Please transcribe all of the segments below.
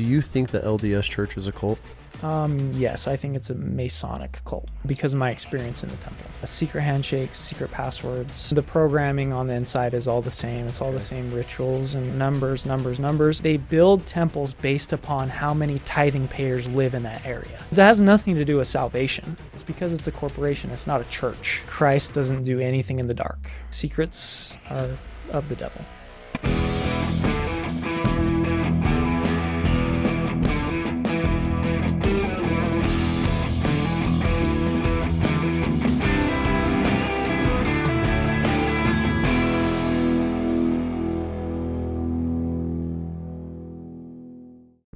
Do you think the LDS church is a cult? Yes, I think it's a Masonic cult because of my experience in the temple. Secret handshakes, secret passwords. The programming on the inside is all the same. It's all the same rituals and numbers. They build temples based upon how many tithing payers live in that area. That has nothing to do with salvation. It's because it's a corporation. It's not a church. Christ doesn't do anything in the dark. Secrets are of the devil.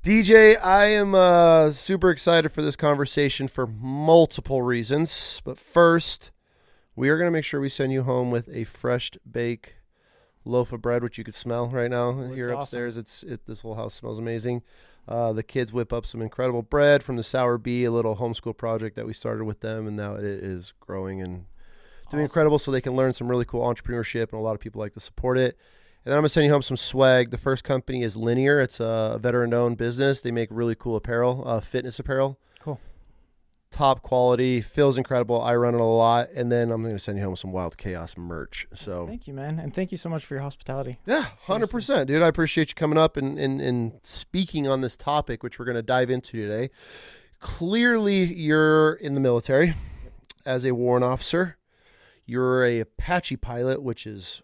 DJ, I am super excited for this conversation for multiple reasons. But first, we are going to make sure we send you home with a fresh baked loaf of bread, which you could smell right now here upstairs. Awesome. This whole house smells amazing. The kids whip up some incredible bread from the Sour Bee, a little homeschool project that we started with them, and now it is growing and doing incredible, so they can learn some really cool entrepreneurship, and a lot of people like to support it. And then I'm going to send you home some swag. The first company is Linear. It's a veteran-owned business. They make really cool apparel, fitness apparel. Cool. Top quality. Feels incredible. I run it a lot. And then I'm going to send you home some Wild Chaos merch. So thank you, man. And thank you so much for your hospitality. Yeah, 100%. Dude, I appreciate you coming up and speaking on this topic, which we're going to dive into today. Clearly, you're in the military as a warrant officer. You're a Apache pilot, which is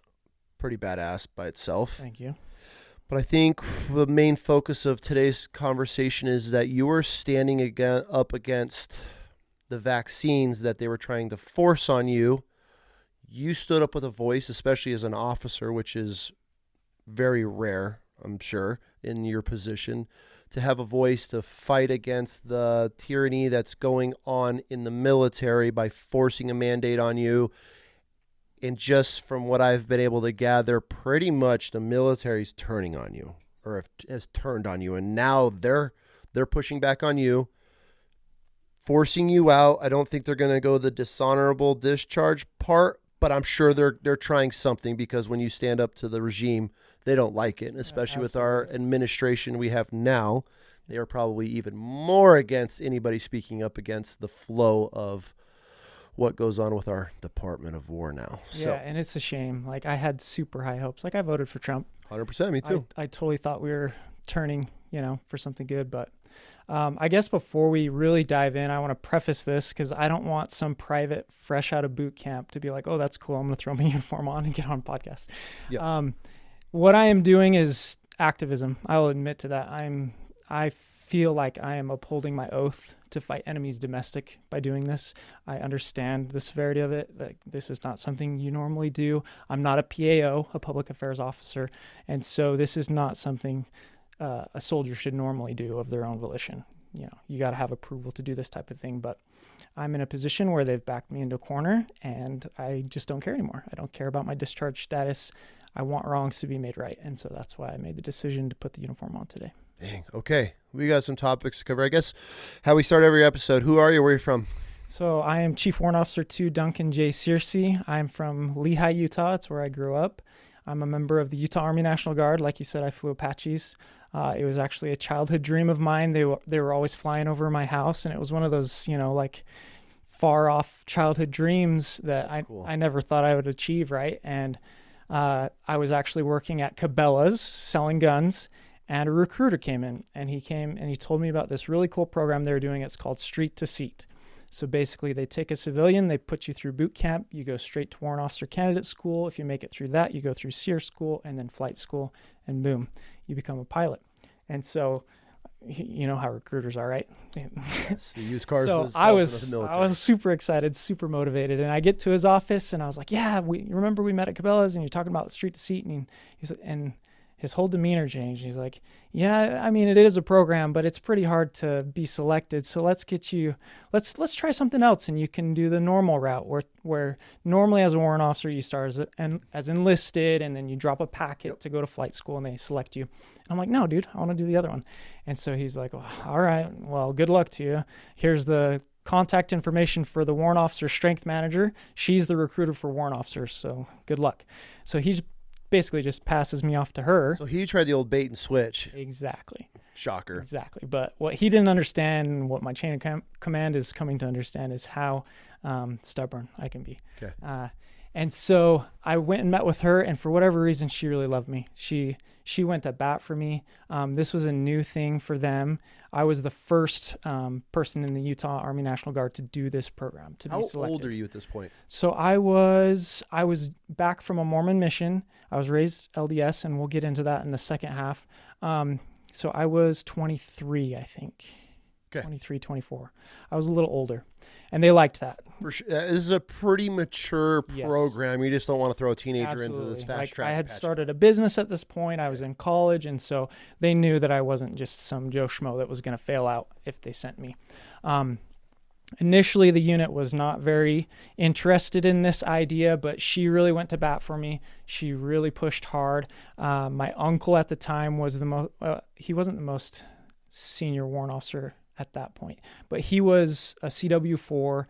pretty badass by itself. Thank you. But I think the main focus of today's conversation is that you are standing up against the vaccines that they were trying to force on you. You stood up with a voice, especially as an officer, which is very rare, I'm sure, in your position, to have a voice to fight against the tyranny that's going on in the military by forcing a mandate on you. And just from what I've been able to gather, pretty much the military's turning on you, or has turned on you. And now they're pushing back on you, forcing you out. I don't think they're going to go the dishonorable discharge part, but I'm sure they're trying something, because when you stand up to the regime, they don't like it. And especially with our administration we have now, they are probably even more against anybody speaking up against the flow of what goes on with our Department of War now. Yeah, and it's a shame. Like, I had super high hopes. Like, I voted for Trump. 100%, me too. I totally thought we were turning, for something good. But I guess before we really dive in, I want to preface this, because I don't want some private fresh out of boot camp to be like, oh, that's cool, I'm going to throw my uniform on and get on a podcast. Yeah. What I am doing is activism. I will admit to that. I feel like I am upholding my oath to fight enemies domestic by doing this. I understand the severity of it. Like, this is not something you normally do. I'm not a PAO, a public affairs officer, and so this is not something a soldier should normally do of their own volition. You got to have approval to do this type of thing, but I'm in a position where they've backed me into a corner, and I just don't care anymore. I don't care about my discharge status. I want wrongs to be made right, and so that's why I made the decision to put the uniform on today. Dang. Okay. We got some topics to cover. I guess how we start every episode. Who are you? Where are you from? So I am Chief Warrant Officer 2 Duncan J. Searcy. I'm from Lehi, Utah. It's where I grew up. I'm a member of the Utah Army National Guard. Like you said, I flew Apaches. It was actually a childhood dream of mine. They were always flying over my house, and it was one of those, like far off childhood dreams that cool. I never thought I would achieve, right? And I was actually working at Cabela's selling guns. And a recruiter came in, and he told me about this really cool program they were doing. It's called Street to Seat. So basically, they take a civilian, they put you through boot camp, you go straight to Warrant Officer Candidate School. If you make it through that, you go through SEER school, and then flight school, and boom, you become a pilot. And so, you know how recruiters are, right? Yes, the used cars. So I was super excited, super motivated, and I get to his office, and I was like, "Yeah, remember we met at Cabela's, and you're talking about Street to Seat," and his whole demeanor changed. He's like, yeah, I mean, it is a program, but it's pretty hard to be selected. So let's let's try something else. And you can do the normal route where normally as a warrant officer, you start as enlisted, and then you drop a packet to go to flight school, and they select you. And I'm like, no, dude, I want to do the other one. And so he's like, oh, all right, well, good luck to you. Here's the contact information for the warrant officer strength manager. She's the recruiter for warrant officers. So good luck. So he's basically just passes me off to her. So he tried the old bait and switch. Exactly. Shocker. Exactly. But what he didn't understand, and what my chain of command is coming to understand, is how stubborn I can be. Okay. And so I went and met with her, and for whatever reason, she really loved me. She went to bat for me. This was a new thing for them. I was the first person in the Utah Army National Guard to do this program, to be selected. How old are you at this point? So I was back from a Mormon mission. I was raised LDS, and we'll get into that in the second half. So I was 23, I think. Okay. 23, 24. I was a little older, and they liked that. For sure. This is a pretty mature program. You just don't want to throw a teenager into this fast track. I had started a business at this point. I was in college, and so they knew that I wasn't just some Joe Schmo that was going to fail out if they sent me. Initially, the unit was not very interested in this idea, but she really went to bat for me. She really pushed hard. My uncle at the time was he wasn't the most senior warrant officer at that point, but he was a CW4,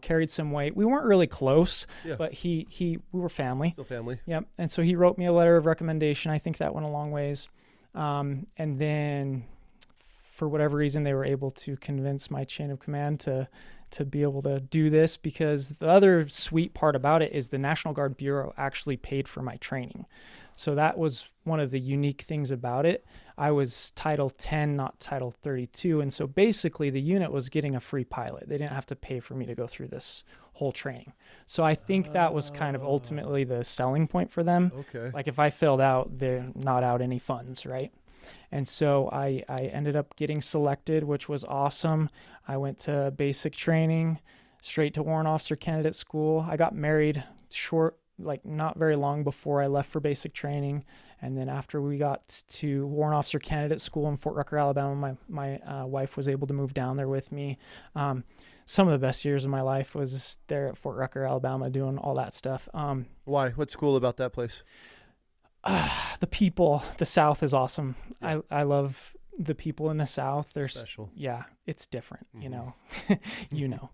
carried some weight. We weren't really close, but we were family. Still family. Yep. And so he wrote me a letter of recommendation. I think that went a long ways. And then for whatever reason, they were able to convince my chain of command to be able to do this, because the other sweet part about it is the National Guard Bureau actually paid for my training. So that was one of the unique things about it. I was Title 10, not Title 32. And so basically the unit was getting a free pilot. They didn't have to pay for me to go through this whole training. So I think that was kind of ultimately the selling point for them. Okay. Like if I failed out, they're not out any funds, right? And so I ended up getting selected, which was awesome. I went to basic training, straight to warrant officer candidate school. I got married not very long before I left for basic training. And then after we got to warrant officer candidate school in Fort Rucker, Alabama, my wife was able to move down there with me. Some of the best years of my life was there at Fort Rucker, Alabama, doing all that stuff. Why? What's cool about that place? The people, the South is awesome. Yeah. I love the people in the South. They're special. Yeah, it's different, Mm-hmm.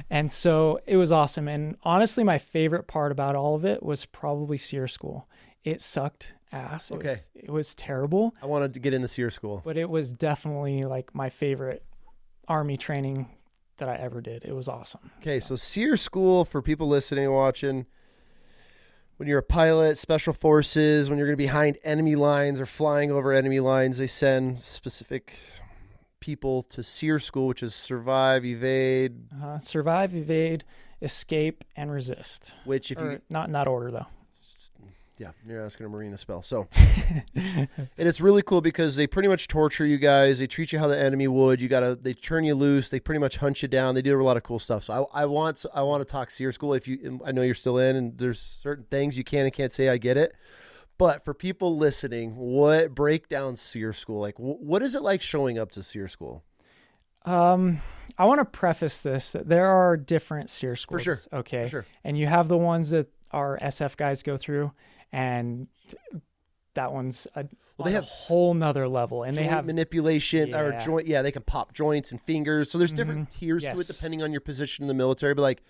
And so it was awesome. And honestly, my favorite part about all of it was probably SEER school. It sucked ass. It was terrible. I wanted to get into SEER school. But it was definitely like my favorite Army training that I ever did. It was awesome. Okay, so SEER school, for people listening and watching, when you're a pilot, special forces, when you're going to be behind enemy lines or flying over enemy lines, they send specific people to SEER school, which is survive, evade. Survive, evade, escape, and resist. Which, not in that order, though. Yeah, you're asking a Marine to spell. So, and it's really cool because they pretty much torture you guys. They treat you how the enemy would. They turn you loose. They pretty much hunt you down. They do a lot of cool stuff. So I want to talk SEER school. I know you're still in, and there's certain things you can and can't say. I get it. But for people listening, break down SEER school? Like, what is it like showing up to SEER school? I want to preface this that there are different SEER schools. For sure. Okay. For sure. And you have the ones that our SF guys go through, and that one's they have a whole nother level, and they have manipulation or joint. Yeah, they can pop joints and fingers. So there's different tiers to it depending on your position in the military. But like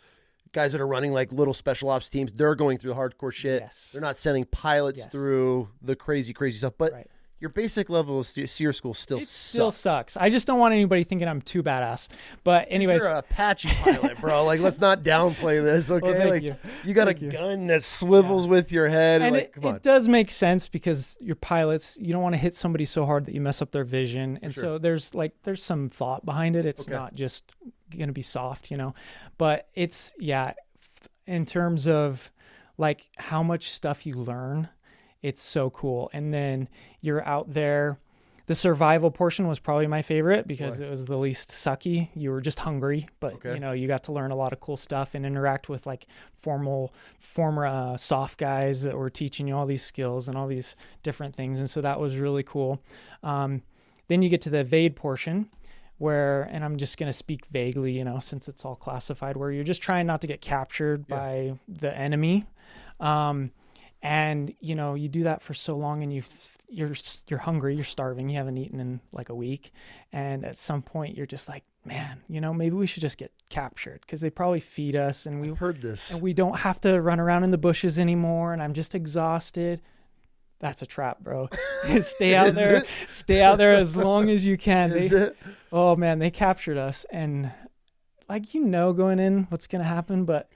guys that are running like little special ops teams, they're going through hardcore shit. Yes. They're not sending pilots through the crazy stuff. But your basic level of SEER school still sucks. I just don't want anybody thinking I'm too badass. But anyways, you're an Apache pilot, bro. Like, let's not downplay this, okay? Well, you got a gun that swivels with your head. And like, come on. It does make sense because your pilots, you don't want to hit somebody so hard that you mess up their vision. And so there's some thought behind it. It's not just going to be soft, But it's in terms of like how much stuff you learn. It's so cool. And then you're out there. The survival portion was probably my favorite because it was the least sucky. You were just hungry, but you got to learn a lot of cool stuff and interact with like former soft guys that were teaching you all these skills and all these different things. And so that was really cool. Then you get to the evade portion and I'm just going to speak vaguely, since it's all classified, where you're just trying not to get captured by the enemy. And you do that for so long, and you're hungry, you're starving, you haven't eaten in like a week, and at some point you're just like, man, maybe we should just get captured because they probably feed us, and I've heard this, and we don't have to run around in the bushes anymore, and I'm just exhausted. that's a trap, bro. Stay out there. Stay out there as long as you can. Oh man, they captured us, and like, going in what's gonna happen, but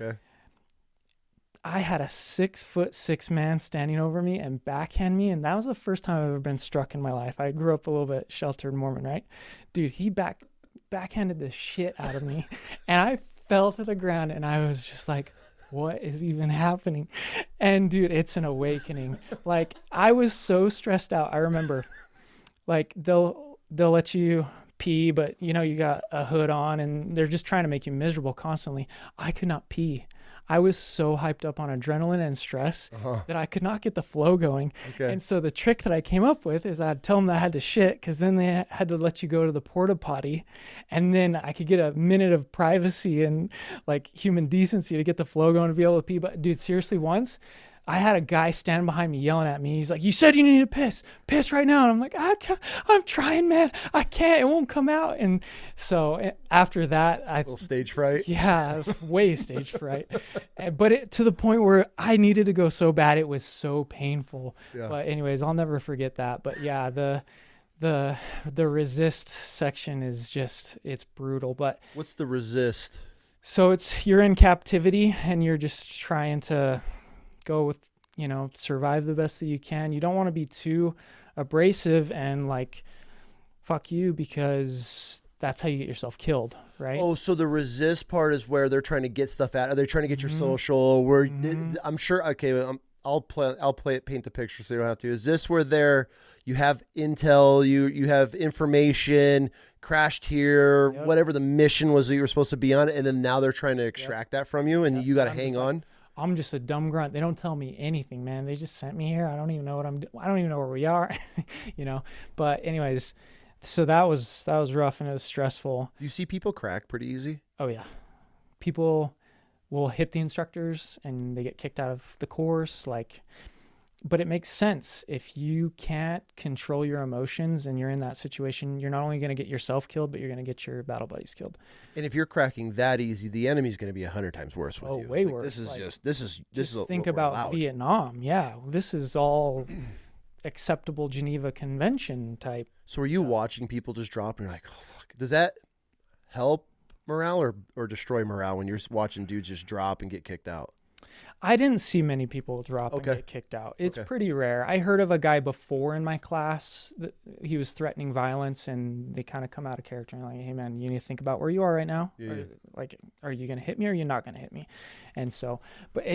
I had a 6'6" man standing over me and backhand me, and that was the first time I've ever been struck in my life. I grew up a little bit sheltered Mormon, right? Dude, he backhanded the shit out of me, and I fell to the ground, and I was just like, what is even happening? And dude, it's an awakening. Like, I was so stressed out. I remember, like, they'll let you pee, but you got a hood on, and they're just trying to make you miserable constantly. I could not pee. I was so hyped up on adrenaline and stress that I could not get the flow going. And so the trick that I came up with is I'd tell them that I had to shit, because then they had to let you go to the porta potty, and then I could get a minute of privacy and like human decency to get the flow going to be able to pee. But dude, seriously, once I had a guy standing behind me yelling at me. He's like, you said you need to piss right now. And I'm like, I'm trying, man. I can't, it won't come out. And so after that, a little stage fright. Yeah, way stage fright. But to the point where I needed to go so bad, it was so painful. Yeah. But anyways, I'll never forget that. But yeah, the resist section is just, it's brutal. But what's the resist? So you're in captivity and you're just trying to go with, survive the best that you can. You don't want to be too abrasive and like, fuck you, because that's how you get yourself killed, right? Oh, so the resist part is where they're trying to get stuff out. Are they trying to get your social? Where I'm sure. Okay, I'll play it. Paint the picture so you don't have to. Is this where you have intel, you have information, crashed here, whatever the mission was that you were supposed to be on, and then now they're trying to extract that from you, and you got to hang on. I'm just a dumb grunt. They don't tell me anything, man. They just sent me here. I don't even know what I'm doing. I don't even know where we are, But anyways, so that was rough and it was stressful. Do you see people crack pretty easy? Oh yeah. People will hit the instructors and they get kicked out of the course. But it makes sense. If you can't control your emotions and you're in that situation, you're not only going to get yourself killed, but you're going to get your battle buddies killed. And if you're cracking that easy, the enemy's going to be 100 times worse with you. Way worse. This is think about Vietnam. Yeah. This is all acceptable Geneva Convention type. So are you watching people just drop and you're like, oh, fuck. Does that help morale or destroy morale when you're watching dudes just drop and get kicked out? I didn't see many people drop and get kicked out. It's pretty rare. I heard of a guy before in my class that he was threatening violence, and they kind of come out of character and like, hey man, you need to think about where you are right now. Yeah. Are you going to hit me or are you not going to hit me? And so, but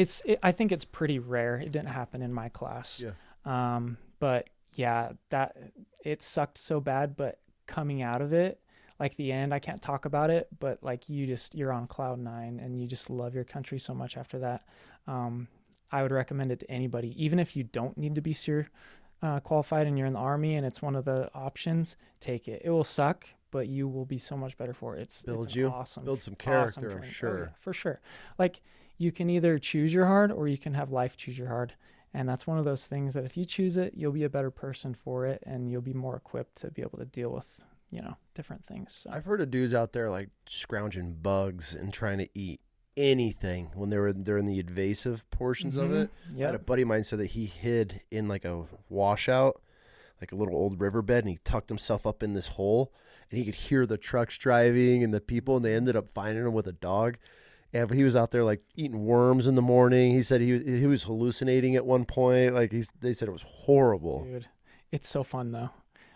I think it's pretty rare. It didn't happen in my class. Yeah. But yeah, it sucked so bad, but coming out of it, like the end, I can't talk about it, but like you're on cloud 9 and you just love your country so much after that. I would recommend it to anybody, even if you don't need to be SEER qualified and you're in the Army and it's one of the options, take it. It will suck, but you will be so much better for it. It's awesome. Build some character, awesome I'm sure. Oh, yeah, for sure. Like you can either choose your hard or you can have life choose your hard. And that's one of those things that if you choose it, you'll be a better person for it and you'll be more equipped to be able to deal with different things. So. I've heard of dudes out there like scrounging bugs and trying to eat anything when they're in the invasive portions of it. Yep. I had a buddy of mine said that he hid in like a washout, like a little old riverbed, and he tucked himself up in this hole and he could hear the trucks driving and the people, and they ended up finding him with a dog. And he was out there like eating worms in the morning. He said he was hallucinating at one point. Like they said it was horrible. Dude, it's so fun though.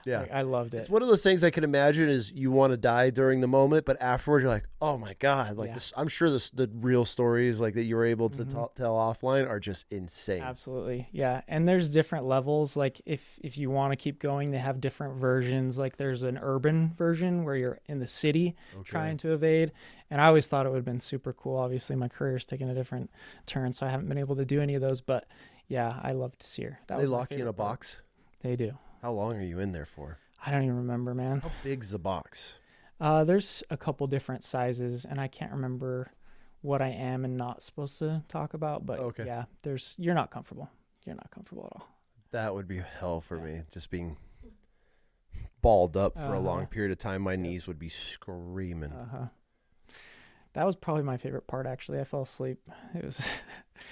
Yeah, like, I loved it. It's one of those things I can imagine is you want to die during the moment, but afterwards you're like, oh my God, like this. I'm sure the real stories like that you were able to tell offline are just insane. Absolutely, yeah. And there's different levels. Like if you want to keep going, they have different versions. Like there's an urban version where you're in the city trying to evade. And I always thought it would have been super cool. Obviously, my career's taken a different turn, so I haven't been able to do any of those. But yeah, I loved SEER. They lock you in a box? They do. How long are you in there for? I don't even remember, man. How big's the box? There's a couple different sizes, and I can't remember what I am and not supposed to talk about. But yeah, you're not comfortable. You're not comfortable at all. That would be hell for me. Just being balled up for a long period of time. My knees would be screaming. That was probably my favorite part, actually. I fell asleep. It was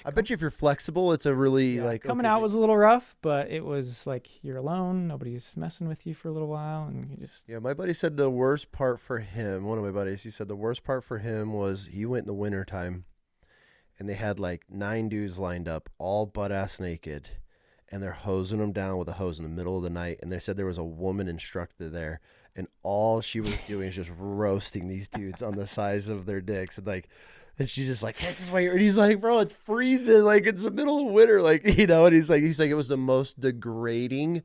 I bet you if you're flexible, it's a really coming out was a little rough, but it was like you're alone. Nobody's messing with you for a little while. And you just. Yeah, my buddy said the worst part for him, one of my buddies, he said the worst part for him was he went in the wintertime and they had like 9 dudes lined up, all butt-ass naked, and they're hosing them down with a hose in the middle of the night. And they said there was a woman instructor there, and all she was doing is just roasting these dudes on the size of their dicks. And she's just like, this is why you're, and he's like, bro, it's freezing. Like, it's the middle of winter. Like, and he's like, it was the most degrading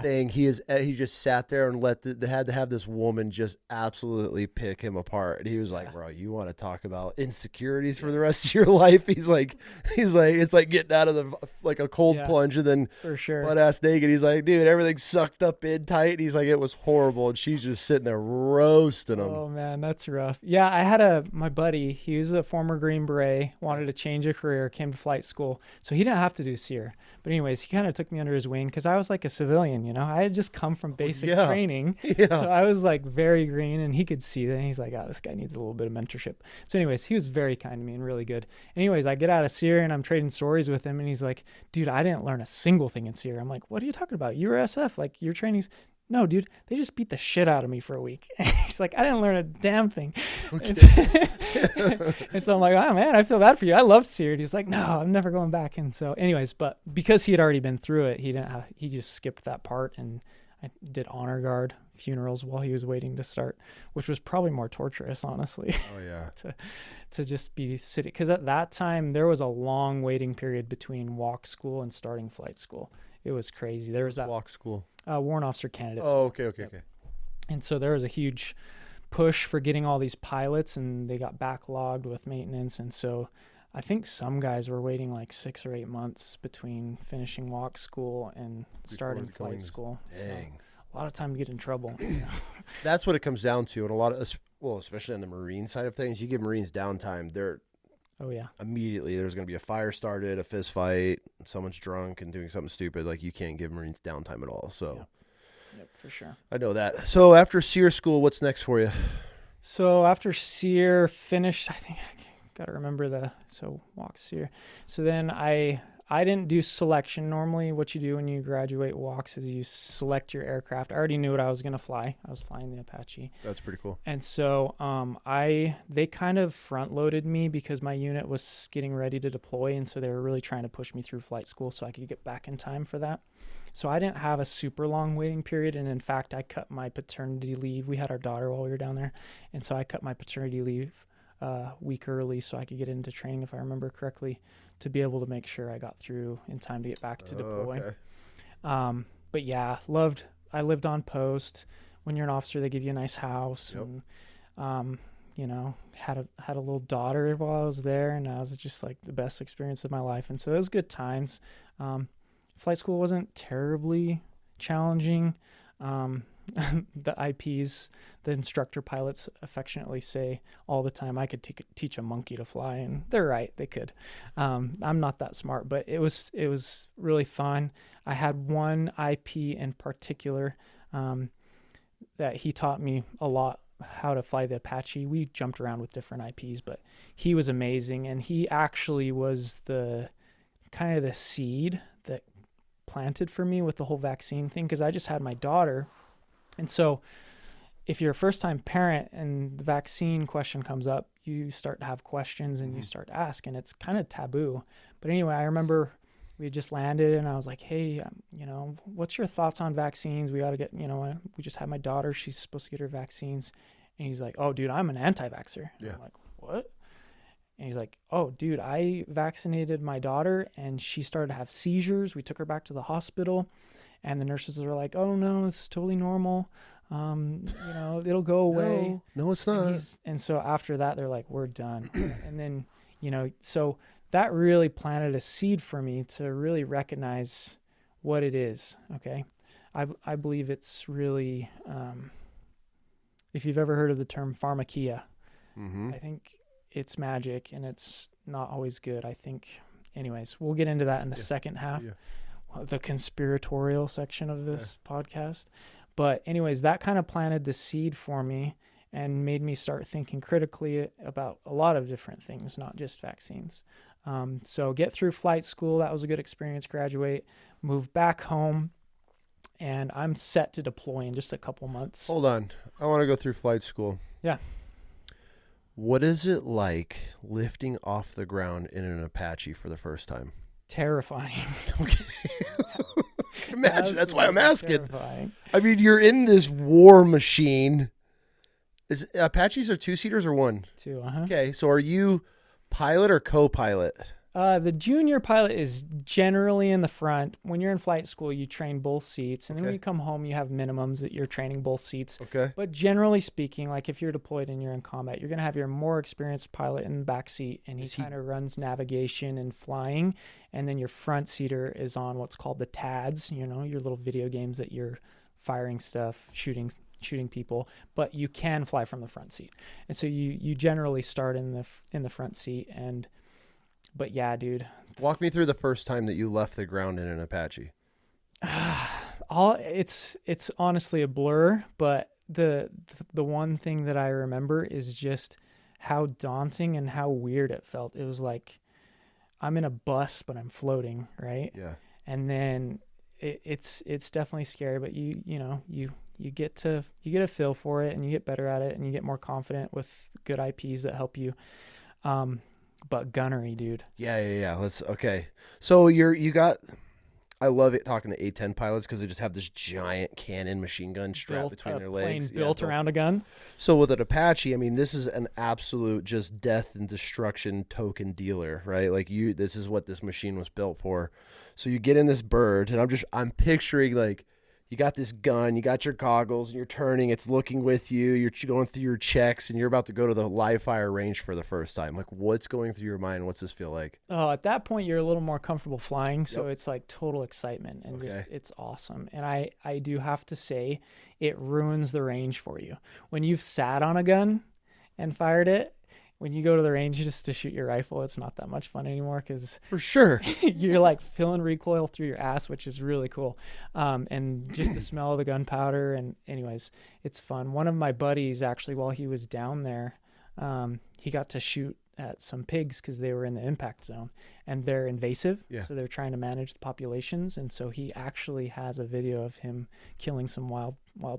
thing. He just sat there and had to have this woman just absolutely pick him apart. And he was like, bro, you want to talk about insecurities for the rest of your life? He's like, it's like getting out of like a cold plunge and then for sure butt ass naked. He's like, dude, everything's sucked up in tight. And he's like, it was horrible. And she's just sitting there roasting him. Oh man, that's rough. Yeah, I had my buddy, he was a former Green Beret, wanted to change a career, came to flight school. So he didn't have to do SEER. But anyways, he kind of took me under his wing because I was like a civilian, I had just come from basic training. So I was like very green, and he could see that. And he's like, this guy needs a little bit of mentorship. So anyways, he was very kind to me and really good. Anyways, I get out of SEER and I'm trading stories with him, and he's like, dude, I didn't learn a single thing in SEER. I'm like, what are you talking about? You were SF, like your trainings. No, dude, they just beat the shit out of me for a week. He's like, I didn't learn a damn thing. Okay. And so I'm like, oh man, I feel bad for you. I loved SEER. And he's like, no, I'm never going back. And so anyways, but because he had already been through it, he just skipped that part. And I did honor guard funerals while he was waiting to start, which was probably more torturous, honestly. Oh yeah. to just be sitting. Cause at that time there was a long waiting period between walk school and starting flight school. It was crazy. There was that walk school. Warrant officer candidates. Oh, okay. And so there was a huge push for getting all these pilots, and they got backlogged with maintenance. And so I think some guys were waiting like 6 or 8 months between finishing walk school and starting flight school. Dang. So a lot of time to get in trouble. That's what it comes down to. And a lot of, especially on the Marine side of things, you give Marines downtime, they're immediately there's going to be a fire started, a fist fight, someone's drunk and doing something stupid. Like, you can't give Marines downtime at all. So yep, for sure. I know that. So after SEER school, what's next for you? So after SEER finished, I think I got to remember walk SEER. So then I didn't do selection. Normally what you do when you graduate walks is you select your aircraft. I already knew what I was going to fly. I was flying the Apache. That's pretty cool. And so they kind of front loaded me because my unit was getting ready to deploy. And so they were really trying to push me through flight school so I could get back in time for that. So I didn't have a super long waiting period. And in fact, I cut my paternity leave. We had our daughter while we were down there. And so I cut my paternity leave a week early so I could get into training, if I remember correctly, to be able to make sure I got through in time to get back to deploy. Okay. But yeah, I lived on post. When you're an officer, they give you a nice house. Yep. And, had a little daughter while I was there, and that was just like the best experience of my life. And so it was good times. Flight school wasn't terribly challenging. The IPs, the instructor pilots affectionately say all the time, I could teach a monkey to fly, and they're right, they could. I'm not that smart, but it was really fun. I had one IP in particular that he taught me a lot how to fly the Apache. We jumped around with different IPs, but he was amazing, and he actually was the kind of the seed that planted for me with the whole vaccine thing, because I just had my daughter. And so if you're a first-time parent and the vaccine question comes up, you start to have questions and you start to ask, and it's kind of taboo. But anyway, I remember we just landed and I was like, hey, what's your thoughts on vaccines? We got to get, we just had my daughter. She's supposed to get her vaccines. And he's like, oh, dude, I'm an anti-vaxxer. Yeah. I'm like, what? And he's like, oh, dude, I vaccinated my daughter and she started to have seizures. We took her back to the hospital. And the nurses were like, oh, no, this is totally normal. It'll go away. No, it's not. And so after that, they're like, we're done. And then, so that really planted a seed for me to really recognize what it is. Okay. I believe it's really, if you've ever heard of the term pharmakia, I think it's magic and it's not always good. I think, anyways, we'll get into that in the second half. Yeah. The conspiratorial section of this podcast. But anyways, that kind of planted the seed for me. and made me start thinking critically about a lot of different things, not just vaccines. So get through flight school. That was a good experience. Graduate, move back home, and I'm set to deploy in just a couple months. Hold on. I want to go through flight school. Yeah. What is it like lifting off the ground in an Apache for the first time? Terrifying. Okay. Imagine. That's why I'm asking. Terrifying. I mean, you're in this war machine. Is Apaches are 2-seaters or one? 2, Okay, so are you pilot or co-pilot? The junior pilot is generally in the front. When you're in flight school, you train both seats. And then when you come home, you have minimums that you're training both seats. Okay. But generally speaking, like if you're deployed and you're in combat, you're going to have your more experienced pilot in the back seat, and he kind of runs navigation and flying. And then your front seater is on what's called the TADs, you know, your little video games that you're firing stuff, shooting people, but you can fly from the front seat. And so you generally start in the front seat. But yeah, dude. Walk me through the first time that you left the ground in an Apache. It's honestly a blur, but the one thing that I remember is just how daunting and how weird it felt. It was like I'm in a bus, but I'm floating, right? Yeah. And then it's definitely scary, but you get a feel for it, and you get better at it, and you get more confident with good IPs that help you. But gunnery, dude. Yeah. Okay. So I love it talking to A-10 pilots because they just have this giant cannon machine gun strapped between their legs. Built around a gun. So with an Apache, I mean, this is an absolute just death and destruction token dealer, right? Like this is what this machine was built for. So you get in this bird, and I'm picturing like, you got this gun, you got your goggles, and you're turning, it's looking with you, you're going through your checks, and you're about to go to the live fire range for the first time. Like, what's going through your mind? What's this feel like? Oh, at that point, you're a little more comfortable flying, so it's like total excitement, and just it's awesome. And I do have to say, it ruins the range for you. When you've sat on a gun and fired it, when you go to the range just to shoot your rifle, it's not that much fun anymore because for sure you're like feeling recoil through your ass, which is really cool. And just the smell of the gunpowder. And anyways, it's fun. One of my buddies, actually, while he was down there, he got to shoot at some pigs because they were in the impact zone, and they're invasive. Yeah. So they're trying to manage the populations. And so he actually has a video of him killing some wild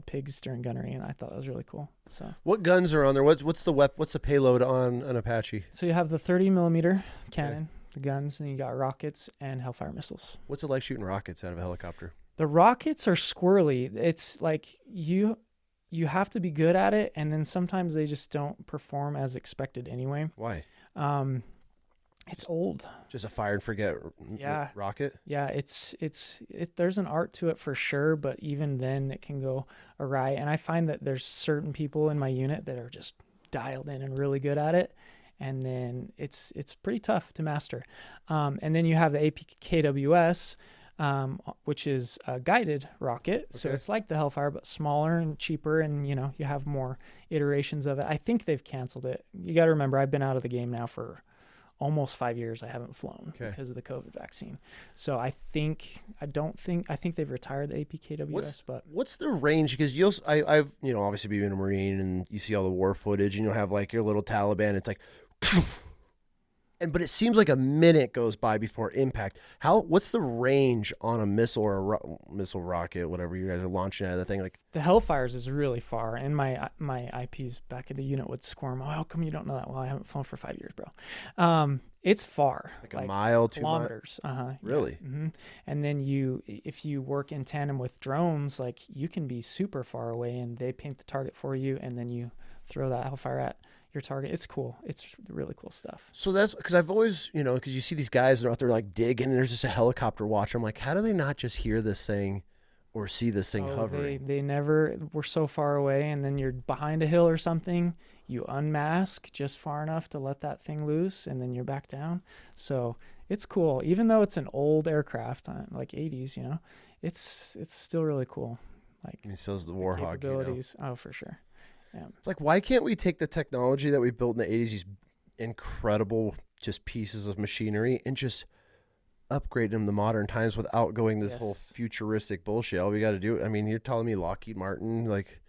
pigs during gunnery, and I thought that was really cool. So what guns are on there? What's the payload on an Apache? So you have the 30mm cannon, the guns, and you got rockets and Hellfire missiles. What's it like shooting rockets out of a helicopter? The rockets are squirrely. It's like you have to be good at it, and then sometimes they just don't perform as expected anyway. Why? It's old. Just a fire and forget rocket? Yeah, there's an art to it for sure, but even then it can go awry. And I find that there's certain people in my unit that are just dialed in and really good at it. And then it's pretty tough to master. And then you have the APKWS, which is a guided rocket. So it's like the Hellfire, but smaller and cheaper, and you have more iterations of it. I think they've canceled it. You got to remember, I've been out of the game now for almost 5 years. I haven't flown because of the COVID vaccine. So I think they've retired the APKWS. But what's the range? Because I've obviously being a Marine, and you see all the war footage, and you'll have like your little Taliban. It's like, but it seems like a minute goes by before impact. What's the range on a missile or a missile rocket, whatever you guys are launching out of the thing? Like the Hellfires is really far, and my IPs back in the unit would squirm. Oh, how come you don't know that? Well, I haven't flown for 5 years, bro. It's far, like a mile, 2 kilometers. Really? Yeah. Mm-hmm. And then if you work in tandem with drones, like you can be super far away, and they paint the target for you, and then you throw that Hellfire at your target. It's cool. It's really cool stuff. So that's because I've always, because you see these guys that are out there like digging, and there's just a helicopter watch. I'm like, how do they not just hear this thing or see this thing hovering? They never were so far away, and then you're behind a hill or something. You unmask just far enough to let that thing loose, and then you're back down. So it's cool. Even though it's an old aircraft, like 80s, it's still really cool. Like he sells the Warhawk capabilities. Oh, for sure. Yeah. It's like, why can't we take the technology that we built in the 80s, these incredible just pieces of machinery, and just upgrade them to modern times without going this whole futuristic bullshit? All we got to do, I mean, you're telling me Lockheed Martin, like,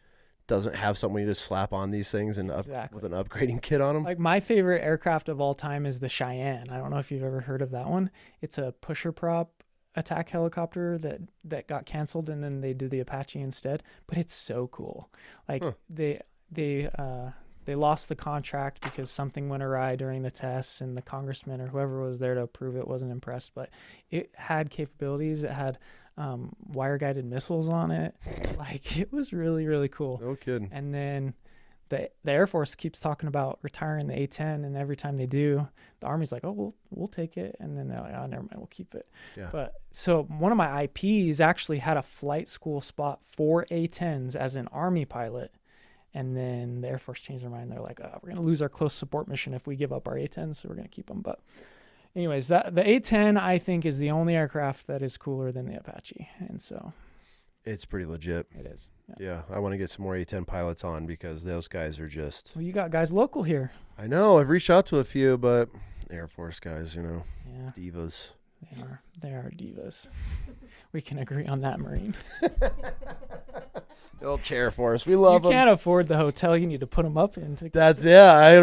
doesn't have something you just slap on these things and Exactly. with an upgrading kit on them. Like my favorite aircraft of all time is the Cheyenne. I don't know if you've ever heard of that one. It's a pusher prop attack helicopter that got canceled, and then they did the Apache instead. But it's so cool. Like they lost the contract because something went awry during the tests, and the congressman or whoever was there to approve it wasn't impressed. But it had capabilities. It had wire guided missiles on it. Like it was really, really cool. No kidding. And then the Air Force keeps talking about retiring the A-10, and every time they do, the Army's like, "Oh, we'll take it," and then they're like, "Oh, never mind, we'll keep it." Yeah. But so one of my IPs actually had a flight school spot for A-10s as an Army pilot, and then the Air Force changed their mind. They're like, "Oh, we're gonna lose our close support mission if we give up our A-10s, so we're gonna keep them." But anyways, the A-10 I think is the only aircraft that is cooler than the Apache, and so it's pretty legit. it is. Yeah, I want to get some more A-10 pilots on because those guys are just... Well, you got guys local here. I know. I've reached out to a few, but Air Force guys, Yeah, divas. they are divas. We can agree on that, Marine. They'll chair for us. We love them. You can't afford the hotel you need to put them up in. I don't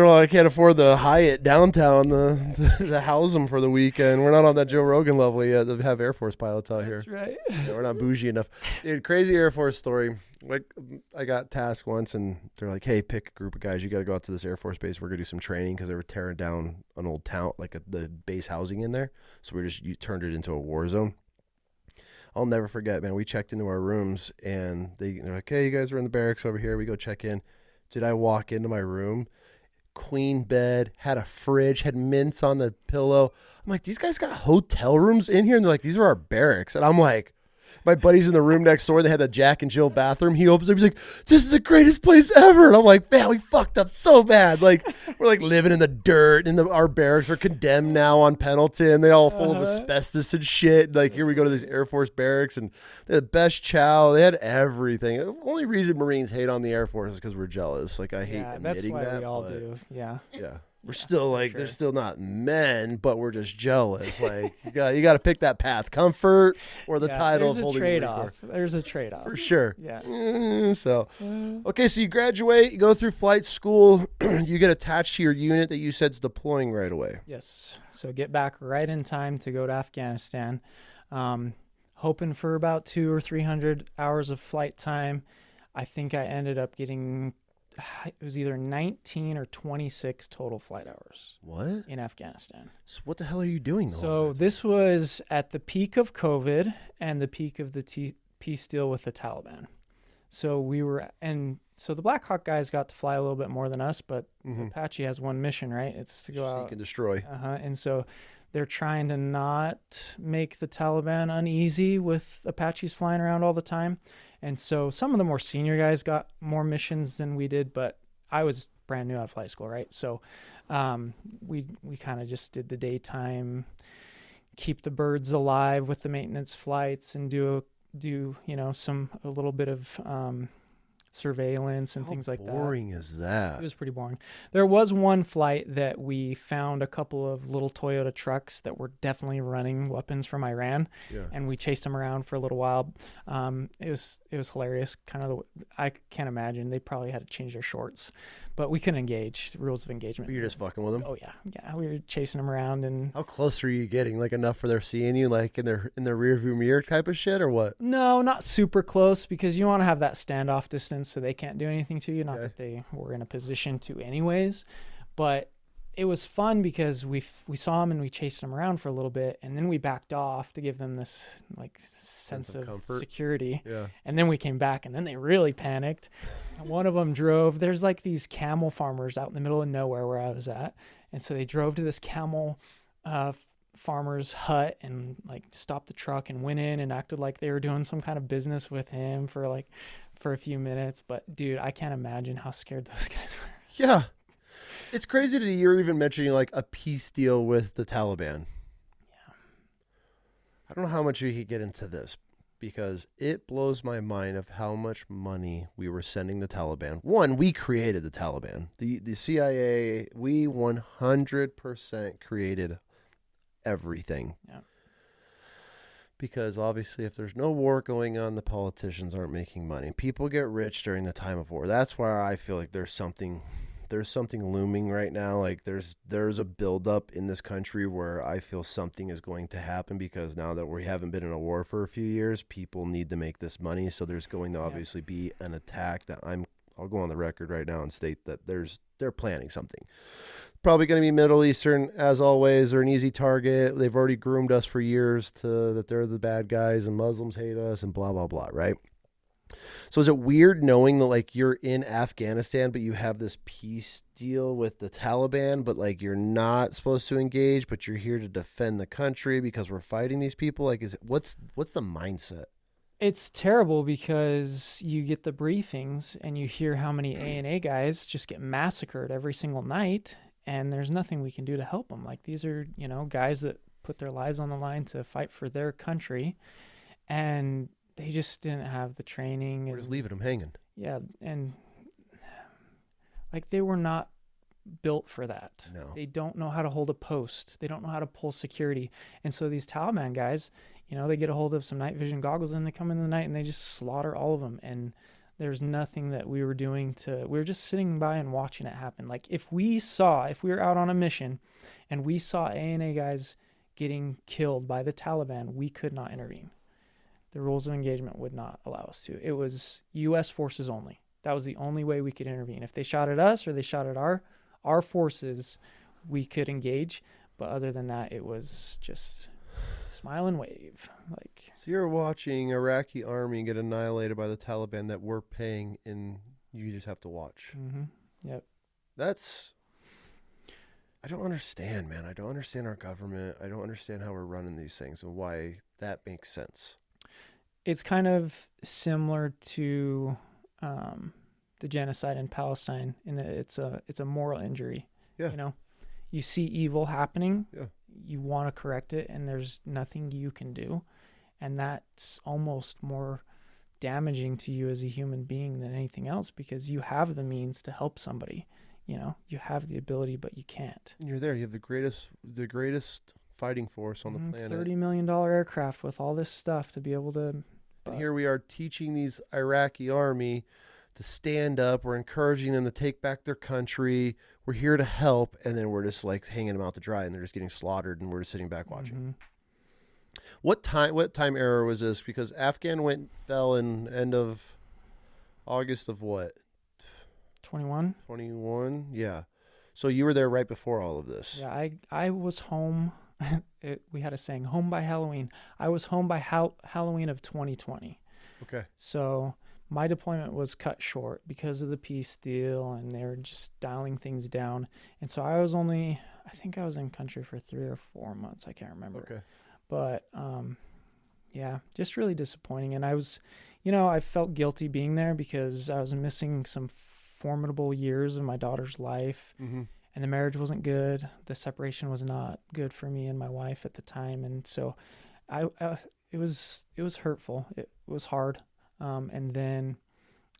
know. I can't afford the Hyatt downtown to house them for the weekend. We're not on that Joe Rogan level yet to have Air Force pilots out here. That's right. Yeah, we're not bougie enough. Dude, crazy Air Force story. Like, I got tasked once, and they're like, "Hey, pick a group of guys. You got to go out to this Air Force base. We're gonna do some training because they were tearing down an old town, like the base housing in there. So you turned it into a war zone." I'll never forget, man. We checked into our rooms, and they're like, "Hey, you guys are in the barracks over here." We go check in. Did I walk into my room? Queen bed, had a fridge, had mints on the pillow. I'm like, "These guys got hotel rooms in here?" And they're like, "These are our barracks." And I'm like, my buddy's in the room next door. They had a Jack and Jill bathroom. He opens up. He's like, "This is the greatest place ever." And I'm like, "Man, we fucked up so bad. Like, we're like living in the dirt, and our barracks are condemned now on Pendleton. They all full of asbestos and shit. Like, here we go to these Air Force barracks, and they had the best chow. They had everything. The only reason Marines hate on the Air Force is because we're jealous. Like, I hate admitting that's why that. we all do. Yeah. We're still like, they're still not men, but we're just jealous. Like, you got to pick that path, comfort or the title of holding the Marine Corps. There's a trade-off. For sure. Yeah. Okay, so you graduate, you go through flight school, you get attached to your unit that you said's deploying right away. Yes. So get back right in time to go to Afghanistan. Hoping for about 200 or 300 hours of flight time. I think I ended up getting... It was either 19 or 26 total flight hours. What? In Afghanistan. So what the hell are you doing? So this was at the peak of COVID and the peak of the peace deal with the Taliban. So so the Black Hawk guys got to fly a little bit more than us, but Apache has one mission, right? It's to go out. Seek and destroy. And so they're trying to not make the Taliban uneasy with Apaches flying around all the time. And so some of the more senior guys got more missions than we did, but I was brand new out of flight school, right? So we kind of just did the daytime, keep the birds alive with the maintenance flights, and do a little bit of surveillance and things like that. How boring is that? It was pretty boring. There was one flight that we found a couple of little Toyota trucks that were definitely running weapons from Iran, and we chased them around for a little while. It was hilarious. I can't imagine. They probably had to change their shorts, but we couldn't engage. The rules of engagement. But you're just fucking with them? Oh yeah. We were chasing them around. And how close are you getting? Like enough for they're seeing you, like in their rear view mirror type of shit, or what? No, not super close, because you want to have that standoff distance so they can't do anything to you. Not that they were in a position to anyways, but it was fun because we saw them and we chased them around for a little bit, and then we backed off to give them this like sense of comfort, security. Yeah. And then we came back, and then they really panicked. One of them drove. There's like these camel farmers out in the middle of nowhere where I was at, and so they drove to this camel farmer's hut and like stopped the truck and went in and acted like they were doing some kind of business with him for a few minutes. But dude, I can't imagine how scared those guys were. Yeah. It's crazy that you're even mentioning like a peace deal with the Taliban. Yeah. I don't know how much we could get into this, because it blows my mind of how much money we were sending the Taliban. One, we created the Taliban. The CIA, we 100% created everything. Yeah. Because obviously, if there's no war going on, the politicians aren't making money. People get rich during the time of war. That's where I feel like there's something looming right now. Like there's a buildup in this country where I feel something is going to happen, because now that we haven't been in a war for a few years, people need to make this money. So there's going to obviously be an attack that I'll go on the record right now and state that they're planning something. Probably going to be Middle Eastern, as always. They're an easy target. They've already groomed us for years that they're the bad guys and Muslims hate us and blah, blah, blah, right? So is it weird knowing that, like, you're in Afghanistan, but you have this peace deal with the Taliban, but, like, you're not supposed to engage, but you're here to defend the country because we're fighting these people? Like, what's the mindset? It's terrible because you get the briefings and you hear how many A&A guys just get massacred every single night, and there's nothing we can do to help them. Like, these are, guys that put their lives on the line to fight for their country, and they just didn't have the training. We're just leaving them hanging. Yeah, and like, they were not built for that. No. They don't know how to hold a post. They don't know how to pull security. And so these Taliban guys, they get a hold of some night vision goggles and they come in the night and they just slaughter all of them. And there's nothing that we were doing we were just sitting by and watching it happen. Like, if we were out on a mission and we saw A&A guys getting killed by the Taliban, we could not intervene. The rules of engagement would not allow us to. It was U.S. forces only. That was the only way we could intervene. If they shot at us or they shot at our forces, we could engage. But other than that, it was just smile and wave. Like, so you're watching Iraqi army get annihilated by the Taliban that we're paying, and you just have to watch. Mm-hmm. Yep. I don't understand, man. I don't understand our government. I don't understand how we're running these things and why that makes sense. It's kind of similar to the genocide in Palestine, in that it's a moral injury. Yeah. You see evil happening. Yeah. You want to correct it, and there's nothing you can do. And that's almost more damaging to you as a human being than anything else, because you have the means to help somebody. You have the ability, but you can't. And you're there. You have the greatest fighting force on the planet. $30 million aircraft with all this stuff to be able to. And here we are teaching these Iraqi army to stand up. We're encouraging them to take back their country. We're here to help. And then we're just like hanging them out to dry, and they're just getting slaughtered, and we're just sitting back watching. Mm-hmm. What time era was this? Because Afghan fell in end of August of what? 21. 21? Yeah. So you were there right before all of this. Yeah, I was home. We had a saying, home by Halloween. I was home by Halloween of 2020. Okay. So my deployment was cut short because of the peace deal, and they were just dialing things down. And so I think I was in country for 3 or 4 months. I can't remember. Okay. But, yeah, just really disappointing. And I was, I felt guilty being there because I was missing some formidable years of my daughter's life. Mm-hmm. And the marriage wasn't good. The separation was not good for me and my wife at the time. And so it was hurtful. It was hard. And then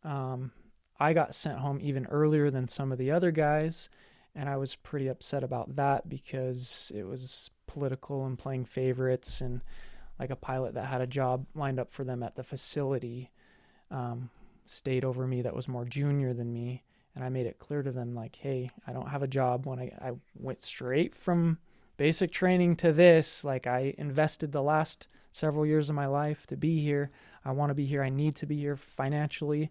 I got sent home even earlier than some of the other guys. And I was pretty upset about that because it was political and playing favorites. And like, a pilot that had a job lined up for them at the facility stayed over me that was more junior than me. And I made it clear to them, like, hey, I don't have a job. When I went straight from basic training to this, like, I invested the last several years of my life to be here. I want to be here. I need to be here financially.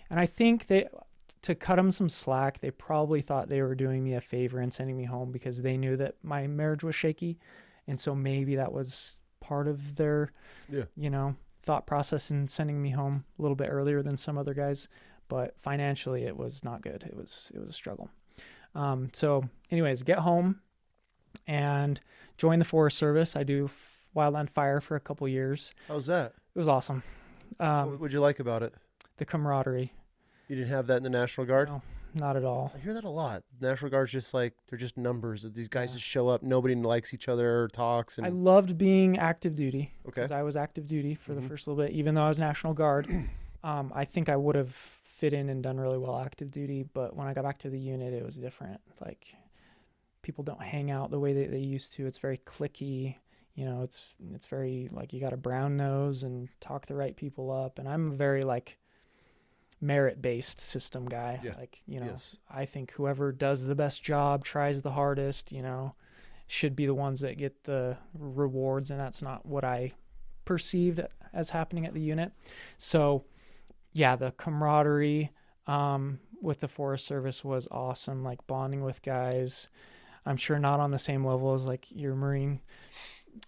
And I think to cut them some slack, they probably thought they were doing me a favor and sending me home because they knew that my marriage was shaky. And so maybe that was part of their, thought process in sending me home a little bit earlier than some other guys. But financially, it was not good. It was a struggle. So anyways, get home and join the Forest Service. I do wildland fire for a couple years. How's that? It was awesome. What would you like about it? The camaraderie. You didn't have that in the National Guard? No, not at all. I hear that a lot. National Guard's just like, they're just numbers. These guys just show up. Nobody likes each other or talks. And I loved being active duty. Okay. Because I was active duty for the first little bit, even though I was National Guard. I think I would have fit in and done really well active duty, but when I got back to the unit, it was different. Like, people don't hang out the way that they used to. It's very cliquey. you know, it's very like you got a brown nose and talk the right people up. And I'm a very like merit-based system guy. Yeah. Like, you know, Yes. I think whoever does the best job, tries the hardest, you know, should be the ones that get the rewards. And that's not what I perceived as happening at the unit. So yeah, the camaraderie with the Forest Service was awesome, like bonding with guys. I'm sure not on the same level as like your Marine.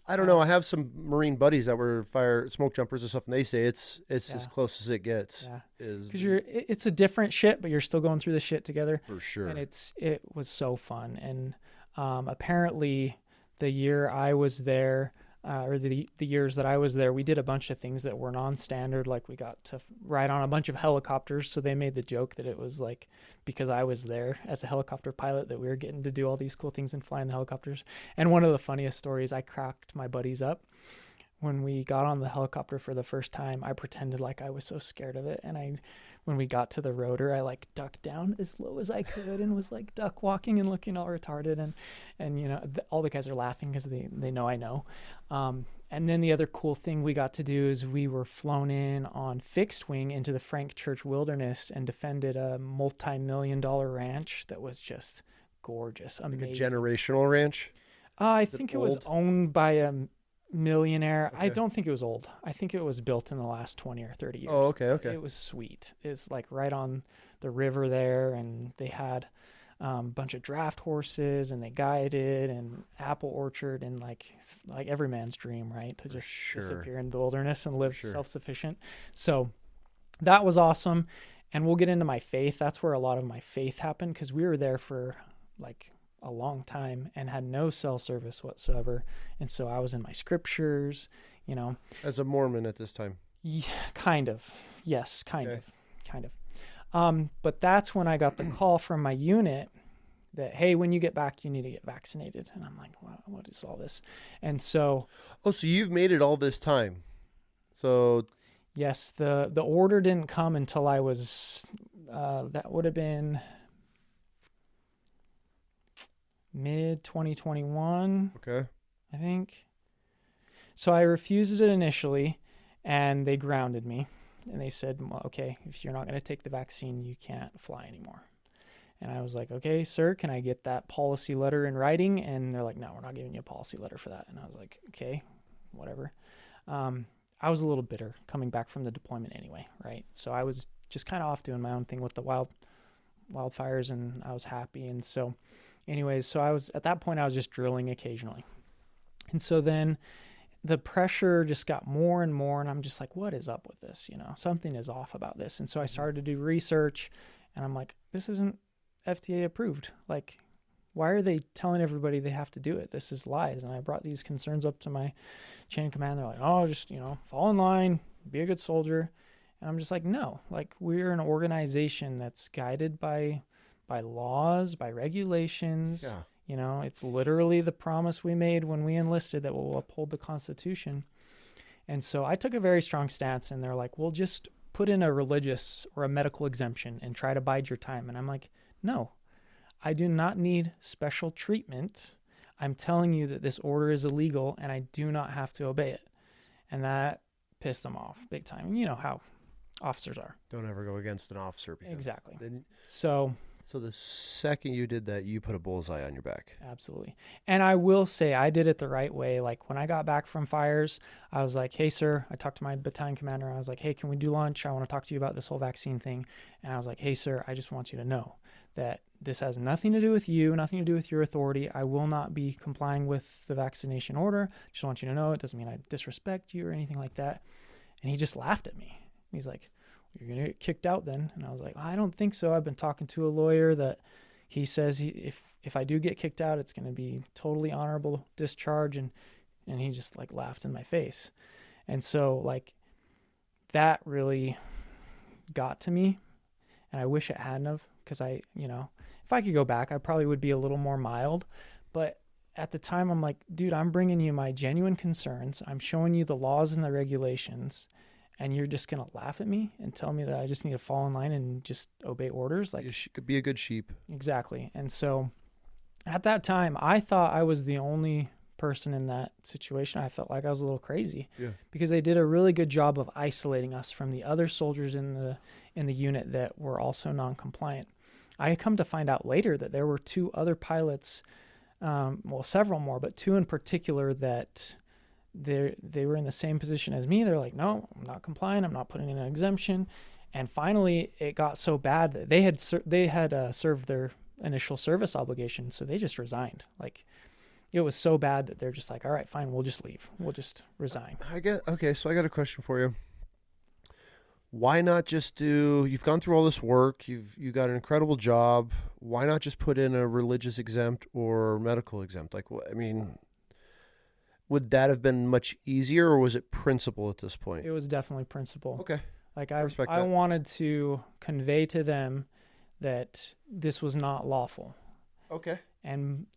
I don't know. I have some Marine buddies that were fire smoke jumpers and stuff, and they say it's Yeah. as close as it gets. Yeah, Is because it's a different shit, but you're still going through the shit together. for sure. And it was so fun. And apparently the year I was there, or the years that I was there, we did a bunch of things that were non-standard. Like we got to ride on a bunch of helicopters. So they made the joke that it was like, because I was there as a helicopter pilot, that we were getting to do all these cool things and fly in the helicopters. And one of the funniest stories, I cracked my buddies up. When we got on the helicopter for the first time, I pretended like I was so scared of it. And when we got to the rotor, I like ducked down as low as I could and was like duck walking and looking all retarded. And you know, all the guys are laughing because they know I know. And then the other cool thing we got to do is we were flown in on fixed wing into the Frank Church Wilderness and defended a multi-million-dollar ranch that was just gorgeous, amazing. Like a generational ranch? I think it was owned by a millionaire. Okay. I don't think it was old. I think it was built in the last 20 or 30 years. Oh, okay. It was sweet. It's like right on the river there, and they had a bunch of draft horses, and they guided, and apple orchard, and like every man's dream, right? To just disappear in the wilderness and live self-sufficient. So that was awesome. And we'll get into my faith. That's where a lot of my faith happened, because we were there for like a long time and had no cell service whatsoever. And so I was in my scriptures, you know. As a Mormon at this time? Yeah, kind of. Yes, kind of. But that's when I got the call from my unit that, hey, when you get back, you need to get vaccinated. And I'm like, wow, what is all this? And so... Oh, so you've made it all this time. So... Yes, the order didn't come until I was... that would have been... mid-2021, okay, I think. So I refused it initially, and they grounded me. And they said, well, okay, if you're not going to take the vaccine, you can't fly anymore. And I was like, okay, sir, can I get that policy letter in writing? And they're like, no, we're not giving you a policy letter for that. And I was like, okay, whatever. I was a little bitter coming back from the deployment anyway, right? So I was just kind of off doing my own thing with the wildfires, and I was happy. And so... anyways, so I was at that point, I was just drilling occasionally. And so then the pressure just got more and more. And I'm just like, what is up with this? You know, something is off about this. And so I started to do research, and I'm like, this isn't FDA approved. Like, why are they telling everybody they have to do it? This is lies. And I brought these concerns up to my chain of command. They're like, oh, just, you know, fall in line, be a good soldier. And I'm just like, no, like we're an organization that's guided by laws, by regulations. Yeah. You know, it's literally the promise we made when we enlisted that we'll uphold the Constitution. And so I took a very strong stance, and they're like, well, just put in a religious or a medical exemption and try to bide your time. And I'm like, no, I do not need special treatment. I'm telling you that this order is illegal, and I do not have to obey it. And that pissed them off big time. And you know how officers are. Don't ever go against an officer. Exactly. Then... So the second you did that, you put a bullseye on your back. Absolutely. And I will say I did it the right way. Like when I got back from fires, I was like, hey, sir, I talked to my battalion commander. I was like, hey, can we do lunch? I want to talk to you about this whole vaccine thing. And I was like, hey, sir, I just want you to know that this has nothing to do with you, nothing to do with your authority. I will not be complying with the vaccination order. Just want you to know it doesn't mean I disrespect you or anything like that. And he just laughed at me. He's like, you're going to get kicked out then. And I was like, I don't think so. I've been talking to a lawyer that he says if I do get kicked out, it's going to be totally honorable discharge. And he just like laughed in my face. And so like that really got to me, and I wish it hadn't have, because I, you know, if I could go back, I probably would be a little more mild. But at the time I'm like, dude, I'm bringing you my genuine concerns. I'm showing you the laws and the regulations, and you're just going to laugh at me and tell me that I just need to fall in line and just obey orders. Like, you could be a good sheep. Exactly. And so at that time, I thought I was the only person in that situation, I felt like I was a little crazy. Yeah. Because they did a really good job of isolating us from the other soldiers in the unit that were also non-compliant. I had come to find out later that there were 2 other pilots, well, several more, but 2 in particular that they were in the same position as me. They're like, no, I'm not compliant. I'm not putting in an exemption. And finally, it got so bad that they had served their initial service obligation, so they just resigned. Like, it was so bad that they're just like, all right, fine, we'll just leave. We'll just resign. Okay, so I got a question for you. Why not just you've gone through all this work, you got an incredible job, why not just put in a religious exempt or medical exempt? Like, I mean, would that have been much easier, or was it principle at this point? It was definitely principle. Okay. Like, I respect I that. wanted to convey to them that this was not lawful. Okay. And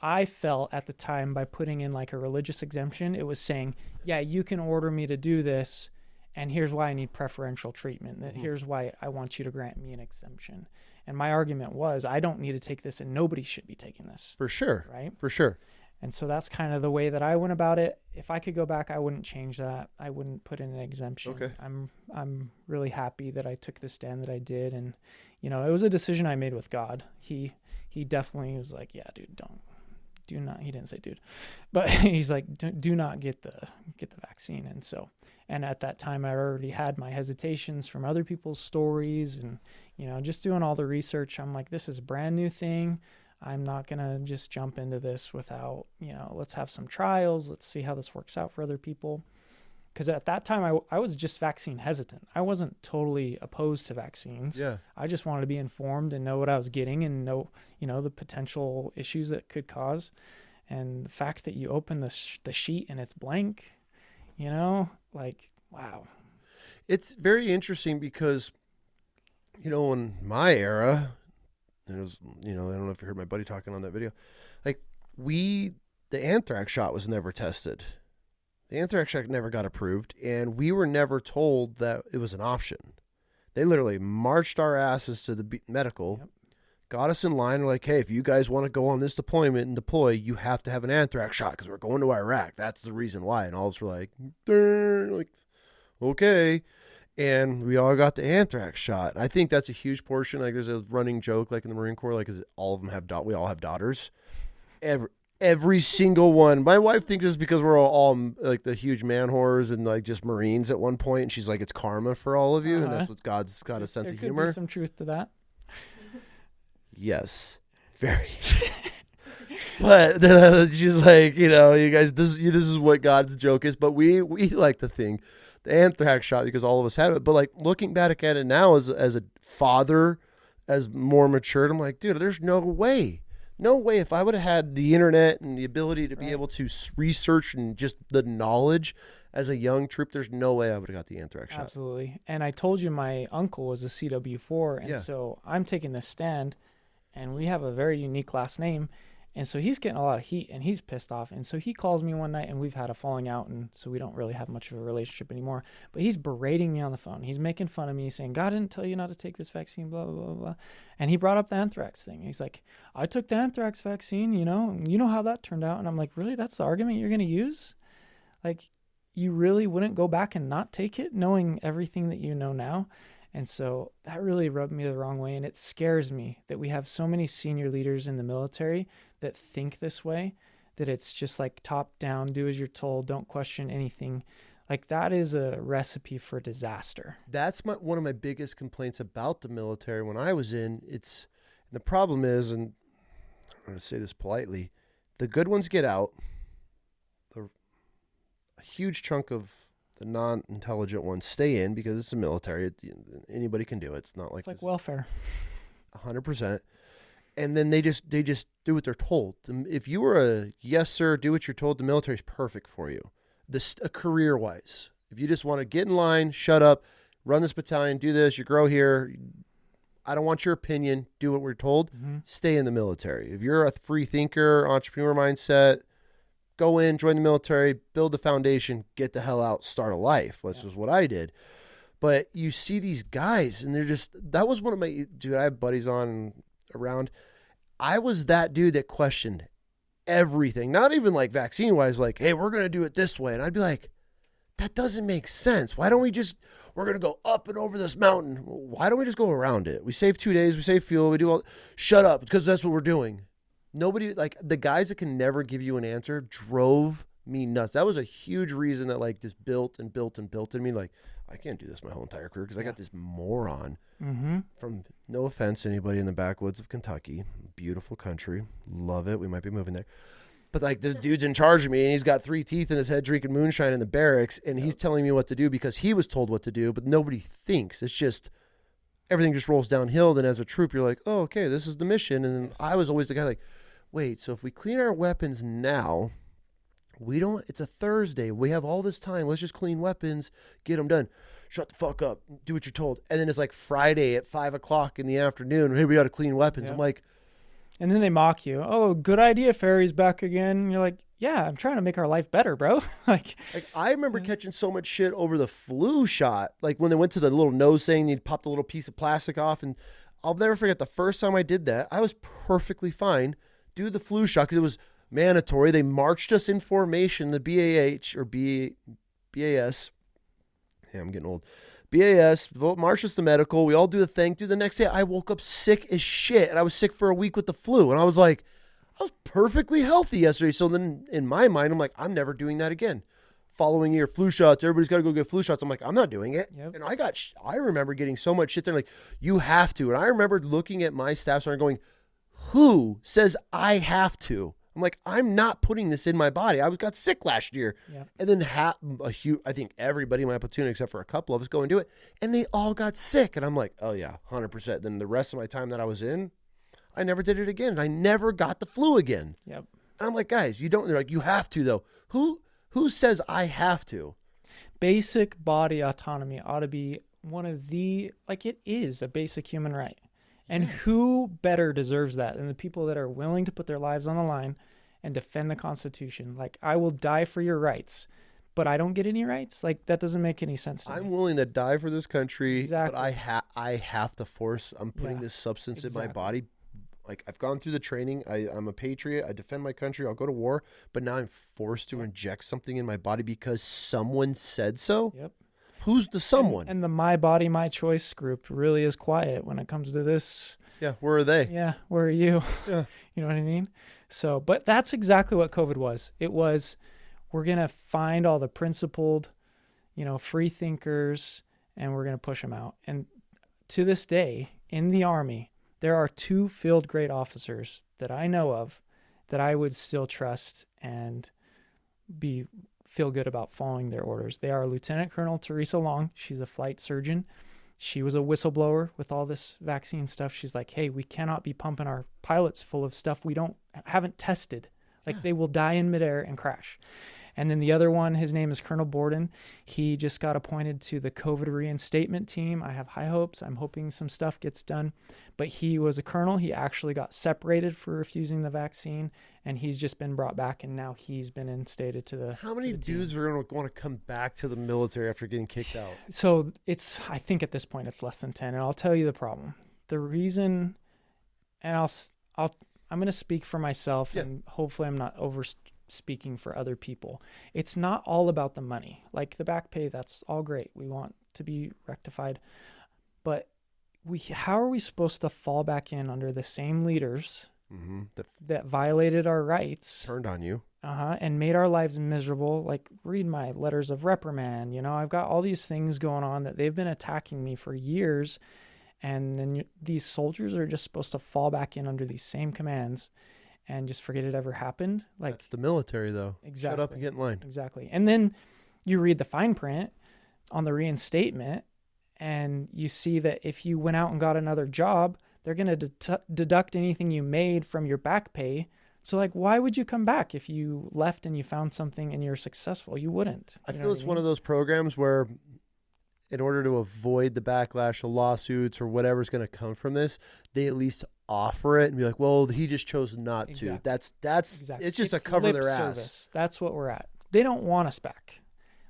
I felt at the time, by putting in like a religious exemption, it was saying, yeah, you can order me to do this, and here's why I need preferential treatment. Here's why I want you to grant me an exemption. And my argument was, I don't need to take this, and nobody should be taking this. For sure. Right? For sure. And so that's kind of the way that I went about it. If I could go back, I wouldn't change that. I wouldn't put in an exemption. Okay. I'm really happy that I took the stand that I did. And, you know, it was a decision I made with God. He definitely was like, yeah, dude, do not, he didn't say dude, but he's like, do not get the vaccine. And at that time I already had my hesitations from other people's stories and, you know, just doing all the research. I'm like, this is a brand new thing. I'm not going to just jump into this without, you know, let's have some trials. Let's see how this works out for other people. Because at that time, I was just vaccine hesitant. I wasn't totally opposed to vaccines. Yeah. I just wanted to be informed and know what I was getting and know, you know, the potential issues that could cause. And the fact that you open the sheet and it's blank, you know, like, wow. It's very interesting because, you know, in my era, it was, you know, I don't know if you heard my buddy talking on that video, like the anthrax shot was never tested. The anthrax shot never got approved, and we were never told that it was an option. They literally marched our asses to the medical, Yep. got us in line, and like, hey, if you guys want to go on this deployment and deploy, you have to have an anthrax shot because we're going to Iraq. That's the reason why. And all of us were like, okay. And we all got the anthrax shot. I think that's a huge portion. Like, there's a running joke, like in the Marine Corps, like, all of them we all have daughters. Every single one. My wife thinks it's because we're all like the huge man whores and like just Marines at one point, and she's like, it's karma for all of you, and that's what God's got a sense of humor. There could be some truth to that. Yes, very. But she's like, you know, you guys, this is what God's joke is. But we like to think the anthrax shot because all of us had it. But like looking back at it now as a father, as more matured, I'm like, dude, there's no way. No way. If I would have had the internet and the ability to be able to research and just the knowledge as a young troop, there's no way I would have got the anthrax shot. Absolutely. And I told you my uncle was a CW4, and so I'm taking this stand, and we have a very unique last name, and so he's getting a lot of heat, and he's pissed off, and so he calls me one night, and we've had a falling out, and so we don't really have much of a relationship anymore, but he's berating me on the phone. He's making fun of me, saying, God didn't tell you not to take this vaccine, blah, blah, blah, blah. And he brought up the anthrax thing. He's like, I took the anthrax vaccine, you know how that turned out. And I'm like, really? That's the argument you're going to use? Like, you really wouldn't go back and not take it, knowing everything that you know now? And so that really rubbed me the wrong way. And it scares me that we have so many senior leaders in the military that think this way, that it's just like top down, do as you're told, don't question anything. Like, that is a recipe for disaster. That's one of my biggest complaints about the military when I was in. The problem is, and I'm going to say this politely, the good ones get out. A huge chunk of the non-intelligent ones stay in because it's the military. Anybody can do it. It's not like it's like welfare. 100%. And then they just do what they're told. If you were a yes sir, do what you're told, the military is perfect for you. Career wise, if you just want to get in line, shut up, run this battalion, do this, you grow here. I don't want your opinion. Do what we're told. Mm-hmm. Stay in the military. If you're a free thinker, entrepreneur mindset, go in, join the military, build the foundation, get the hell out, start a life. This was what I did. But you see these guys, and that was one of I have buddies on around. I was that dude that questioned everything, not even like vaccine wise, like, hey, we're going to do it this way. And I'd be like, that doesn't make sense. Why don't we just, we're going to go up and over this mountain. Why don't we just go around it? We save 2 days, we save fuel, we do all, shut up, because that's what we're doing. Nobody, like the guys that can never give you an answer drove me nuts. That was a huge reason that like just built and built and built in me. Like, I can't do this my whole entire career because I got this moron from, no offense to anybody in the backwoods of Kentucky, beautiful country, love it. We might be moving there. But like this dude's in charge of me and he's got 3 teeth in his head drinking moonshine in the barracks and he's telling me what to do because he was told what to do, but nobody thinks. It's just, everything just rolls downhill. Then as a troop, you're like, oh, okay, this is the mission. And I was always the guy like, wait, so if we clean our weapons now, we don't, it's a Thursday. We have all this time. Let's just clean weapons, get them done. Shut the fuck up. Do what you're told. And then it's like Friday at 5 o'clock in the afternoon. Hey, we got to clean weapons. I'm like, and then they mock you. Oh, good idea. Ferry's back again. And you're like, yeah, I'm trying to make our life better, bro. like I remember catching so much shit over the flu shot. Like when they went to the little nose thing, you'd pop the little piece of plastic off. And I'll never forget the first time I did that. I was perfectly fine. Do the flu shot because it was mandatory. They marched us in formation, the BAH or BAS. Yeah, I'm getting old. BAS, marched us to medical. We all do the thing. Dude, the next day I woke up sick as shit and I was sick for a week with the flu. And I was like, I was perfectly healthy yesterday. So then in my mind, I'm like, I'm never doing that again. Following year, flu shots. Everybody's got to go get flu shots. I'm like, I'm not doing it. Yep. And I remember getting so much shit there. Like, you have to. And I remember looking at my staff sergeant going, who says I have to? I'm like, I'm not putting this in my body. I got sick last year. Yep. And then I think everybody in my platoon, except for a couple of us, go and do it. And they all got sick. And I'm like, oh yeah, 100%. Then the rest of my time that I was in, I never did it again. And I never got the flu again. Yep. And I'm like, guys, you don't, they're like, you have to though. Who says I have to? Basic body autonomy ought to be one of the, like it is a basic human right. And who better deserves that than the people that are willing to put their lives on the line and defend the Constitution? Like, I will die for your rights, but I don't get any rights? Like, that doesn't make any sense to me. I'm willing to die for this country, Exactly. but I have to force, I'm putting this substance in my body. Like, I've gone through the training. I'm a patriot. I defend my country. I'll go to war. But now I'm forced to inject something in my body because someone said so? Yep. Who's the someone? And the My Body, My Choice group really is quiet when it comes to this. Yeah, where are they? Yeah, where are you? Yeah. You know what I mean? So, but that's exactly what COVID was. It was, we're going to find all the principled, free thinkers, and we're going to push them out. And to this day, in the Army, there are 2 field grade officers that I know of that I would still trust and feel good about following their orders. They are Lieutenant Colonel Teresa Long. She's a flight surgeon. She was a whistleblower with all this vaccine stuff. She's like, hey, we cannot be pumping our pilots full of stuff we haven't tested. Like, they will die in midair and crash. And then the other one, his name is Colonel Borden. He just got appointed to the COVID reinstatement team. I have high hopes. I'm hoping some stuff gets done. But he was a colonel. He actually got separated for refusing the vaccine, and he's just been brought back, and now he's been instated to the How many dudes are going to want to come back to the military after getting kicked out? So I think at this point it's less than 10, and I'll tell you the problem. The reason, and I'm going to speak for myself, and hopefully I'm not speaking for other people. It's not all about the money. Like the back pay, that's all great. We want to be rectified. But how are we supposed to fall back in under the same leaders that violated our rights? Turned on you. And made our lives miserable. Like, read my letters of reprimand. I've got all these things going on that they've been attacking me for years. And then these soldiers are just supposed to fall back in under these same commands and just forget it ever happened. Like, that's the military, though. Exactly. Shut up and get in line. Exactly. And then you read the fine print on the reinstatement, and you see that if you went out and got another job, they're going to deduct anything you made from your back pay. So, like, why would you come back if you left and you found something and you're successful? You wouldn't. I feel it's one of those programs where, in order to avoid the backlash, the lawsuits, or whatever's going to come from this, they at least offer it and be like, well, he just chose not to. That's exactly. It's just a cover their ass. That's what we're at. They don't want us back.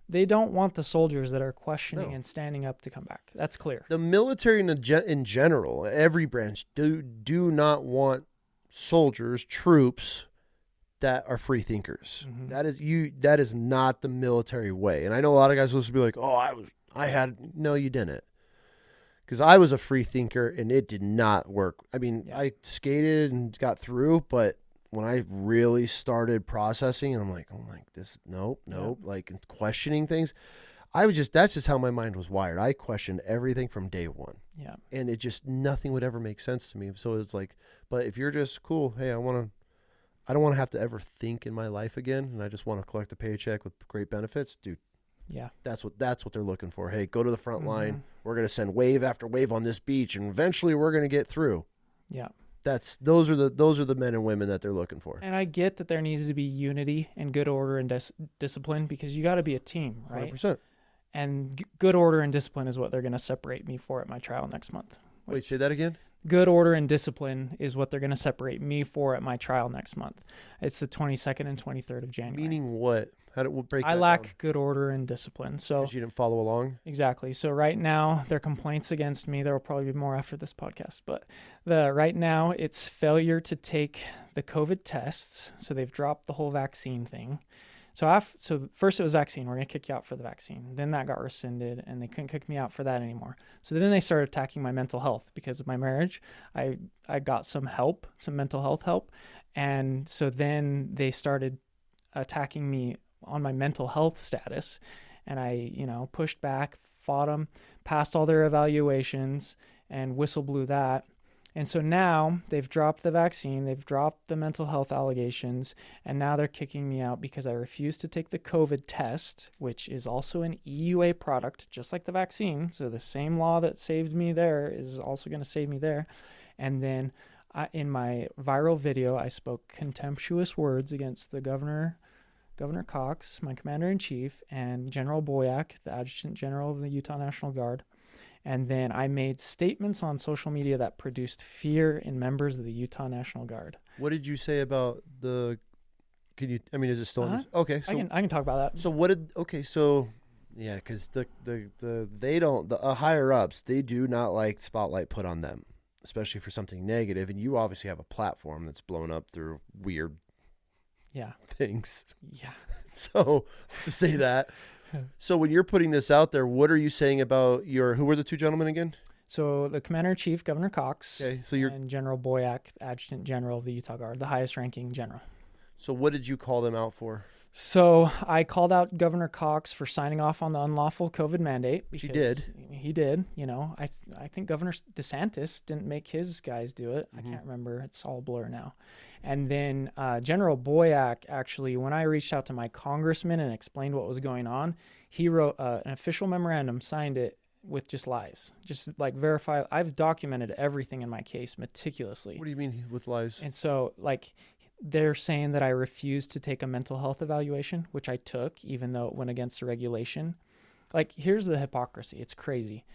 They don't want the soldiers that are questioning and standing up to come back. That's clear. The military in general, every branch, do not want soldiers, troops that are free thinkers. Mhm. That is not the military way. And I know a lot of guys will just be like, "Oh, no, you didn't." Because I was a free thinker and it did not work. I mean, I skated and got through, but when I really started processing and I'm like, "Oh my, this nope," like questioning things, that's just how my mind was wired. I questioned everything from day one. Yeah. And it just, nothing would ever make sense to me. So it's like, but if you're just cool, hey, I don't want to have to ever think in my life again, and I just want to collect a paycheck with great benefits, dude. Yeah. That's what they're looking for. Hey, go to the front line. We're going to send wave after wave on this beach, and eventually we're going to get through. Yeah. Those are the men and women that they're looking for. And I get that there needs to be unity and good order and discipline, because you got to be a team, right? 100%. And good order and discipline is what they're going to separate me for at my trial next month. Wait, say that again? Good order and discipline is what they're going to separate me for at my trial next month. It's the 22nd and 23rd of January. Meaning what? We'll break that I lack down. good order and discipline. So Because you didn't follow along? Exactly. So right now, their complaints against me, there will probably be more after this podcast, but right now it's failure to take the COVID tests. So they've dropped the whole vaccine thing. So first it was vaccine. We're going to kick you out for the vaccine. Then that got rescinded and they couldn't kick me out for that anymore. So then they started attacking my mental health because of my marriage. I got some mental health help. And so then they started attacking me on my mental health status. And I, pushed back, fought them, passed all their evaluations and whistleblew that. And so now they've dropped the vaccine, they've dropped the mental health allegations, and now they're kicking me out because I refused to take the COVID test, which is also an EUA product, just like the vaccine. So the same law that saved me there is also going to save me there. And then in my viral video, I spoke contemptuous words against the Governor Cox, my commander-in-chief, and General Boyack, the Adjutant General of the Utah National Guard. And then I made statements on social media that produced fear in members of the Utah National Guard. What did you say about is it still? Okay. So I can talk about that. So because the higher ups, they do not like spotlight put on them, especially for something negative. And you obviously have a platform that's blown up through weird things. Yeah. So to say that. So when you're putting this out there, what are you saying about who were the two gentlemen again? So the Commander-in-Chief, Governor Cox, and General Boyack, Adjutant General of the Utah Guard, the highest ranking general. So what did you call them out for? So I called out Governor Cox for signing off on the unlawful COVID mandate. He did. He did. I think Governor DeSantis didn't make his guys do it. I can't remember. It's all blur now. And then General Boyack, actually, when I reached out to my congressman and explained what was going on, he wrote an official memorandum, signed it with just lies, just like verify. I've documented everything in my case meticulously. What do you mean with lies? And so they're saying that I refused to take a mental health evaluation, which I took, even though it went against the regulation. Here's the hypocrisy. It's crazy.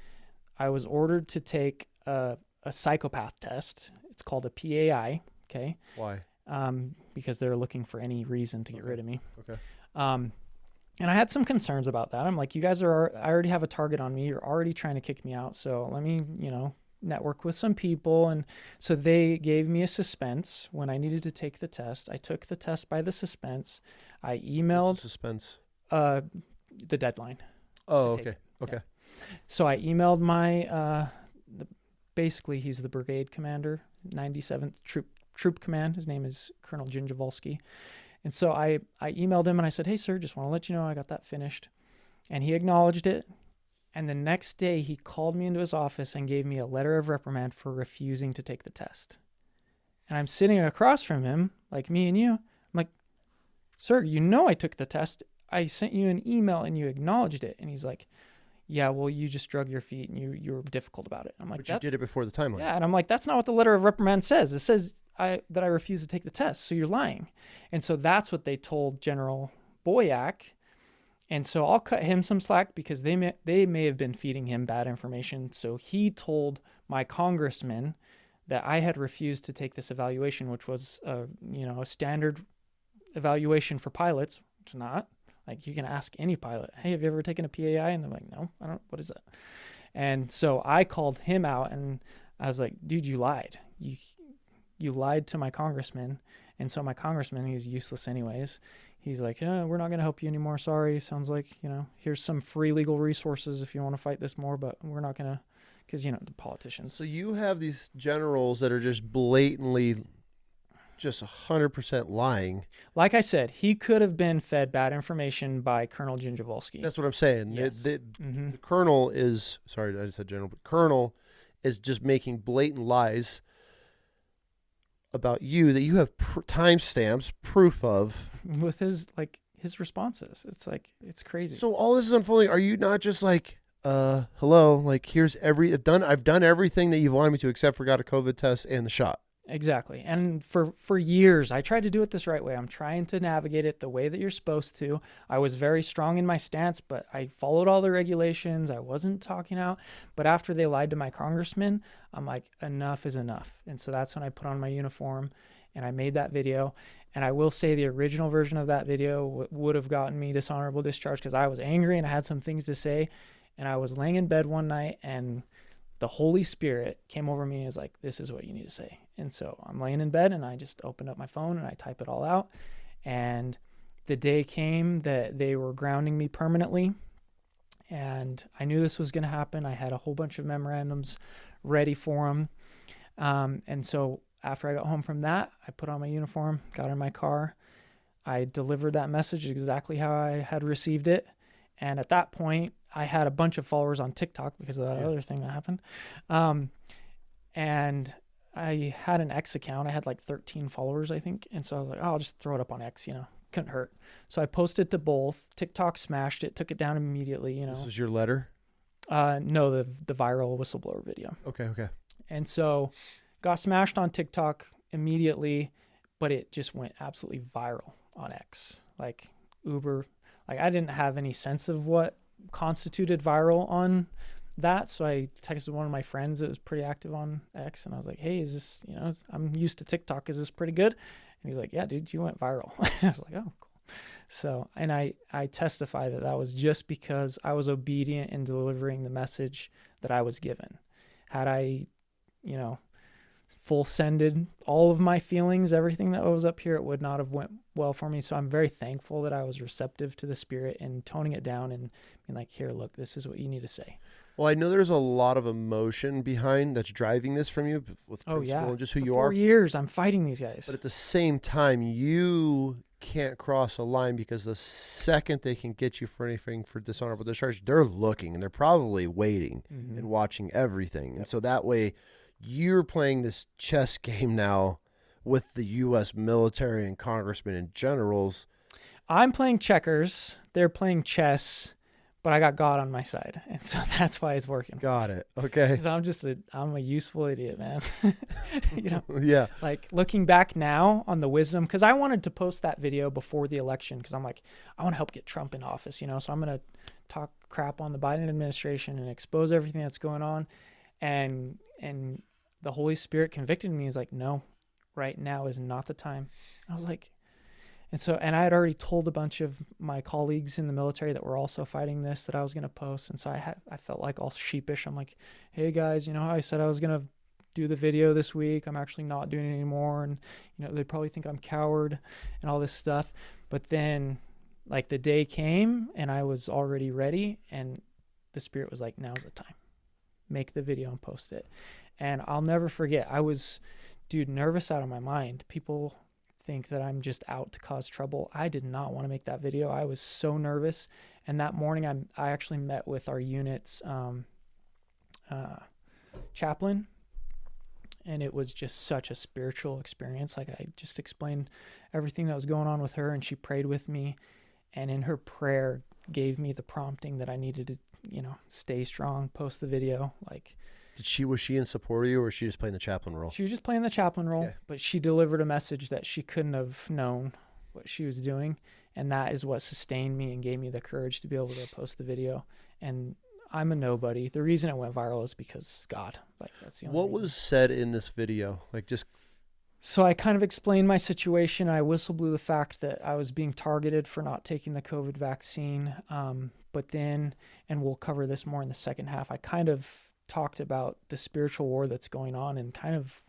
I was ordered to take a psychopath test. It's called a PAI. Okay. Why? Because they're looking for any reason to get rid of me. Okay. And I had some concerns about that. I'm like, you guys I already have a target on me. You're already trying to kick me out. So let me, network with some people. And so they gave me a suspense when I needed to take the test. I took the test by the suspense. I emailed suspense. The deadline. Oh, okay. Okay. Yeah. So I emailed my, basically he's the brigade commander, 97th Troop Command. His name is Colonel Ginjavolsky. And so I emailed him and I said, hey, sir, just want to let you know I got that finished. And he acknowledged it. And the next day he called me into his office and gave me a letter of reprimand for refusing to take the test. And I'm sitting across from him, like me and you. I'm like, sir, I took the test. I sent you an email and you acknowledged it. And he's like, yeah, well, you just drug your feet and you were difficult about it. I'm like, but you did it before the timeline. Yeah, and I'm like, that's not what the letter of reprimand says. It says that I refuse to take the test, so you're lying. And so that's what they told General Boyack. And so I'll cut him some slack because they may have been feeding him bad information. So he told my congressman that I had refused to take this evaluation, which was a standard evaluation for pilots. It's not. Like, you can ask any pilot, hey, have you ever taken a PAI? And they're like, no, I don't. What is that? And so I called him out and I was like, dude, you lied. you lied to my congressman. And so my congressman, he's useless anyways. He's like, we're not going to help you anymore. Sorry. Sounds like, here's some free legal resources if you want to fight this more, but we're not going to, because, the politicians. So you have these generals that are just blatantly just 100% lying. Like I said, he could have been fed bad information by Colonel Gingivolsky. That's what I'm saying. Yes. The colonel is, sorry, I just said general, but colonel is just making blatant lies about you that you have timestamps, proof of. With his responses. It's like, it's crazy. So all this is unfolding. Are you not just like, hello, like here's I've done everything that you've wanted me to except for got a COVID test and the shot. Exactly. And for years, I tried to do it this right way. I'm trying to navigate it the way that you're supposed to. I was very strong in my stance, but I followed all the regulations. I wasn't talking out. But after they lied to my congressman, I'm like, enough is enough. And so that's when I put on my uniform and I made that video. And I will say the original version of that video would have gotten me dishonorable discharge because I was angry and I had some things to say. And I was laying in bed one night and the Holy Spirit came over me and was like, this is what you need to say. And so I'm laying in bed and I just opened up my phone and I type it all out. And the day came that they were grounding me permanently. And I knew this was going to happen. I had a whole bunch of memorandums ready for them. And so after I got home from that, I put on my uniform, got in my car. I delivered that message exactly how I had received it. And at that point, I had a bunch of followers on TikTok because of that other thing that happened. And I had an X account. I had like 13 followers, I think. And so I was like, I'll just throw it up on X, couldn't hurt. So I posted to both. TikTok smashed it, took it down immediately, This was your letter? No, the viral whistleblower video. Okay. And so got smashed on TikTok immediately, but it just went absolutely viral on X. Like uber, like I didn't have any sense of what constituted viral on that. So I texted one of my friends that was pretty active on X and I was like, hey, is this, I'm used to TikTok. Is this pretty good? And he's like, yeah, dude, you went viral. I was like, oh, cool. So, and I testify that was just because I was obedient in delivering the message that I was given. Had I, full sended all of my feelings, everything that was up here, it would not have went well for me. So I'm very thankful that I was receptive to the Spirit and toning it down and being like, here, look, this is what you need to say. Well, I know there's a lot of emotion behind that's driving this from you with principle and just who you are. For 4 years, I'm fighting these guys. But at the same time, you can't cross a line because the second they can get you for anything for dishonorable discharge, they're looking and they're probably waiting and watching everything. And so that way you're playing this chess game now with the U.S. military and congressmen and generals. I'm playing checkers. They're playing chess, but I got God on my side. And so that's why it's working. Got it. Okay. Because I'm a useful idiot, man. Yeah. Like looking back now on the wisdom, because I wanted to post that video before the election because I'm like, I want to help get Trump in office, so I'm going to talk crap on the Biden administration and expose everything that's going on. And the Holy Spirit convicted me. He's like, no, right now is not the time. I was like, and I had already told a bunch of my colleagues in the military that were also fighting this that I was going to post. And so I felt like all sheepish. I'm like, hey guys, how I said I was going to do the video this week. I'm actually not doing it anymore. And, they probably think I'm coward and all this stuff. But then like the day came and I was already ready and the Spirit was like, now's the time. Make the video and post it. And I'll never forget, I was, nervous out of my mind. People think that I'm just out to cause trouble. I did not want to make that video. I was so nervous. And that morning I actually met with our unit's chaplain. And it was just such a spiritual experience. Like I just explained everything that was going on with her and she prayed with me. And in her prayer gave me the prompting that I needed to, stay strong, post the video. Like, was she in support of you or was she just playing the chaplain role? She was just playing the chaplain role, okay. But she delivered a message that she couldn't have known what she was doing. And that is what sustained me and gave me the courage to be able to post the video. And I'm a nobody. The reason it went viral is because God. Like that's the only reason. What was said in this video? So I kind of explained my situation. I whistleblew the fact that I was being targeted for not taking the COVID vaccine. But then, and we'll cover this more in the second half, I kind of talked about the spiritual war that's going on and kind of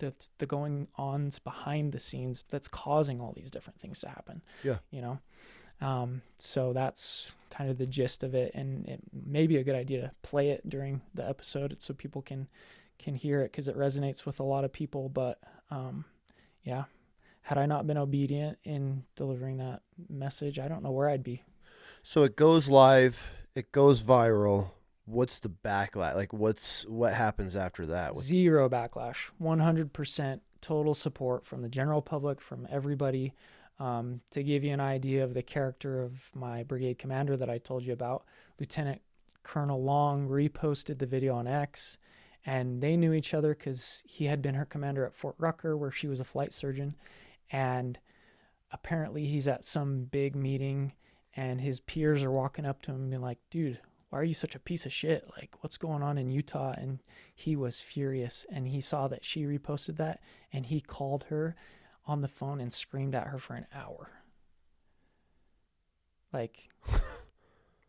the going ons behind the scenes that's causing all these different things to happen. Yeah. You know? So that's kind of the gist of it. And it may be a good idea to play it during the episode so people can hear it, because it resonates with a lot of people. But yeah, had I not been obedient in delivering that message, I don't know where I'd be. So it goes live, it goes viral. What's the backlash? Like, what happens after that? Zero backlash, 100% total support from the general public, from everybody. To give you an idea of the character of my brigade commander that I told you about, Lieutenant Colonel Long reposted the video on X, and they knew each other because he had been her commander at Fort Rucker, where she was a flight surgeon. And apparently he's at some big meeting, and his peers are walking up to him and being like, dude, why are you such a piece of shit? Like, what's going on in Utah? And he was furious, and he saw that she reposted that, and he called her on the phone and screamed at her for an hour. Like,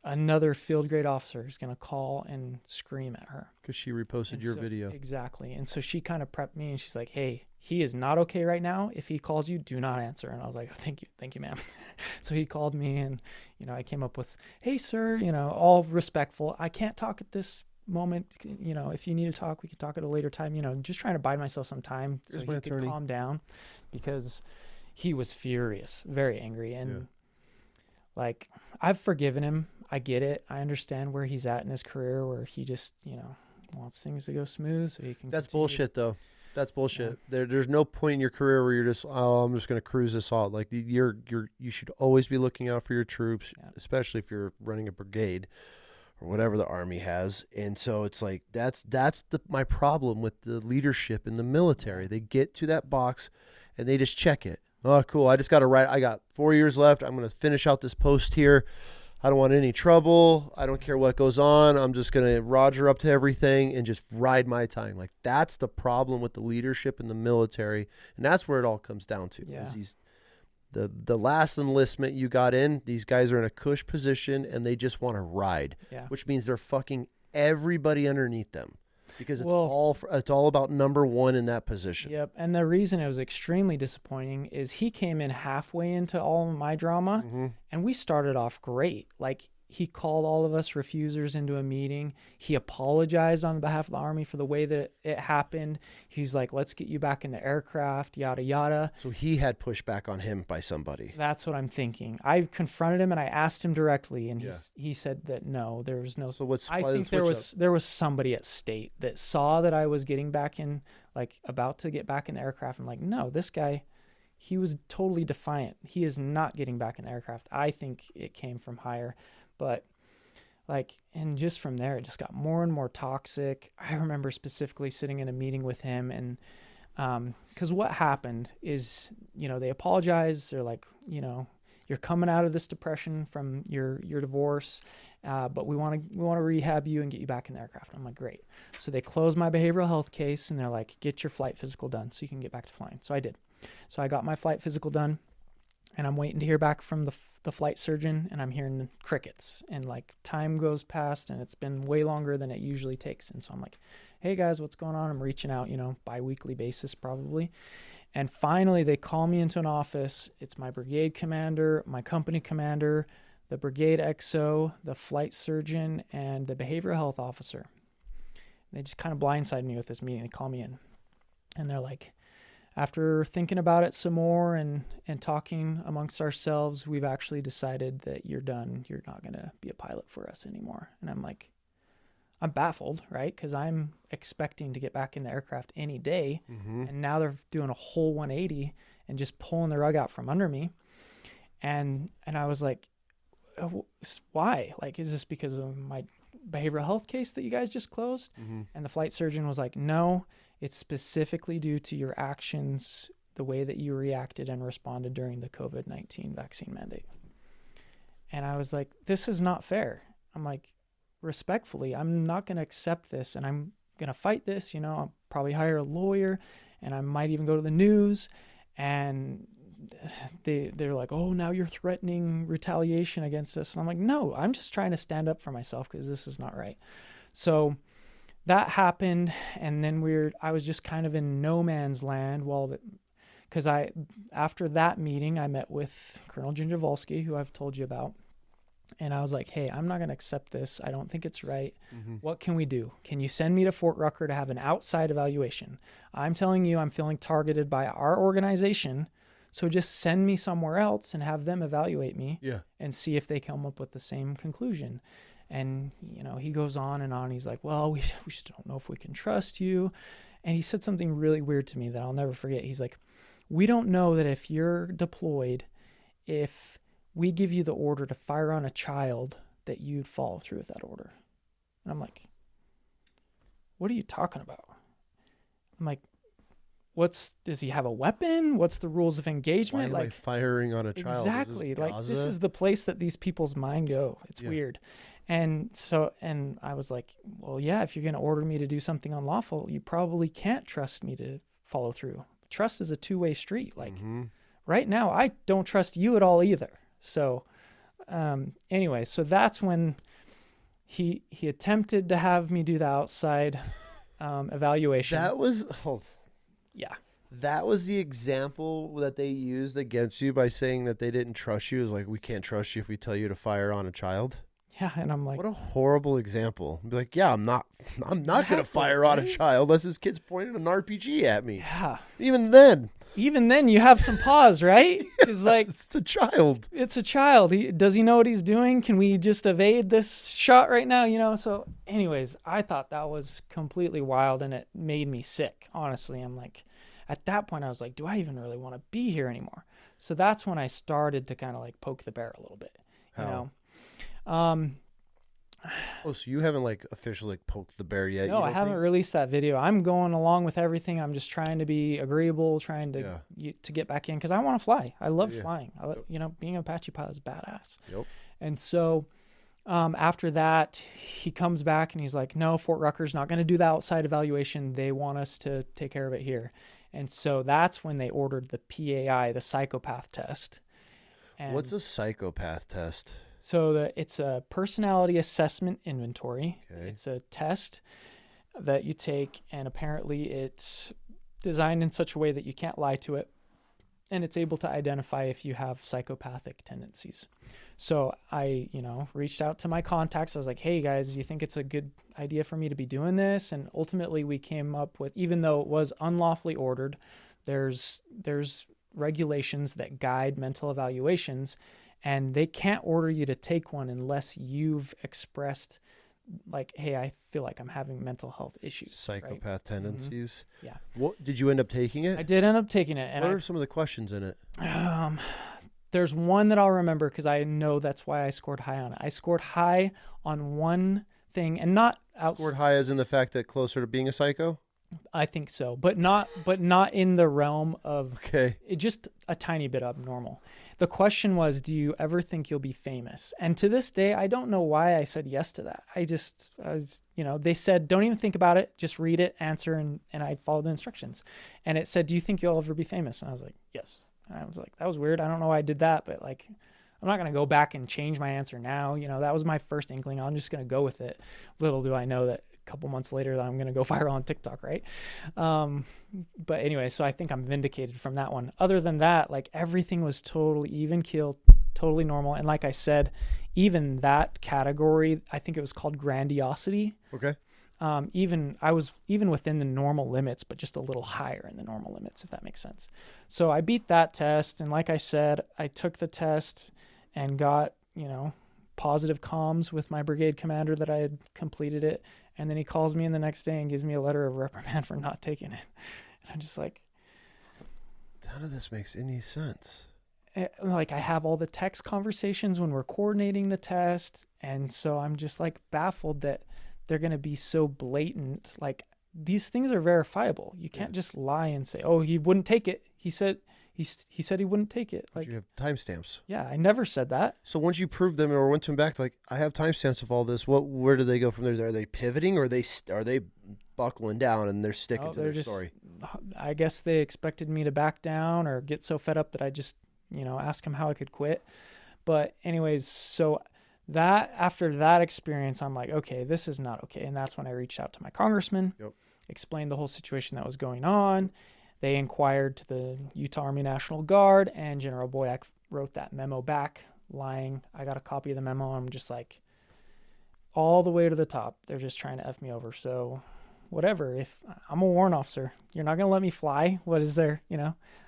another field grade officer is going to call and scream at her. Because she reposted your video. Exactly. And so she kind of prepped me, and she's like, hey, he is not okay right now. If he calls you, do not answer. And I was like, oh, thank you, ma'am. So he called me, and, you know, I came up with, hey, sir, you know, all respectful. I can't talk at this moment. You know, if you need to talk, we can talk at a later time. You know, just trying to buy myself some time so he could calm down, because he was furious, very angry. And like, I've forgiven him. I get it. I understand where he's at in his career, where he just, you know, wants things to go smooth so he can. That's bullshit, though. That's bullshit. Yeah. There's no point in your career where you're just, oh, I'm just going to cruise this out. Like, you should always be looking out for your troops, especially if you're running a brigade or whatever the Army has. And so it's like, that's my problem with the leadership in the military. They get to that box and they just check it. Oh, cool. I just got to write. I got 4 years left. I'm going to finish out this post here. I don't want any trouble. I don't care what goes on. I'm just going to roger up to everything and just ride my time. Like, that's the problem with the leadership in the military. And that's where it all comes down to. Yeah. Is the last enlistment you got in, these guys are in a cush position and they just want to ride, which means they're fucking everybody underneath them. Because it's all about number one in that position. Yep. And the reason it was extremely disappointing is he came in halfway into all of my drama, and we started off great. Like, he called all of us refusers into a meeting. He apologized on behalf of the Army for the way that it happened. He's like, let's get you back in the aircraft, yada, yada. So he had pushback on him by somebody. That's what I'm thinking. I confronted him and I asked him directly, and he said that no, there was no. So I think there was somebody at state that saw that I was getting back in, like about to get back in the aircraft. I'm like, no, this guy, he was totally defiant. He is not getting back in the aircraft. I think it came from higher. But like, and just from there, it just got more and more toxic. I remember specifically sitting in a meeting with him, and because what happened is, you know, they apologized. They're like, you know, you're coming out of this depression from your divorce, but we want to rehab you and get you back in the aircraft. I'm like, great. So they closed my behavioral health case, and they're like, get your flight physical done so you can get back to flying. So I did. So I got my flight physical done, and I'm waiting to hear back from the flight surgeon, and I'm hearing crickets, and like time goes past, and it's been way longer than it usually takes. And so I'm like, hey guys, what's going on? I'm reaching out, you know, bi-weekly basis probably. And finally they call me into an office. It's my brigade commander, my company commander, the brigade XO, the flight surgeon, and the behavioral health officer. They just kind of blindsided me with this meeting. They call me in, and they're like, after thinking about it some more and talking amongst ourselves, we've actually decided that you're done. You're not going to be a pilot for us anymore. And I'm like, I'm baffled, right? Because I'm expecting to get back in the aircraft any day. And now they're doing a whole 180 and just pulling the rug out from under me. And I was like, why? Like, is this because of my behavioral health case that you guys just closed? And the flight surgeon was like, no, it's specifically due to your actions, the way that you reacted and responded during the COVID-19 vaccine mandate. And I was like, this is not fair. I'm like, respectfully, I'm not going to accept this, and I'm going to fight this. You know, I'll probably hire a lawyer, and I might even go to the news. And they're like, oh, now you're threatening retaliation against us. And I'm like, no, I'm just trying to stand up for myself because this is not right. So that happened. And then I was just kind of in no man's land because after that meeting, I met with Colonel Gingivolsky, who I've told you about. And I was like, hey, I'm not going to accept this. I don't think it's right. Mm-hmm. What can we do? Can you send me to Fort Rucker to have an outside evaluation? I'm telling you, I'm feeling targeted by our organization. So just send me somewhere else and have them evaluate me and see if they come up with the same conclusion. And, he goes on and on. He's like, well, we just don't know if we can trust you. And he said something really weird to me that I'll never forget. He's like, we don't know that if you're deployed, if we give you the order to fire on a child, that you'd follow through with that order. And I'm like, what are you talking about? I'm like, does he have a weapon? What's the rules of engagement? Why am I firing on a child? Exactly. This is the place that these people's mind go. It's weird. And I was like, well, yeah, if you're going to order me to do something unlawful, you probably can't trust me to follow through. Trust is a two-way street. Like right now, I don't trust you at all either. So, anyway, so that's when he attempted to have me do the outside evaluation. That was the example that they used against you by saying that they didn't trust you. It was like, we can't trust you if we tell you to fire on a child. Yeah, and I'm like, what a horrible example. Be like, yeah, I'm not going to fire on a child unless this kid's pointing an RPG at me. Yeah. Even then you have some pause, right? Because like it's a child. It's a child. Does he know what he's doing? Can we just evade this shot right now? So anyways, I thought that was completely wild and it made me sick. Honestly, I'm like, at that point I was like, do I even really want to be here anymore? So that's when I started to kind of like poke the bear a little bit. How? So you haven't like officially poked the bear yet? No, I haven't released that video. I'm going along with everything. I'm just trying to be agreeable, trying to get back in because I want to fly. I love flying. Being an Apache pilot is badass. Yep. And so after that, he comes back and he's like, no, Fort Rucker's not going to do the outside evaluation. They want us to take care of it here. And so that's when they ordered the PAI, the psychopath test. And what's a psychopath test? So it's a personality assessment inventory. Okay. It's a test that you take, and apparently it's designed in such a way that you can't lie to it, and it's able to identify if you have psychopathic tendencies. So I, reached out to my contacts. I was like, hey guys, do you think it's a good idea for me to be doing this? And ultimately we came up with, even though it was unlawfully ordered, there's regulations that guide mental evaluations, and they can't order you to take one unless you've expressed like, hey, I feel like I'm having mental health issues. Psychopath tendencies. Mm-hmm. Yeah. What did you end up taking it? I did end up taking it. And what are some of the questions in it? There's one that I'll remember because I know that's why I scored high on it. I scored high on one thing and not scored high as in the fact that closer to being a psycho? I think so, but not in the realm of just a tiny bit abnormal. The question was, do you ever think you'll be famous? And to this day, I don't know why I said yes to that. I was, they said, don't even think about it. Just read it, answer. And I followed the instructions. And it said, do you think you'll ever be famous? And I was like, yes. And I was like, that was weird. I don't know why I did that, but like, I'm not going to go back and change my answer now. That was my first inkling. I'm just going to go with it. Little do I know that couple months later that I'm going to go viral on TikTok, right? But anyway, so I think I'm vindicated from that one. Other than that, like everything was totally even keeled, totally normal. And like I said, even that category, I think it was called grandiosity. Okay. I was even within the normal limits, but just a little higher in the normal limits, if that makes sense. So I beat that test. And like I said, I took the test and got, positive comms with my brigade commander that I had completed it. And then he calls me in the next day and gives me a letter of reprimand for not taking it. And I'm just like, none of this makes any sense. Like I have all the text conversations when we're coordinating the test. And so I'm just like baffled that they're going to be so blatant. Like these things are verifiable. You can't just lie and say, oh, he wouldn't take it. He said he wouldn't take it. Like you have timestamps. Yeah, I never said that. So once you proved them or went to them back, like I have timestamps of all this. Where do they go from there? Are they pivoting or are they buckling down and they're sticking to their story? I guess they expected me to back down or get so fed up that I just, asked him how I could quit. But anyways, so after that experience, I'm like, okay, this is not okay. And that's when I reached out to my congressman, explained the whole situation that was going on. They inquired to the Utah Army National Guard, and General Boyack wrote that memo back, lying. I got a copy of the memo. I'm just like, all the way to the top. They're just trying to F me over. So whatever, if I'm a warrant officer, you're not going to let me fly. What is there?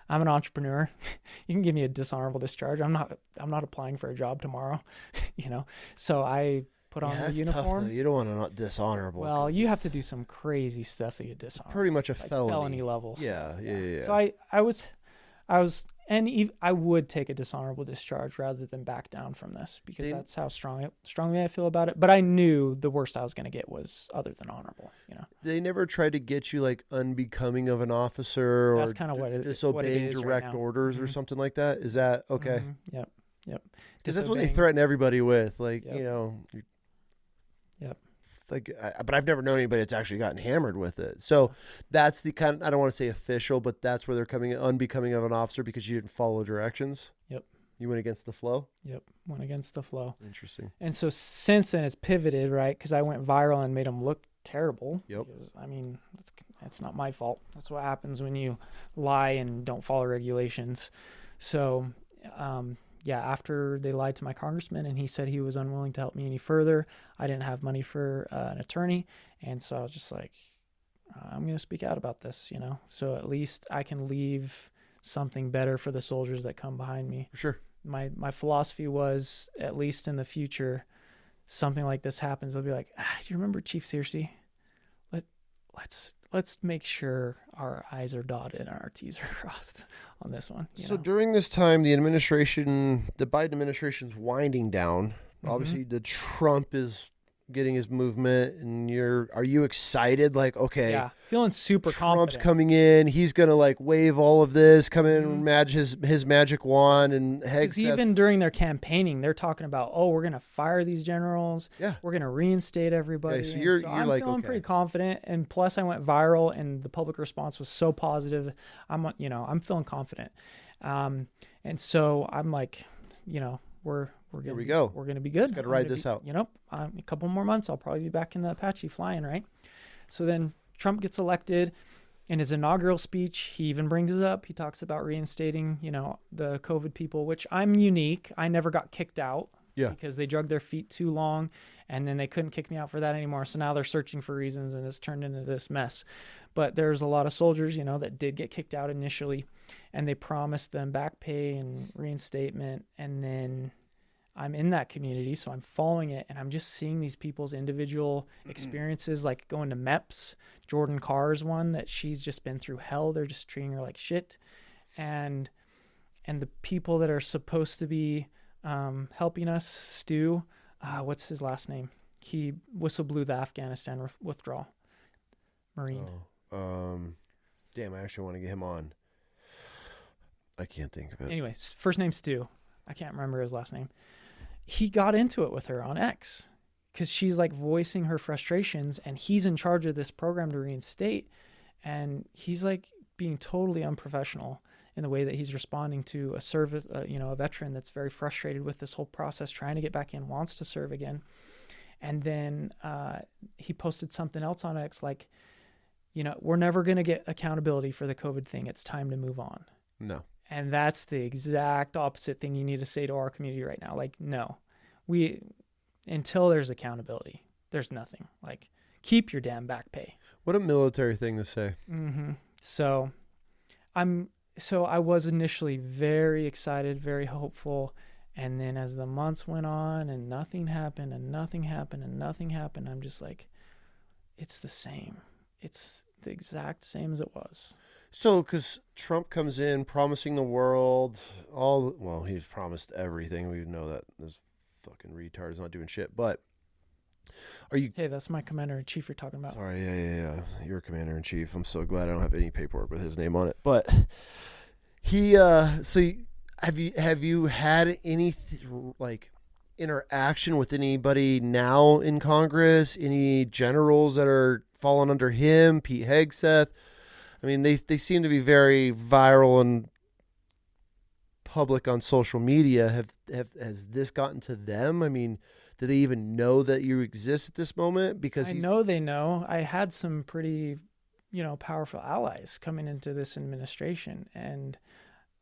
I'm an entrepreneur. You can give me a dishonorable discharge. I'm not applying for a job tomorrow, So I put on the uniform. Tough, though. You don't want to not dishonorable. Well, you have to do some crazy stuff to get dishonorable. Pretty much a felony level. Yeah. So I would take a dishonorable discharge rather than back down from this, because that's how strongly I feel about it. But I knew the worst I was going to get was other than honorable. They never tried to get you like unbecoming of an officer, that's or kind of what it, disobeying what it is direct right orders or something like that. Is that okay? Yep. Because that's what they threaten everybody with, like Yep. Like, but I've never known anybody that's actually gotten hammered with it. So that's the kind of, I don't want to say official, but that's where they're coming unbecoming of an officer because you didn't follow directions. Yep. You went against the flow? Yep. Went against the flow. Interesting. And so since then it's pivoted, right? Because I went viral and made them look terrible. Yep. Because, that's not my fault. That's what happens when you lie and don't follow regulations. So, after they lied to my congressman and he said he was unwilling to help me any further, I didn't have money for an attorney. And so I was just like, I'm going to speak out about this, so at least I can leave something better for the soldiers that come behind me. For sure. My philosophy was, at least in the future, something like this happens, they'll be like, do you remember Chief Searcy? Let's make sure our I's are dotted and our T's are crossed on this one. So during this time, the Biden administration's winding down. Obviously, the Trump is getting his movement, and are you excited? Like, okay, yeah, feeling super Trump's confident. coming in. He's gonna like wave all of this, come in, his magic wand, and because even during their campaigning, they're talking about, we're gonna fire these generals. Yeah, we're gonna reinstate everybody. Okay, so you're I'm like feeling pretty confident, and plus I went viral, and the public response was so positive. I'm feeling confident, and so I'm like, Here we go. We're gonna be good. Got to ride this out. A couple more months, I'll probably be back in the Apache flying, right? So then Trump gets elected. In his inaugural speech, he even brings it up. He talks about reinstating, the COVID people, which I'm unique. I never got kicked out because they drug their feet too long, and then they couldn't kick me out for that anymore. So now they're searching for reasons, and it's turned into this mess. But there's a lot of soldiers, that did get kicked out initially, and they promised them back pay and reinstatement, and then I'm in that community, so I'm following it, and I'm just seeing these people's individual experiences, like going to MEPS. Jordan Carr's one that she's just been through hell. They're just treating her like shit. And the people that are supposed to be helping us, Stu, what's his last name? He whistleblew the Afghanistan withdrawal. Marine. Damn, I actually want to get him on. I can't think of it. Anyway, first name Stu. I can't remember his last name. He got into it with her on X because she's like voicing her frustrations, and he's in charge of this program to reinstate, and he's like being totally unprofessional in the way that he's responding to a veteran that's very frustrated with this whole process, trying to get back in, wants to serve again. And then he posted something else on X like, we're never going to get accountability for the COVID thing. It's time to move on. No. And that's the exact opposite thing you need to say to our community right now. Like, no, until there's accountability, there's nothing. Like, keep your damn back pay. What a military thing to say. So I was initially very excited, very hopeful. And then as the months went on and nothing happened and nothing happened and nothing happened, I'm just like, it's the same. It's the exact same as it was. So, because Trump comes in promising the world he's promised everything. We know that this fucking retard is not doing shit. But are you? Hey, that's my commander-in-chief you're talking about. Sorry, yeah. You're commander-in-chief. I'm so glad I don't have any paperwork with his name on it. But he, have you had any interaction with anybody now in Congress? Any generals that are falling under him? Pete Hegseth. I mean, they seem to be very viral and public on social media. Has this gotten to them? I mean, Do they even know that you exist at this moment? Because I know they know. I had some pretty, powerful allies coming into this administration, and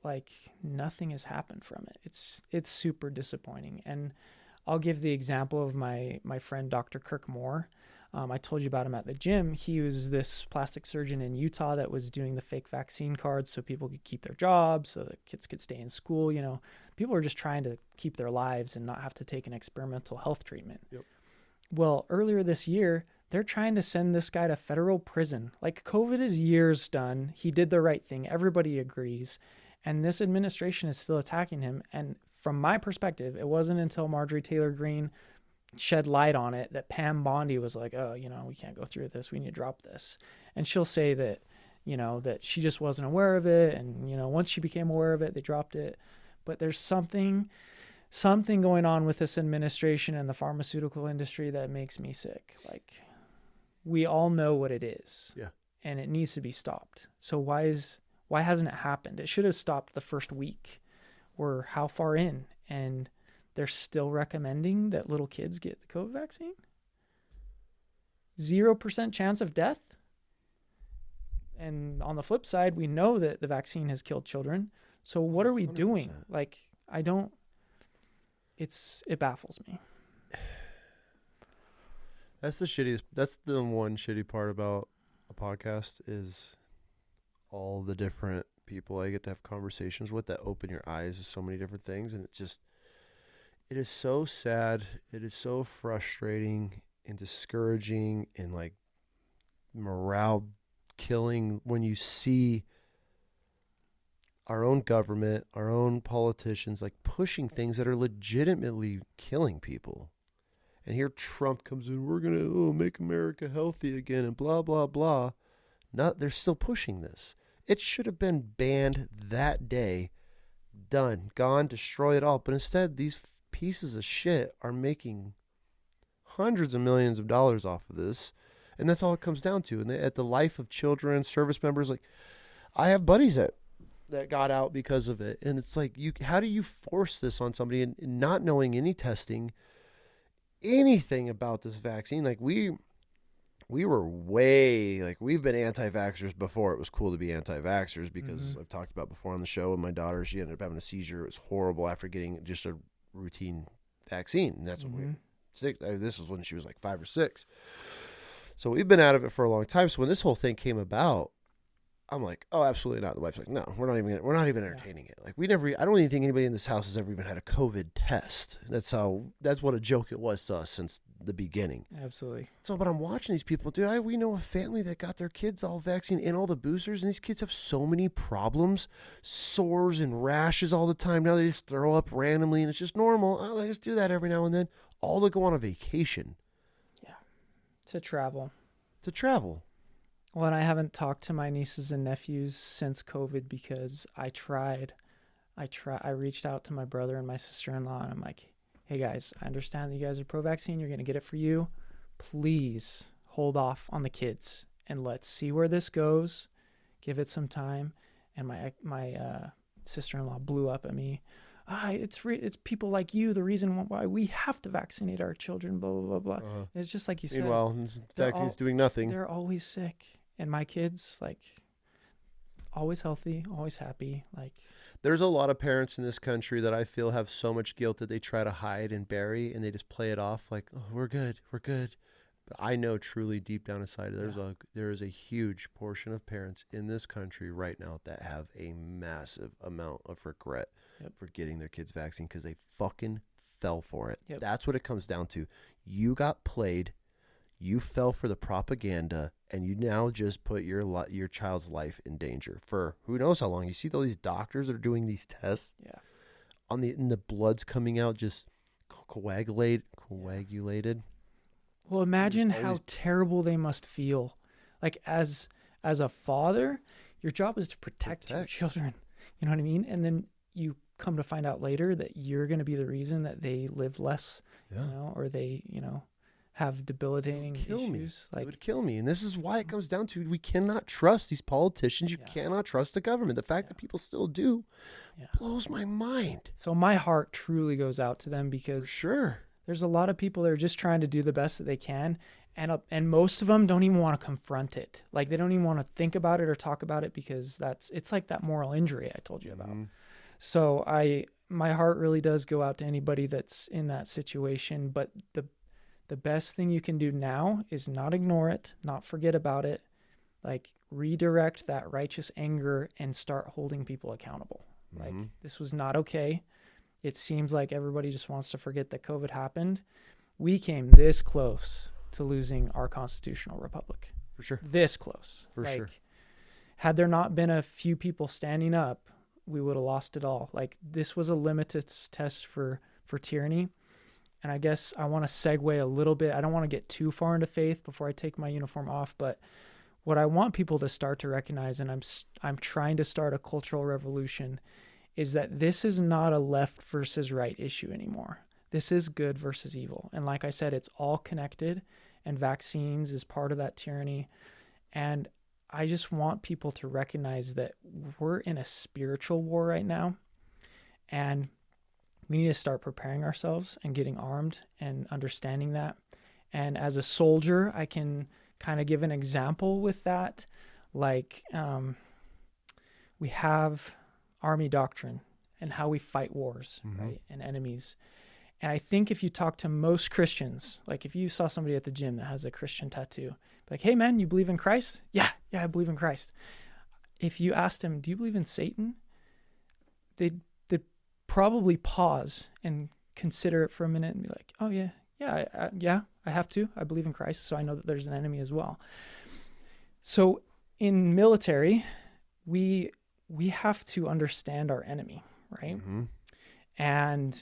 like nothing has happened from it. It's super disappointing. And I'll give the example of my friend Dr. Kirk Moore. I told you about him at the gym. He was this plastic surgeon in Utah that was doing the fake vaccine cards so people could keep their jobs, so that kids could stay in school. People are just trying to keep their lives and not have to take an experimental health treatment. Yep. Well, earlier this year, they're trying to send this guy to federal prison. Like, COVID is years done. He did the right thing. Everybody agrees. And this administration is still attacking him. And from my perspective, it wasn't until Marjorie Taylor Greene shed light on it that Pam Bondi was like, oh, we can't go through this. We need to drop this. And she'll say that, that she just wasn't aware of it. And, once she became aware of it, they dropped it. But there's something going on with this administration and the pharmaceutical industry that makes me sick. Like, we all know what it is. Yeah. And it needs to be stopped. So why hasn't it happened? It should have stopped the first week. We're how far in? And they're still recommending that little kids get the COVID vaccine? 0% chance of death? And on the flip side, we know that the vaccine has killed children. So what are we 100%. Doing? Like, it baffles me. That's the one shitty part about a podcast is all the different people I get to have conversations with that open your eyes to so many different things. And it is so sad. It is so frustrating and discouraging and like morale killing when you see our own government, our own politicians, like pushing things that are legitimately killing people. And here Trump comes in, we're going to make America healthy again and blah, blah, blah. They're still pushing this. It should have been banned that day, done, gone, destroy it all. But instead, these pieces of shit are making hundreds of millions of dollars off of this. And that's all it comes down to. And at the life of children, service members, like I have buddies that got out because of it. And it's like, how do you force this on somebody and not knowing any testing, anything about this vaccine? Like we were way, like we've been anti-vaxxers before it was cool to be anti-vaxxers because I've talked about before on the show with my daughter, she ended up having a seizure. It was horrible after getting just a routine vaccine. And that's when this was when she was like 5 or 6. So we've been out of it for a long time. So when this whole thing came about, I'm like, oh, absolutely not. The wife's like, no, we're not even entertaining it. Like I don't even think anybody in this house has ever even had a COVID test. That's what a joke it was to us since the beginning. Absolutely. So, but I'm watching these people, dude. We know a family that got their kids all vaccinated and all the boosters, and these kids have so many problems, sores and rashes all the time. Now they just throw up randomly, and it's just normal. Oh, they just do that every now and then, all to go on a vacation. Yeah, to travel. Well, and I haven't talked to my nieces and nephews since COVID because I reached out to my brother and my sister-in-law, and I'm like, hey guys, I understand that you guys are pro-vaccine. You're going to get it for you. Please hold off on the kids and let's see where this goes. Give it some time. And my sister-in-law blew up at me. It's people like you, the reason why we have to vaccinate our children, blah, blah, blah, blah. It's just like you said. Meanwhile, vaccine's doing nothing. They're always sick. And my kids, like, always healthy, always happy. Like, there's a lot of parents in this country that I feel have so much guilt that they try to hide and bury, and they just play it off like, oh, we're good. But I know truly deep down inside, there is a huge portion of parents in this country right now that have a massive amount of regret for getting their kids vaccine because they fucking fell for it. Yep. That's what it comes down to. You got played. You fell for the propaganda, and you now just put your child's life in danger for who knows how long. You see all these doctors that are doing these tests, and the blood's coming out just coagulated. Well, imagine how terrible they must feel. Like as a father, your job is to protect your children. You know what I mean? And then you come to find out later that you're going to be the reason that they live less, or they, have debilitating issues. It would kill me. And this is why it comes down to we cannot trust these politicians. You cannot trust the government. The fact that people still do blows my mind. So my heart truly goes out to them because There's a lot of people that are just trying to do the best that they can. And most of them don't even want to confront it. Like, they don't even want to think about it or talk about it, because it's like that moral injury I told you about. So my heart really does go out to anybody that's in that situation. But the best thing you can do now is not ignore it, not forget about it, like redirect that righteous anger and start holding people accountable. Like, this was not okay. It seems like everybody just wants to forget that COVID happened. We came this close to losing our constitutional republic. For sure. This close. For sure. Had there not been a few people standing up, we would have lost it all. Like, this was a limited test for tyranny. And I guess I want to segue a little bit. I don't want to get too far into faith before I take my uniform off, but what I want people to start to recognize, and I'm trying to start a cultural revolution, is that this is not a left versus right issue anymore. This is good versus evil. And like I said, it's all connected, and vaccines is part of that tyranny. And I just want people to recognize that we're in a spiritual war right now, and we need to start preparing ourselves and getting armed and understanding that. And as a soldier, I can kind of give an example with that. Like, we have Army doctrine and how we fight wars, right, and enemies. And I think if you talk to most Christians, like if you saw somebody at the gym that has a Christian tattoo, like, hey man, you believe in Christ? Yeah, I believe in Christ. If you asked him, do you believe in Satan? They'd probably pause and consider it for a minute and be like, oh yeah, I have to. I believe in Christ, so I know that there's an enemy as well. So in military, we have to understand our enemy, right? And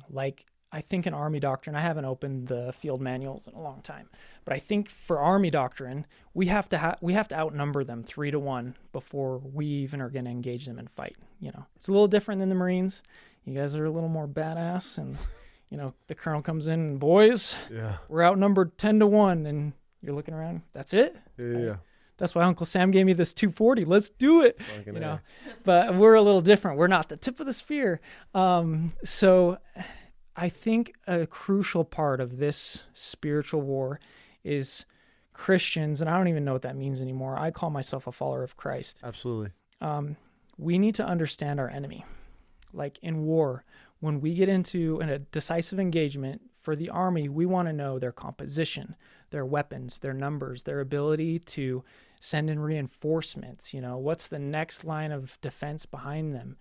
like, I think in Army doctrine, I haven't opened the field manuals in a long time, but I think for Army doctrine, we have to outnumber them 3-1 before we even are going to engage them and fight. You know, it's a little different than the Marines. You guys are a little more badass, and you know, the colonel comes in and, boys, we're outnumbered 10-1, and you're looking around. That's it. Yeah. That's why Uncle Sam gave me this 240. Let's do it. You know, but we're a little different. We're not the tip of the spear. So I think a crucial part of this spiritual war is Christians, and I don't even know what that means anymore. I call myself a follower of Christ. Absolutely. We need to understand our enemy. Like in war, when we get into a decisive engagement for the Army, we want to know their composition, their weapons, their numbers, their ability to send in reinforcements. You know, what's the next line of defense behind them?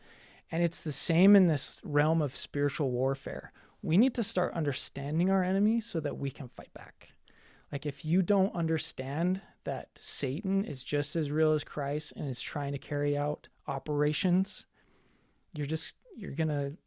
And it's the same in this realm of spiritual warfare. We need to start understanding our enemy so that we can fight back. Like, if you don't understand that Satan is just as real as Christ and is trying to carry out operations, you're gonna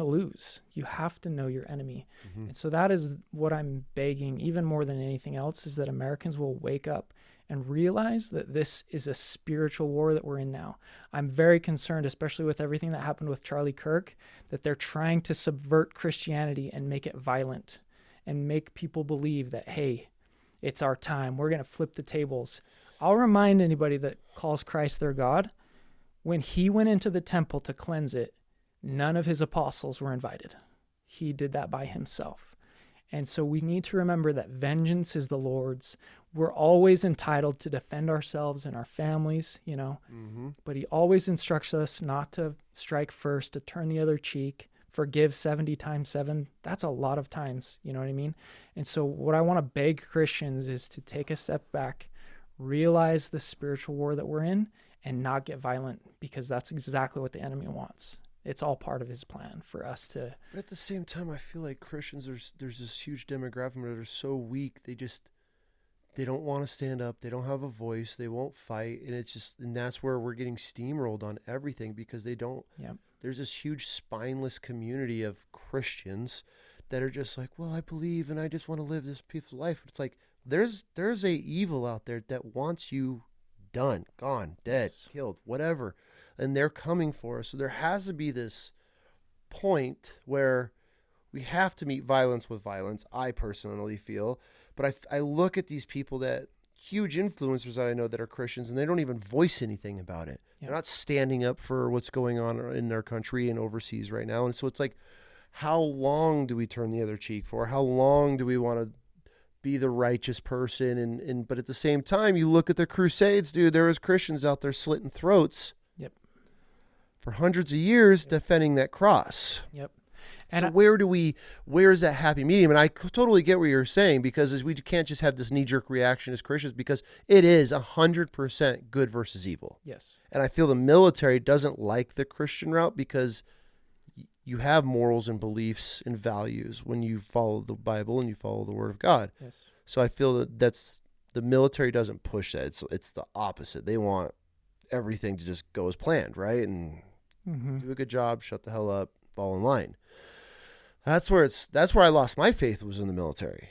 lose. You have to know your enemy. And so that is what I'm begging, even more than anything else, is that Americans will wake up and realize that this is a spiritual war that we're in now. I'm very concerned, especially with everything that happened with Charlie Kirk, that they're trying to subvert Christianity and make it violent and make people believe that, hey, it's our time. We're going to flip the tables. I'll remind anybody that calls Christ their God, when he went into the temple to cleanse it, none of his apostles were invited. He did that by himself. And so we need to remember that vengeance is the Lord's. We're always entitled to defend ourselves and our families, you know, but he always instructs us not to strike first, to turn the other cheek, forgive 70 times 7. That's a lot of times, you know what I mean? And so what I want to beg Christians is to take a step back, realize the spiritual war that we're in, and not get violent, because that's exactly what the enemy wants. It's all part of his plan for us to... But at the same time, I feel like Christians, there's this huge demographic that are so weak. They don't want to stand up. They don't have a voice. They won't fight. And that's where we're getting steamrolled on everything, because they don't... Yep. There's this huge spineless community of Christians that are just like, well, I believe and I just want to live this peaceful life. But it's like, there's a evil out there that wants you done, gone, dead, killed, whatever. And they're coming for us. So there has to be this point where we have to meet violence with violence, I personally feel. But I look at these people, that huge influencers that I know that are Christians, and they don't even voice anything about it. Yep. They're not standing up for what's going on in their country and overseas right now. And so it's like, how long do we turn the other cheek for? How long do we want to be the righteous person? And but at the same time, you look at the Crusades, dude, there was Christians out there slitting throats. Yep. For hundreds of years defending that cross. Yep. And so where is that happy medium? And I totally get what you're saying, because we can't just have this knee-jerk reaction as Christians, because it is 100% good versus evil. Yes. And I feel the military doesn't like the Christian route, because you have morals and beliefs and values when you follow the Bible and you follow the Word of God. Yes. So I feel that the military doesn't push that. It's the opposite. They want everything to just go as planned, right? And do a good job, shut the hell up, fall in line. That's where I lost my faith, was in the military.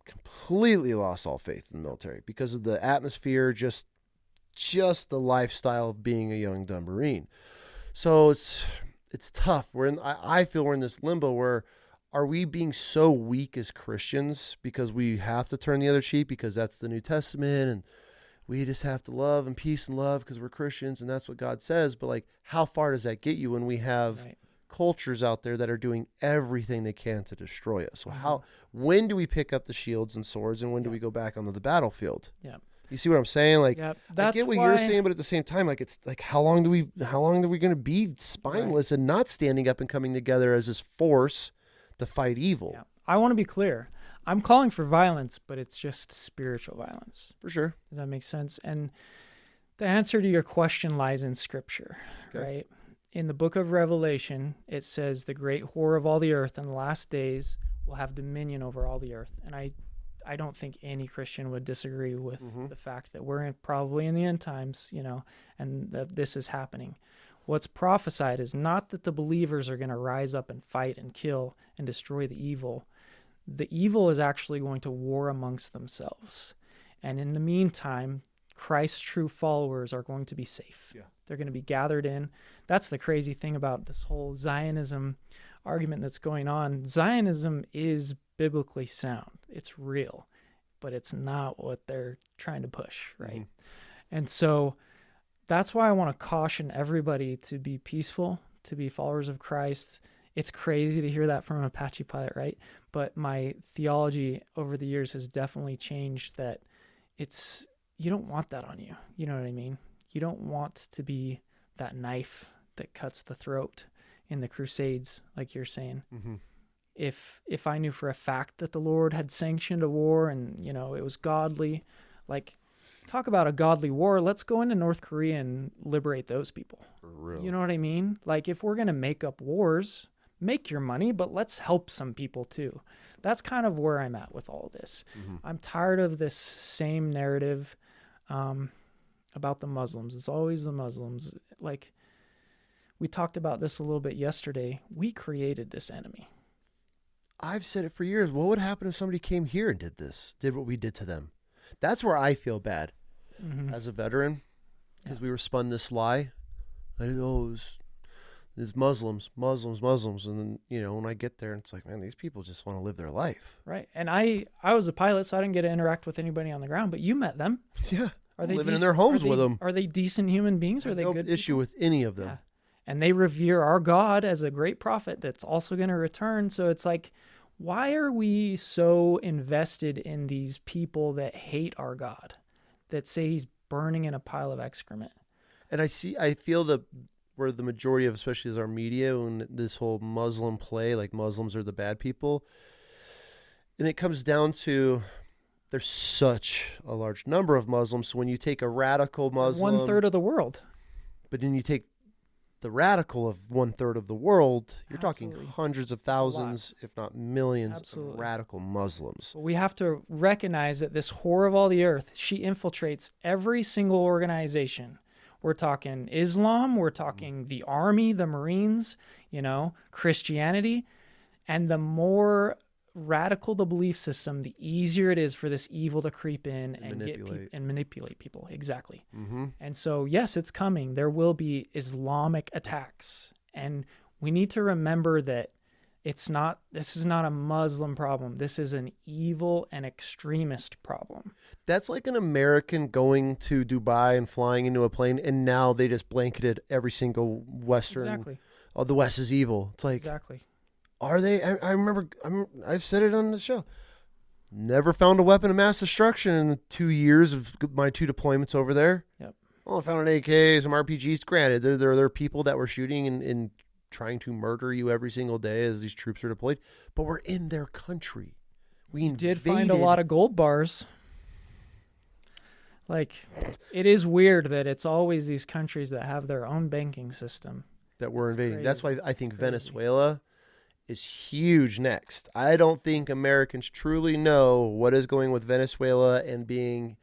Completely lost all faith in the military because of the atmosphere, just the lifestyle of being a young dumb Marine. So it's tough. I feel we're in this limbo where, are we being so weak as Christians because we have to turn the other cheek because that's the New Testament, and we just have to love and peace and love because we're Christians and that's what God says. But like, how far does that get you when we have cultures out there that are doing everything they can to destroy us? So when do we pick up the shields and swords, and when do we go back onto the battlefield? Yeah. You see what I'm saying? Like, that's I get what you're saying, but at the same time, like, it's like, how long are we going to be spineless and not standing up and coming together as this force to fight evil? Yeah. I want to be clear. I'm calling for violence, but it's just spiritual violence. For sure. Does that make sense? And the answer to your question lies in Scripture, right? In the book of Revelation, it says the great whore of all the earth in the last days will have dominion over all the earth. And I don't think any Christian would disagree with the fact that we're probably in the end times, and that this is happening. What's prophesied is not that the believers are going to rise up and fight and kill and destroy the evil. The evil is actually going to war amongst themselves. And in the meantime, Christ's true followers are going to be safe. Yeah. They're going to be gathered in. That's the crazy thing about this whole Zionism argument that's going on. Zionism is biblically sound. It's real, but it's not what they're trying to push, right? And so that's why I want to caution everybody to be peaceful, to be followers of Christ. It's crazy to hear that from an Apache pilot, right? But my theology over the years has definitely changed, that you don't want that on you. You know what I mean? You don't want to be that knife that cuts the throat in the Crusades, like you're saying. If I knew for a fact that the Lord had sanctioned a war and, it was godly, like, talk about a godly war, let's go into North Korea and liberate those people. For real. You know what I mean? Like, if we're going to make up wars, make your money, but let's help some people too. That's kind of where I'm at with all this. I'm tired of this same narrative about the Muslims. It's always the Muslims. Like, we talked about this a little bit yesterday. We created this enemy. I've said it for years. What would happen if somebody came here and did what we did to them? That's where I feel bad as a veteran, because we were spun this lie. It's Muslims. And then, when I get there, it's like, man, these people just want to live their life. Right. And I was a pilot, so I didn't get to interact with anybody on the ground, but you met them. Yeah. Are they living in their homes with them? Are they decent human beings? Are they no good issue people? with any of them. Yeah. And they revere our God as a great prophet that's also going to return. So it's like, why are we so invested in these people that hate our God, that say he's burning in a pile of excrement? And I feel where the majority of, especially as our media, when this whole Muslim play, like Muslims are the bad people. And it comes down to, there's such a large number of Muslims. So when you take a radical Muslim, 1/3 of the world, but then you take the radical of 1/3 of the world, you're Absolutely. talking hundreds of thousands, if not millions, Absolutely. of radical Muslims. We have to recognize that this whore of all the earth, she infiltrates every single organization. We're talking Islam, we're talking the Army, the Marines, Christianity. And the more radical the belief system, the easier it is for this evil to creep in and manipulate people. Exactly. And so, yes, it's coming. There will be Islamic attacks. And we need to remember that this is not a Muslim problem. This is an evil and extremist problem. That's like an American going to Dubai and flying into a plane, and now they just blanketed every single Western. Exactly. Oh, the West is evil. It's like, Exactly. Are they? I remember. I've said it on the show. Never found a weapon of mass destruction in the 2 years of my 2 deployments over there. Yep. Well, I found an AK, some RPGs. Granted, there are people that were shooting and trying to murder you every single day as these troops are deployed. But we're in their country. We did find a lot of gold bars. Like, it is weird that it's always these countries that have their own banking system that we're invading. Crazy. That's why I think Venezuela is huge next. I don't think Americans truly know what is going with Venezuela and being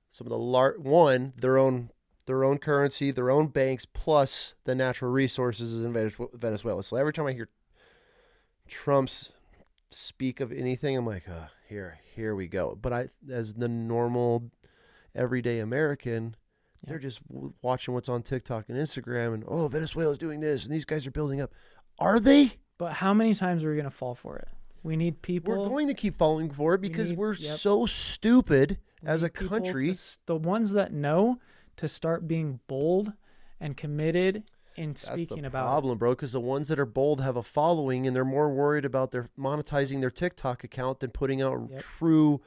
some of the their own currency, their own banks, plus the natural resources in Venezuela. So every time I hear Trump's speak of anything, I'm like, here we go. But as the normal everyday American, they're just watching what's on TikTok and Instagram and, Venezuela's doing this and these guys are building up. Are they? But how many times are we going to fall for it? We need people. We're going to keep falling for it because we're so stupid as a country. The ones that know to start being bold and committed in speaking about it. That's the problem, bro, because the ones that are bold have a following and they're more worried about their monetizing their TikTok account than putting out true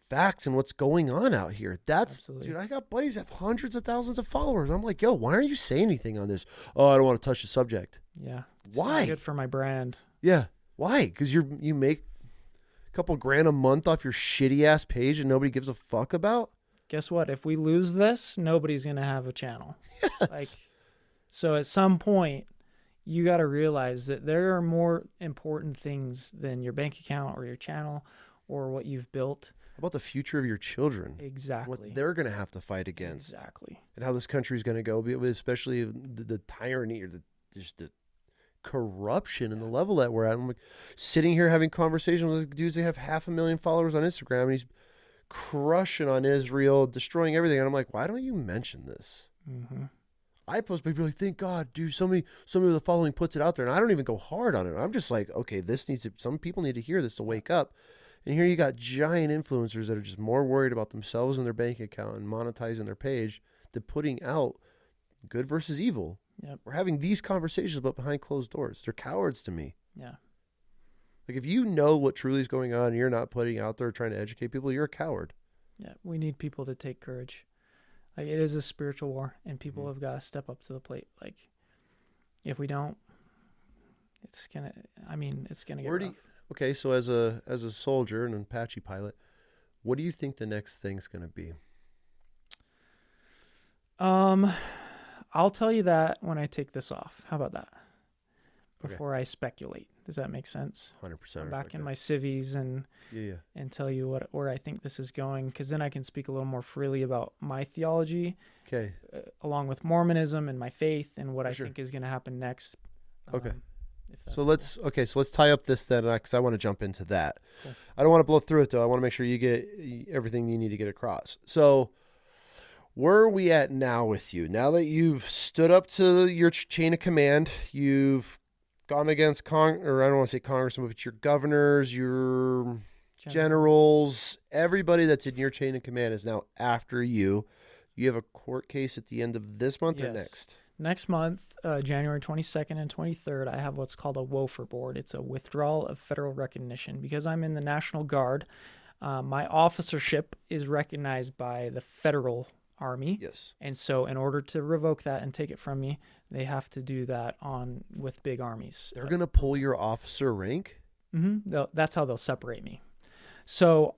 facts and what's going on out here. Dude, I got buddies that have hundreds of thousands of followers. I'm like, yo, why aren't you saying anything on this? Oh, I don't want to touch the subject. Yeah. Why? Not good for my brand. Yeah. Why? Because you make a couple grand a month off your shitty ass page and nobody gives a fuck about? Guess what? If we lose this, nobody's going to have a channel. Yes. So at some point, you got to realize that there are more important things than your bank account or your channel or what you've built. How about the future of your children? Exactly. What they're going to have to fight against. Exactly. And how this country is going to go, especially the tyranny or just the corruption and the level that we're at. I'm like sitting here having conversations with dudes that have 500,000 followers on Instagram and he's crushing on Israel, destroying everything. And I'm like, why don't you mention this? Mm-hmm. I post people like, thank God, dude, somebody with the following puts it out there. And I don't even go hard on it. I'm just like, okay, some people need to hear this to wake up. And here you got giant influencers that are just more worried about themselves and their bank account and monetizing their page than putting out good versus evil. Yep. We're having these conversations but behind closed doors. They're cowards to me. Yeah. Like if you know what truly is going on and you're not putting out there trying to educate people, you're a coward. Yeah. We need people to take courage. Like it is a spiritual war and people have got to step up to the plate. Like if we don't, it's going to get rough. Okay, so as a soldier and an Apache pilot, what do you think the next thing's going to be? I'll tell you that when I take this off. How about that? Before I speculate. Does that make sense? 100%. I'm back in my civvies and tell you where I think this is going, because then I can speak a little more freely about my theology. Okay. Along with Mormonism and my faith and what I think is going to happen next. Okay. So let's tie up this then, because I want to jump into that. Cool. I don't want to blow through it though. I want to make sure you get everything you need to get across. So where are we at now with you? Now that you've stood up to your chain of command, you've gone against I don't want to say congressmen, but your governors, your generals, everybody that's in your chain of command is now after you. You have a court case at the end of this month or next? Next month, January 22nd and 23rd, I have what's called a WOFR board. It's a withdrawal of federal recognition. Because I'm in the National Guard, my officership is recognized by the federal Army. Yes. And so in order to revoke that and take it from me, they have to do that with big armies. They're going to pull your officer rank? Mm-hmm. That's how they'll separate me. So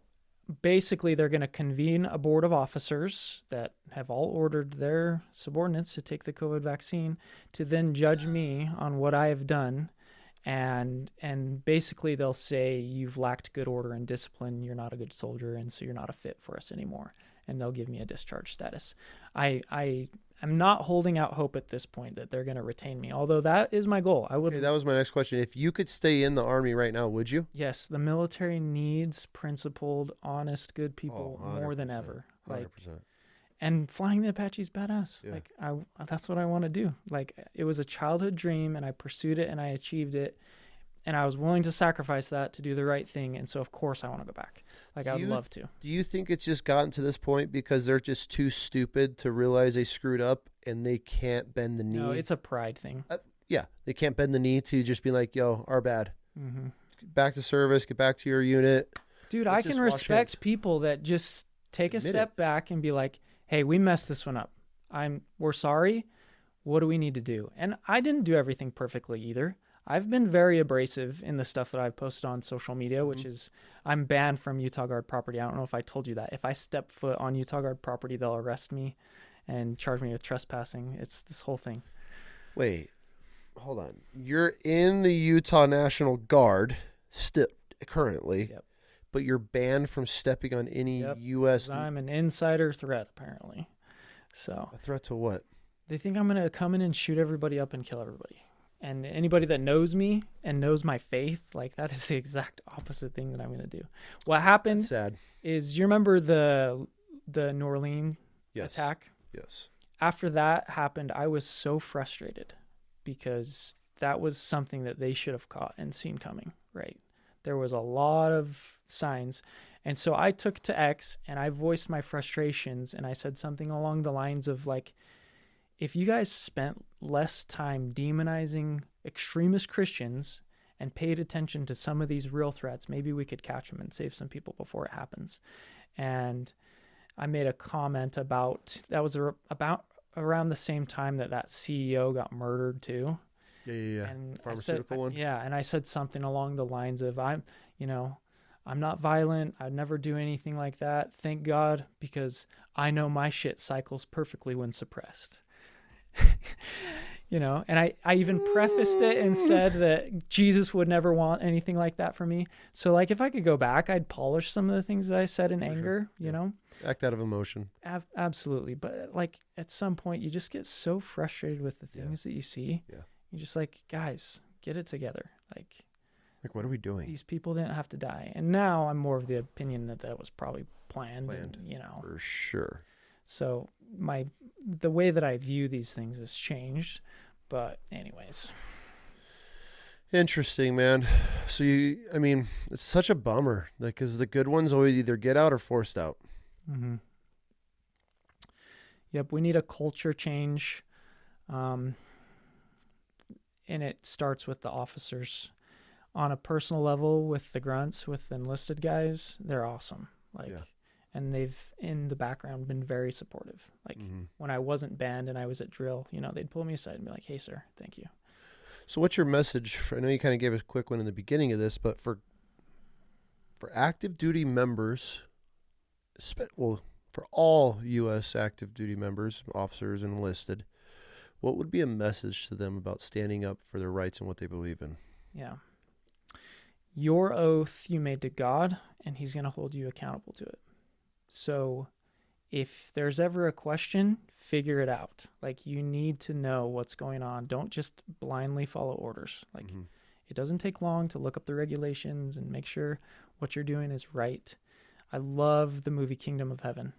basically, they're going to convene a board of officers that have all ordered their subordinates to take the COVID vaccine to then judge me on what I have done. And basically, they'll say, you've lacked good order and discipline. You're not a good soldier, and so you're not a fit for us anymore. And they'll give me a discharge status. I'm not holding out hope at this point that they're going to retain me, although that is my goal. Okay, that was my next question. If you could stay in the Army right now, would you? Yes, the military needs principled, honest, good people more than ever. 100%. And flying the Apache is badass. Yeah. That's what I want to do. Like, it was a childhood dream, and I pursued it, and I achieved it. And I was willing to sacrifice that to do the right thing. And so, of course, I want to go back. I would love to. Do you think it's just gotten to this point because they're just too stupid to realize they screwed up and they can't bend the knee? No, it's a pride thing. Yeah, they can't bend the knee to just be like, yo, our bad. Mm-hmm. Back to service, get back to your unit. Dude, Let's I just can wash respect hands. people that just take a Admit step back and be like, hey, we messed this one up. We're sorry. What do we need to do? And I didn't do everything perfectly either. I've been very abrasive in the stuff that I've posted on social media, which is I'm banned from Utah Guard property. I don't know if I told you that. If I step foot on Utah Guard property, they'll arrest me and charge me with trespassing. It's this whole thing. Wait, hold on. You're in the Utah National Guard currently, Yep. but you're banned from stepping on any U.S. 'Cause I'm an insider threat, apparently. So A threat to what? they think I'm going to come in and shoot everybody up and kill everybody. And anybody that knows me and knows my faith, like that is the exact opposite thing that I'm going to do. What happened That's sad. is, you remember the New Orleans attack? Yes. After that happened, I was so frustrated because that was something that they should have caught and seen coming, right? There was a lot of signs. And so I took to X and I voiced my frustrations, and I said something along the lines of like, if you guys spent less time demonizing extremist Christians and paid attention to some of these real threats, maybe we could catch them and save some people before it happens. And I made a comment about, that was about around the same time that CEO got murdered too. Yeah. And Pharmaceutical one. Yeah. And I said something along the lines of, I'm not violent. I'd never do anything like that. Thank God, because I know my shit cycles perfectly when suppressed. And I even prefaced it and said that Jesus would never want anything like that for me. So like, if I could go back, I'd polish some of the things that I said in anger, you know? Act out of emotion. Absolutely. But like, at some point you just get so frustrated with the things that you see. Yeah. You're just like, guys, get it together. Like, what are we doing? These people didn't have to die. And now I'm more of the opinion that was probably planned. And, for sure. So the way that I view these things has changed. But anyways. Interesting, man. So it's such a bummer, because the good ones always either get out or forced out. Mm-hmm. Yep. We need a culture change. And it starts with the officers. On a personal level, with the grunts, with enlisted guys, they're awesome. And they've, in the background, been very supportive. Like, when I wasn't banned and I was at drill, they'd pull me aside and be like, hey, sir, thank you. So what's your message? I know you kind of gave a quick one in the beginning of this, but for active duty members, for all U.S. active duty members, officers, and enlisted, what would be a message to them about standing up for their rights and what they believe in? Yeah. Your oath you made to God, and he's going to hold you accountable to it. So if there's ever a question, figure it out. Like, you need to know what's going on. Don't just blindly follow orders. Like, it doesn't take long to look up the regulations and make sure what you're doing is right. I love the movie Kingdom of Heaven.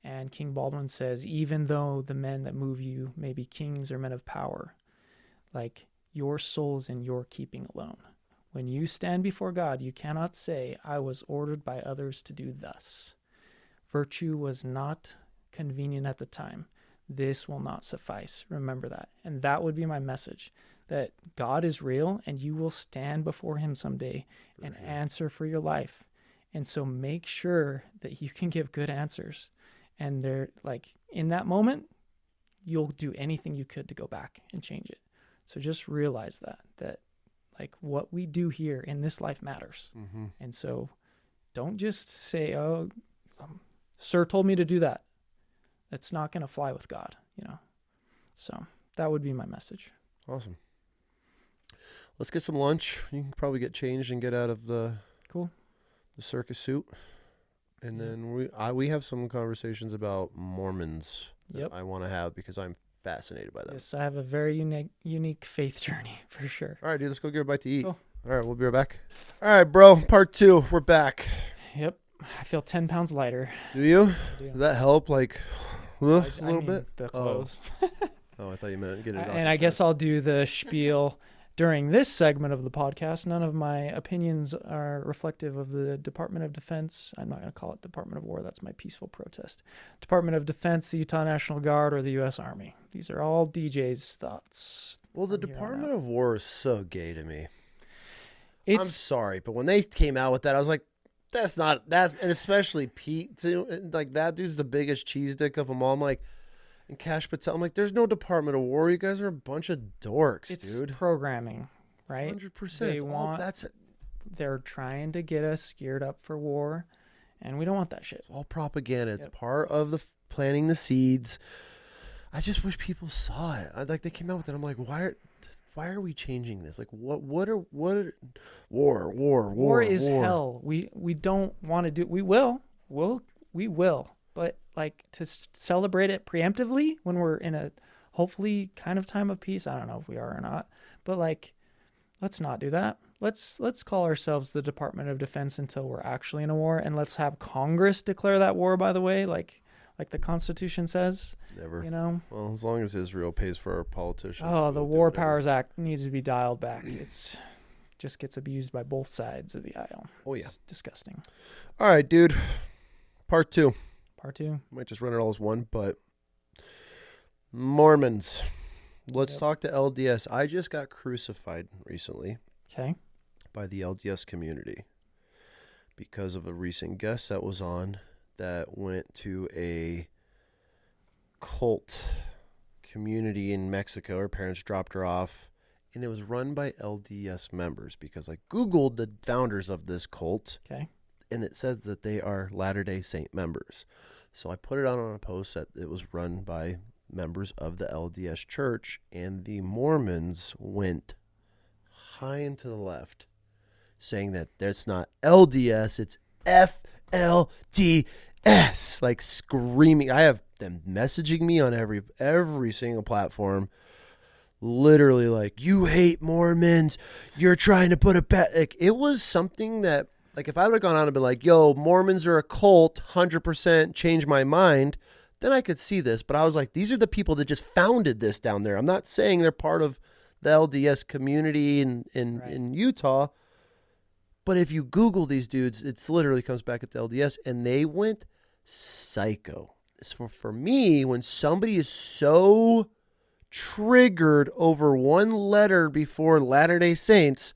And King Baldwin says, even though the men that move you may be kings or men of power, like, your soul's in your keeping alone. When you stand before God, you cannot say, I was ordered by others to do thus. Virtue was not convenient at the time. This will not suffice. Remember that. And that would be my message, that God is real and you will stand before him someday and answer for your life. And so make sure that you can give good answers. And they're like, in that moment, you'll do anything you could to go back and change it. So just realize that like, what we do here in this life matters. And so don't just say, oh, sir told me to do that. That's not going to fly with God, So that would be my message. Awesome. Let's get some lunch. You can probably get changed and get out of the circus suit. And then we have some conversations about Mormons that I want to have, because I'm fascinated by that. Yes, I have a very unique faith journey for sure. All right, dude, let's go get a bite to eat. Cool. All right, we'll be right back. All right, bro, part 2. We're back. Yep. I feel 10 pounds lighter. Do you? I do. Does that help? Like, a little bit? The clothes. Oh, I thought you meant get it off. And I guess I'll do the spiel during this segment of the podcast. None of my opinions are reflective of the Department of Defense. I'm not going to call it Department of War. That's my peaceful protest. Department of Defense, the Utah National Guard, or the U.S. Army. These are all DJ's thoughts. Well, the from here on Department out. of War is so gay to me. I'm It's sorry, but when they came out with that, I was like, and especially Pete, too. Like, that dude's the biggest cheese dick of them all. I'm like, and Cash Patel, I'm like, there's no Department of War. You guys are a bunch of dorks, it's dude. programming, right? 100%. They're trying to get us geared up for war, and we don't want that shit. It's all propaganda. It's Yep. part of the planting the seeds. I just wish people saw it. Like, they came out with it. I'm like, why are we changing this? Like, what are war Is hell. We don't want to do. We will, but like to celebrate it preemptively when we're in a hopefully kind of time of peace. I don't know if we are or not, but like, let's not do that. Let's call ourselves the Department of Defense until we're actually in a war, and let's have Congress declare that war. By the way, like the Constitution says. Never. You know. Well, as long as Israel pays for our politicians. Oh, the we'll do War whatever. Powers Act needs to be dialed back. It's just gets abused by both sides of the aisle. Oh, yeah. It's disgusting. All right, dude. Part 2. Part 2. Might just run it all as one, but Mormons. Let's talk to LDS. I just got crucified recently Okay. by the LDS community because of a recent guest that was on that went to a cult community in Mexico. Her parents dropped her off, and it was run by LDS members because I Googled the founders of this cult, Okay. and it says that they are Latter-day Saint members. So I put it out on a post that it was run by members of the LDS church, and the Mormons went high and to the left, saying that that's not LDS, it's FLDS, like screaming. I have them messaging me on every single platform, literally like, you hate Mormons, you're trying to put a bet. Like, it was something that, like, if I would have gone on and been like, yo, Mormons are a cult, 100% change my mind, then I could see this. But I was like, these are the people that just founded this down there. I'm not saying they're part of the LDS community in Utah, but if you Google these dudes, it literally comes back at the LDS, and they went psycho. So for me, when somebody is so triggered over one letter before Latter-day Saints,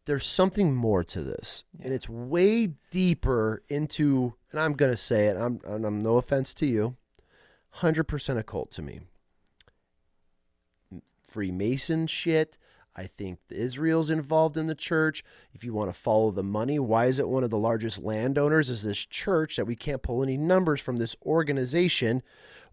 there's something more to this. Yeah. And it's way deeper into, and I'm going to say it, I'm no offense to you, 100% a cult to me. Freemason shit. I think Israel's involved in the church. If you want to follow the money, why is it one of the largest landowners is this church that we can't pull any numbers from this organization?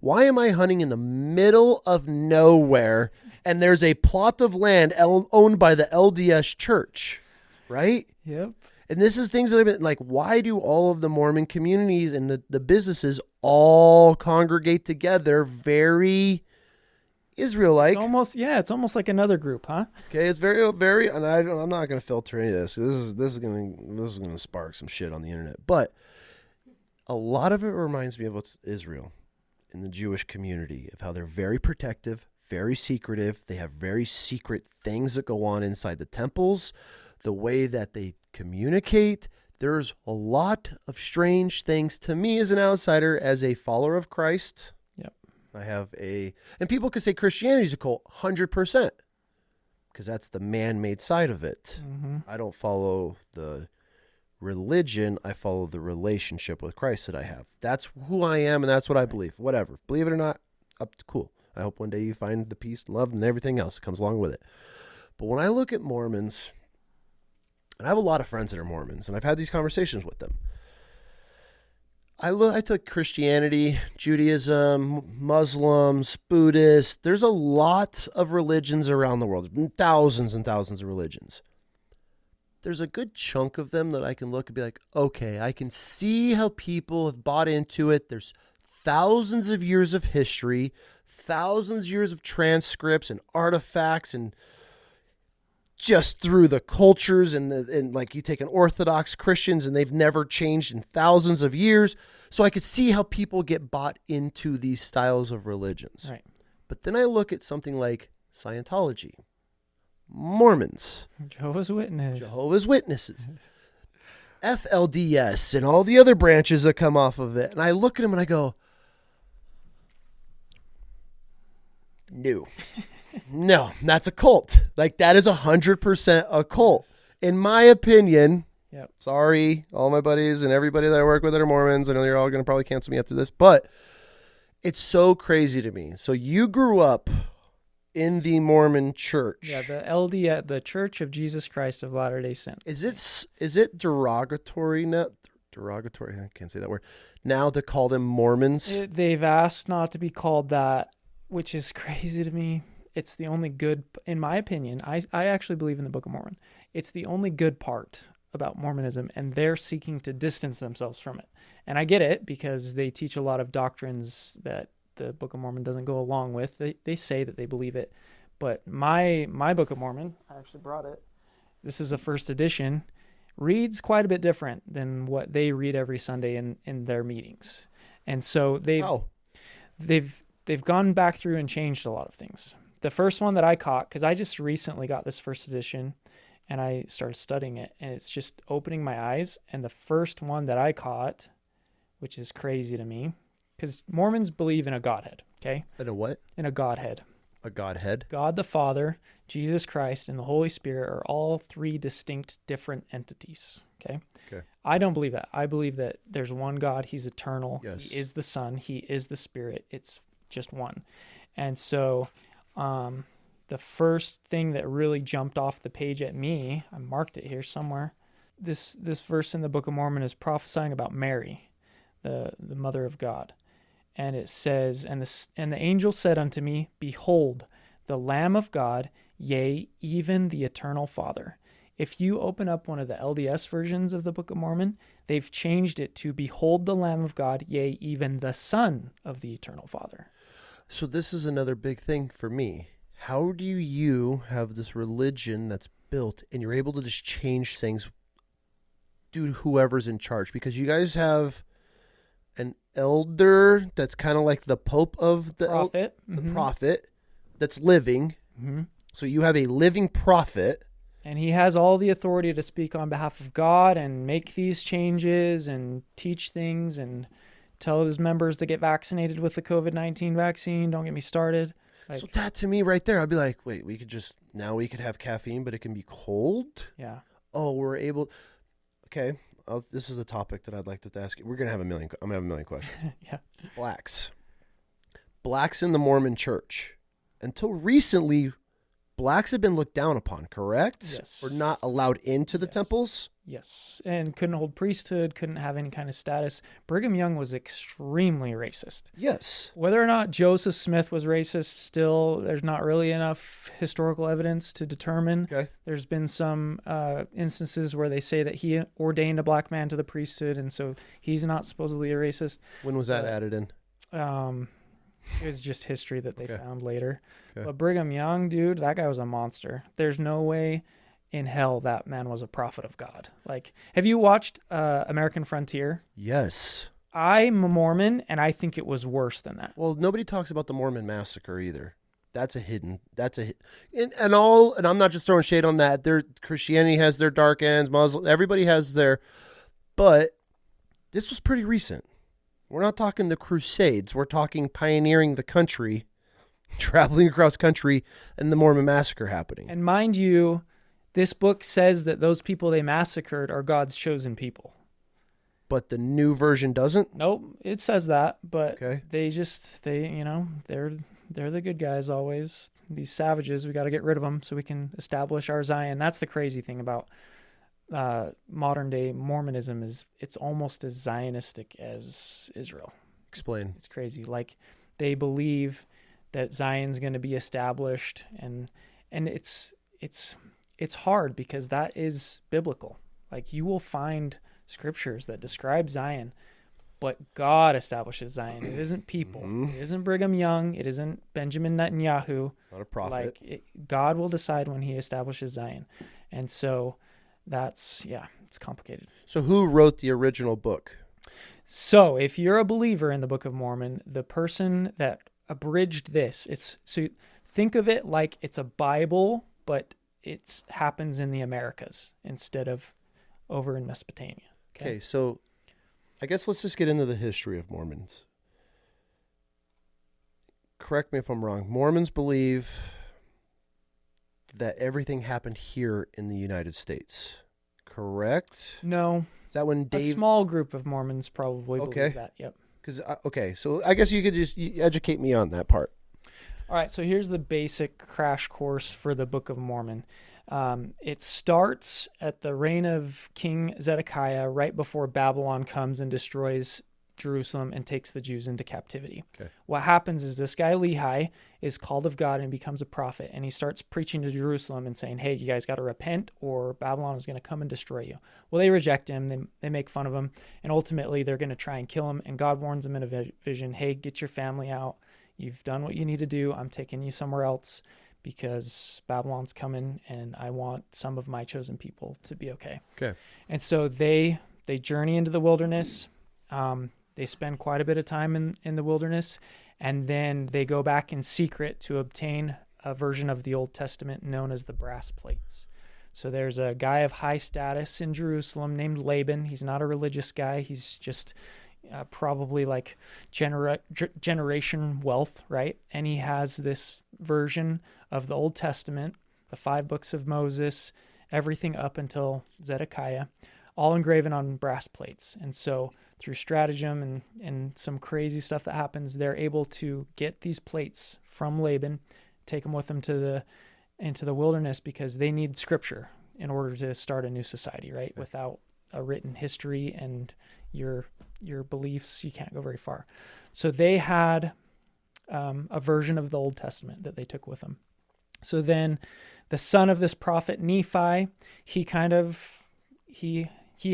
Why am I hunting in the middle of nowhere and there's a plot of land owned by the LDS church, right? Yep. And this is things that have been like, why do all of the Mormon communities and the businesses all congregate together very Israel-like? It's almost like another group, huh? Okay, it's very, very, and I'm not going to filter any of this. This is going to spark some shit on the internet. But a lot of it reminds me of what's Israel in the Jewish community, of how they're very protective, very secretive. They have very secret things that go on inside the temples, the way that they communicate. There's a lot of strange things to me as an outsider, as a follower of Christ. I have and people could say Christianity is a cult, 100%, because that's the man-made side of it. Mm-hmm. I don't follow the religion. I follow the relationship with Christ that I have. That's who I am, and that's what I believe. Whatever. Believe it or not, cool. I hope one day you find the peace, love, and everything else that comes along with it. But when I look at Mormons, and I have a lot of friends that are Mormons, and I've had these conversations with them. I took Christianity, Judaism, Muslims, Buddhists. There's a lot of religions around the world, thousands and thousands of religions. There's a good chunk of them that I can look and be like, okay, I can see how people have bought into it. There's thousands of years of history, thousands of years of transcripts and artifacts, and just through the cultures and like you take an Orthodox Christians and they've never changed in thousands of years. So I could see how people get bought into these styles of religions. Right. But then I look at something like Scientology, Mormons, Jehovah's Witnesses, FLDS, and all the other branches that come off of it. And I look at them and I go, no. No, that's a cult. Like, that is 100% a cult. In my opinion, Yep. sorry, all my buddies and everybody that I work with that are Mormons. I know you're all going to probably cancel me after this, but it's so crazy to me. So you grew up in the Mormon church. Yeah, the LDS, the Church of Jesus Christ of Latter-day Saints. Is it derogatory? Not derogatory. I can't say that word now to call them Mormons. They've asked not to be called that, which is crazy to me. It's the only good, in my opinion. I actually believe in the Book of Mormon. It's the only good part about Mormonism, and they're seeking to distance themselves from it. And I get it, because they teach a lot of doctrines that the Book of Mormon doesn't go along with. They say that they believe it, but my Book of Mormon, I actually brought it. This is a first edition. Reads quite a bit different than what they read every Sunday in their meetings, and so they've gone back through and changed a lot of things. The first one that I caught, because I just recently got this first edition, and I started studying it, and it's just opening my eyes. And the first one that I caught, which is crazy to me, because Mormons believe in a Godhead, okay? In a what? In a Godhead. A Godhead? God the Father, Jesus Christ, and the Holy Spirit are all three distinct, different entities, okay? Okay. I don't believe that. I believe that there's one God. He's eternal. Yes. He is the Son. He is the Spirit. It's just one. And so the first thing that really jumped off the page at me, I marked it here somewhere. This verse in the Book of Mormon is prophesying about Mary, the mother of God. And it says, and the angel said unto me, Behold, the Lamb of God, yea, even the eternal Father. If you open up one of the LDS versions of the Book of Mormon, they've changed it to Behold the Lamb of God, yea, even the Son of the eternal Father. So this is another big thing for me. How do you have this religion that's built and you're able to just change things due to whoever's in charge? Because you guys have an elder that's kind of like the Pope of the Prophet. The prophet that's living. Mm-hmm. So you have a living prophet. And he has all the authority to speak on behalf of God and make these changes and teach things and tell his members to get vaccinated with the COVID-19 vaccine. Don't get me started. So that to me right there, I'd be like, wait, we could have caffeine, but it can be cold? Yeah. Oh, we're able. Okay. This is a topic that I'd like to ask you. I'm going to have a million questions. Yeah. Blacks in the Mormon church. Until recently, blacks have been looked down upon, correct? Yes. Or not allowed into the temples? Yes. And couldn't hold priesthood, couldn't have any kind of status. Brigham Young was extremely racist. Yes. Whether or not Joseph Smith was racist, still, there's not really enough historical evidence to determine. Okay. There's been some instances where they say that he ordained a black man to the priesthood, and so he's not supposedly a racist. When was that added in? It was just history that they found later. Okay. But Brigham Young, dude, that guy was a monster. There's no way in hell that man was a prophet of God. Like, have you watched American Frontier? Yes. I'm a Mormon, and I think it was worse than that. Well, nobody talks about the Mormon massacre either. And I'm not just throwing shade on that. Christianity has their dark ends, Muslim, everybody has their, but this was pretty recent. We're not talking the Crusades. We're talking pioneering the country, traveling across country, and the Mormon massacre happening. And mind you, this book says that those people they massacred are God's chosen people. But the new version doesn't? Nope, it says that, but okay. they're the good guys always. These savages, we got to get rid of them so we can establish our Zion. That's the crazy thing about modern day Mormonism, is it's almost as Zionistic as Israel. Explain. It's crazy. Like, they believe that Zion's going to be established, and it's hard because that is biblical. Like, you will find scriptures that describe Zion, but God establishes Zion. It isn't people. Mm-hmm. It isn't Brigham Young. It isn't Benjamin Netanyahu. Not a prophet. God will decide when he establishes Zion. And so it's complicated. So who wrote the original book? So if you're a believer in the Book of Mormon, the person that abridged this, so think of it like it's a Bible, but it happens in the Americas instead of over in Mesopotamia. Okay, so I guess let's just get into the history of Mormons. Correct me if I'm wrong. Mormons believe that everything happened here in the United States, correct? No. Is that when A small group of Mormons probably believe that. Yep. Okay, so I guess you could just educate me on that part. All right, so here's the basic crash course for the Book of Mormon. It starts at the reign of King Zedekiah, right before Babylon comes and destroys Jerusalem and takes the Jews into captivity. Okay. What happens is this guy Lehi is called of God and becomes a prophet, and he starts preaching to Jerusalem and saying, hey, you guys got to repent or Babylon is going to come and destroy you. Well, they reject him. They make fun of him, and ultimately they're going to try and kill him, and God warns them in a vision, hey, get your family out. You've done what you need to do. I'm taking you somewhere else because Babylon's coming, and I want some of my chosen people to be okay. Okay. And so they journey into the wilderness. They spend quite a bit of time in the wilderness, and then they go back in secret to obtain a version of the Old Testament known as the brass plates. So there's a guy of high status in Jerusalem named Laban. He's not a religious guy. He's just probably like generation wealth, right? And he has this version of the Old Testament, the 5 books of Moses, everything up until Zedekiah, all engraven on brass plates. And so through stratagem and some crazy stuff that happens, they're able to get these plates from Laban, take them with them into the wilderness because they need scripture in order to start a new society, right? Okay. Without a written history and your beliefs, you can't go very far. So they had a version of the Old Testament that they took with them. So then the son of this prophet Nephi, he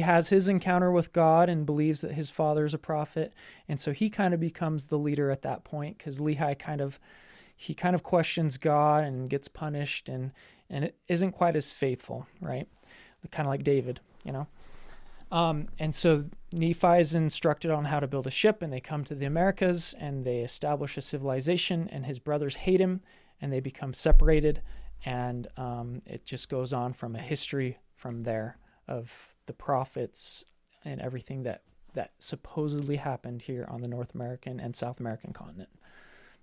has his encounter with God and believes that his father is a prophet. And so he kind of becomes the leader at that point because Lehi kind of questions God and gets punished and it isn't quite as faithful, right? Kind of like David, you know? And so Nephi is instructed on how to build a ship, and they come to the Americas and they establish a civilization, and his brothers hate him and they become separated. And it just goes on from a history from there of the prophets and everything that supposedly happened here on the North American and South American continent.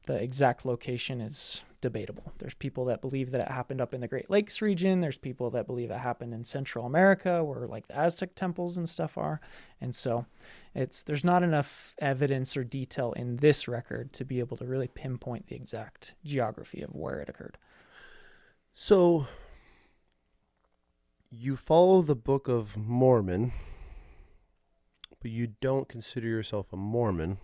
The exact location is debatable. There's people that believe that it happened up in the Great Lakes region. There's people that believe it happened in Central America where like the Aztec temples and stuff are. And so there's not enough evidence or detail in this record to be able to really pinpoint the exact geography of where it occurred. So you follow the Book of Mormon, but you don't consider yourself a Mormon.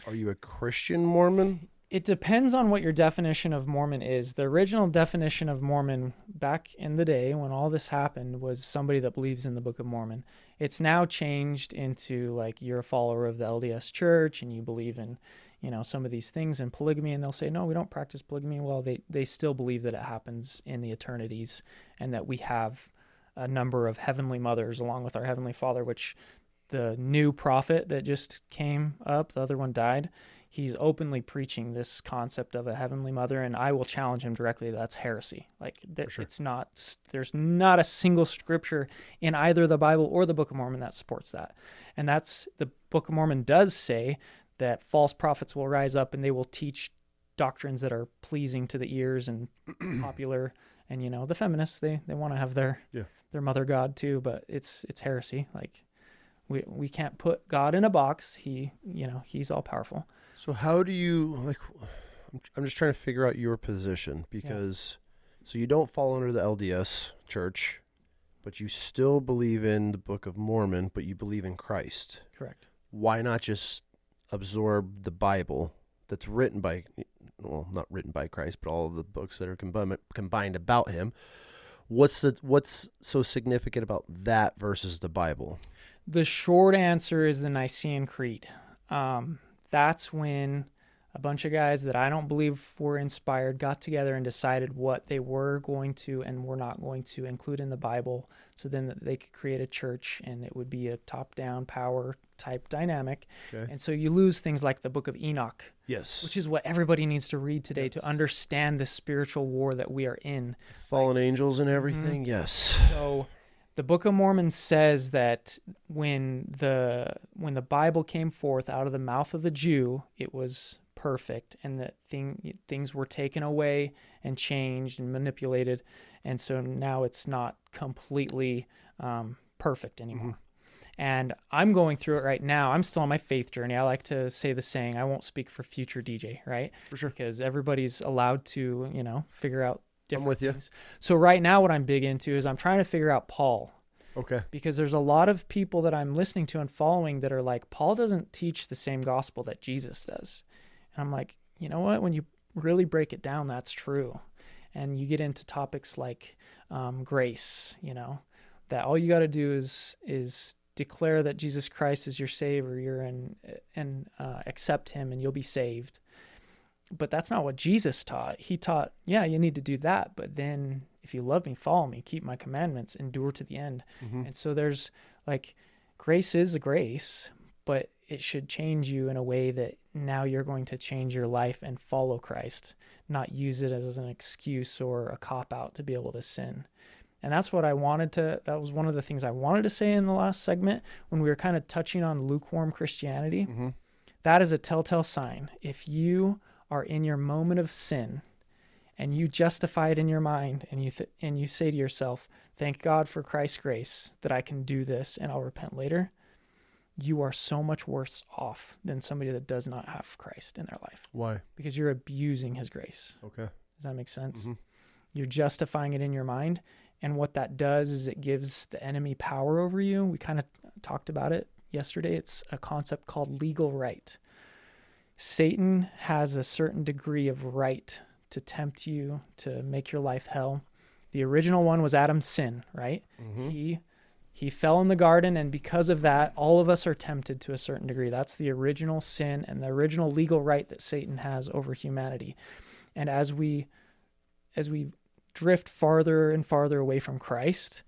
Are you a Christian Mormon? It depends on what your definition of Mormon is. The original definition of Mormon back in the day when all this happened was somebody that believes in the Book of Mormon. It's now changed into like you're a follower of the LDS church and you believe in, you know, some of these things and polygamy, and they'll say, no, we don't practice polygamy. Well, they still believe that it happens in the eternities and that we have a number of heavenly mothers along with our Heavenly Father, which the new prophet that just came up, the other one died, he's openly preaching this concept of a heavenly mother, and I will challenge him directly. That's heresy. Like sure. There's not a single scripture in either the Bible or the Book of Mormon that supports that. And that's the Book of Mormon does say that false prophets will rise up and they will teach doctrines that are pleasing to the ears and popular. And, you know, the feminists, they want to have their mother God too, but it's heresy. Like we can't put God in a box. He's all powerful. So how do you, like, I'm just trying to figure out your position because, so you don't fall under the LDS church, but you still believe in the Book of Mormon, but you believe in Christ. Correct. Why not just absorb the Bible that's written by, well, not written by Christ, but all of the books that are combined about him? What's so significant about that versus the Bible? The short answer is the Nicene Creed. That's when a bunch of guys that I don't believe were inspired got together and decided what they were going to and were not going to include in the Bible, so then that they could create a church and it would be a top-down power type dynamic. Okay. And so you lose things like the Book of Enoch, yes, which is what everybody needs to read today to understand the spiritual war that we are in. Fallen angels and everything, yes. So the Book of Mormon says that when the Bible came forth out of the mouth of the Jew, it was perfect and that things were taken away and changed and manipulated. And so now it's not completely perfect anymore. And I'm going through it right now. I'm still on my faith journey. I like to say the saying, I won't speak for future DJ, right? For sure. Because everybody's allowed to, figure out different things. You. So right now what I'm big into is I'm trying to figure out Paul. Okay. Because there's a lot of people that I'm listening to and following that are like, Paul doesn't teach the same gospel that Jesus does. And I'm like, you know what? When you really break it down, that's true. And you get into topics like grace, that all you got to do is declare that Jesus Christ is your Savior and accept him and you'll be saved. But that's not what Jesus taught. He taught, yeah, you need to do that. But then if you love me, follow me, keep my commandments, endure to the end. And so there's grace is a grace, but it should change you in a way that now you're going to change your life and follow Christ, not use it as an excuse or a cop-out to be able to sin. And that's what that was one of the things I wanted to say in the last segment when we were kind of touching on lukewarm Christianity. That is a telltale sign. If you are in your moment of sin and you justify it in your mind and you say to yourself, thank God for Christ's grace that I can do this and I'll repent later, you are so much worse off than somebody that does not have Christ in their life. Why? Because you're abusing his grace. Okay. Does that make sense? You're justifying it in your mind. And what that does is it gives the enemy power over you. We kind of talked about it yesterday. It's a concept called legal right. Satan has a certain degree of right to tempt you, to make your life hell. The original one was Adam's sin, right? He fell in the garden, and because of that, all of us are tempted to a certain degree. That's the original sin and the original legal right that Satan has over humanity. And as we drift farther and farther away from Christ,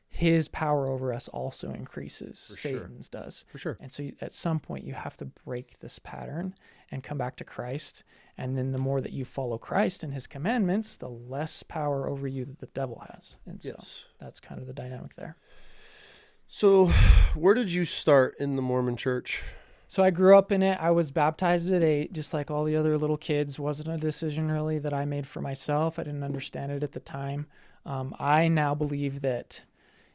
his power over us also increases. For Satan's sure. does. For sure. And so at some point you have to break this pattern and come back to Christ. And then the more that you follow Christ and his commandments, the less power over you that the devil has. And so that's kind of the dynamic there. So where did you start in the Mormon church? So I grew up in it. I was baptized at 8, just like all the other little kids. Wasn't a decision really that I made for myself. I didn't understand it at the time. I now believe that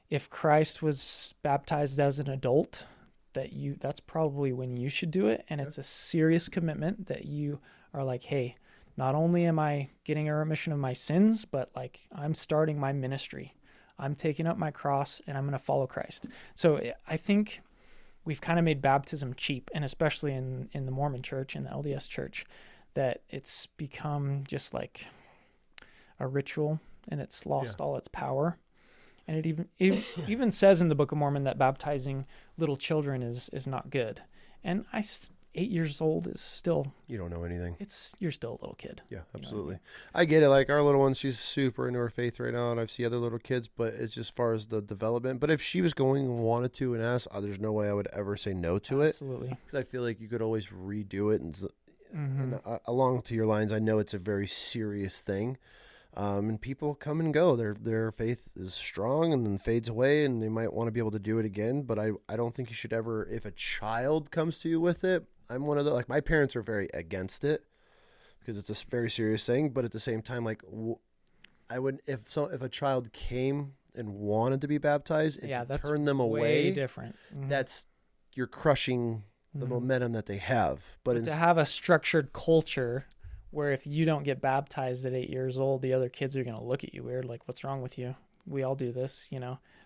if Christ was baptized as an adult, that's probably when you should do it. And it's a serious commitment that you are like, hey, not only am I getting a remission of my sins, but I'm starting my ministry. I'm taking up my cross and I'm going to follow Christ. So I think we've kind of made baptism cheap, and especially in the Mormon church and the LDS church, that it's become just like a ritual and it's lost all its power. And it even says in the Book of Mormon that baptizing little children is not good. And 8 years old is still... You don't know anything. You're still a little kid. Yeah, absolutely. I get it. Like our little one, she's super into her faith right now, and I've seen other little kids, but it's just as far as the development. But if she was going and wanted to and asked, there's no way I would ever say no to it. Absolutely. Because I feel like you could always redo it. And along to your lines, I know it's a very serious thing. And people come and go. Their faith is strong and then fades away, and they might want to be able to do it again. But I don't think you should ever, if a child comes to you with it, I'm one of the, my parents are very against it because it's a very serious thing. But at the same time, I would, if a child came and wanted to be baptized and to turn them away, way different. You're crushing the momentum that they have. But to have a structured culture where if you don't get baptized at 8 years old, the other kids are going to look at you weird, like, what's wrong with you? We all do this,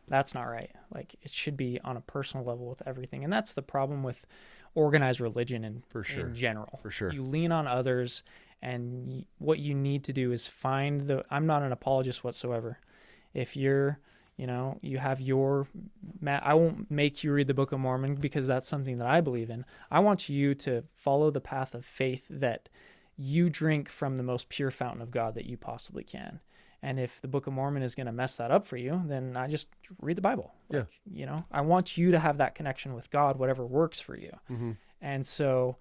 that's not right. It should be on a personal level with everything. And that's the problem with organized religion in general. For sure. You lean on others, and what you need to do is I'm not an apologist whatsoever. If you're, you have I won't make you read the Book of Mormon because that's something that I believe in. I want you to follow the path of faith that you drink from the most pure fountain of God that you possibly can. And if the Book of Mormon is going to mess that up for you, then I just read the Bible. I want you to have that connection with God, whatever works for you. And so,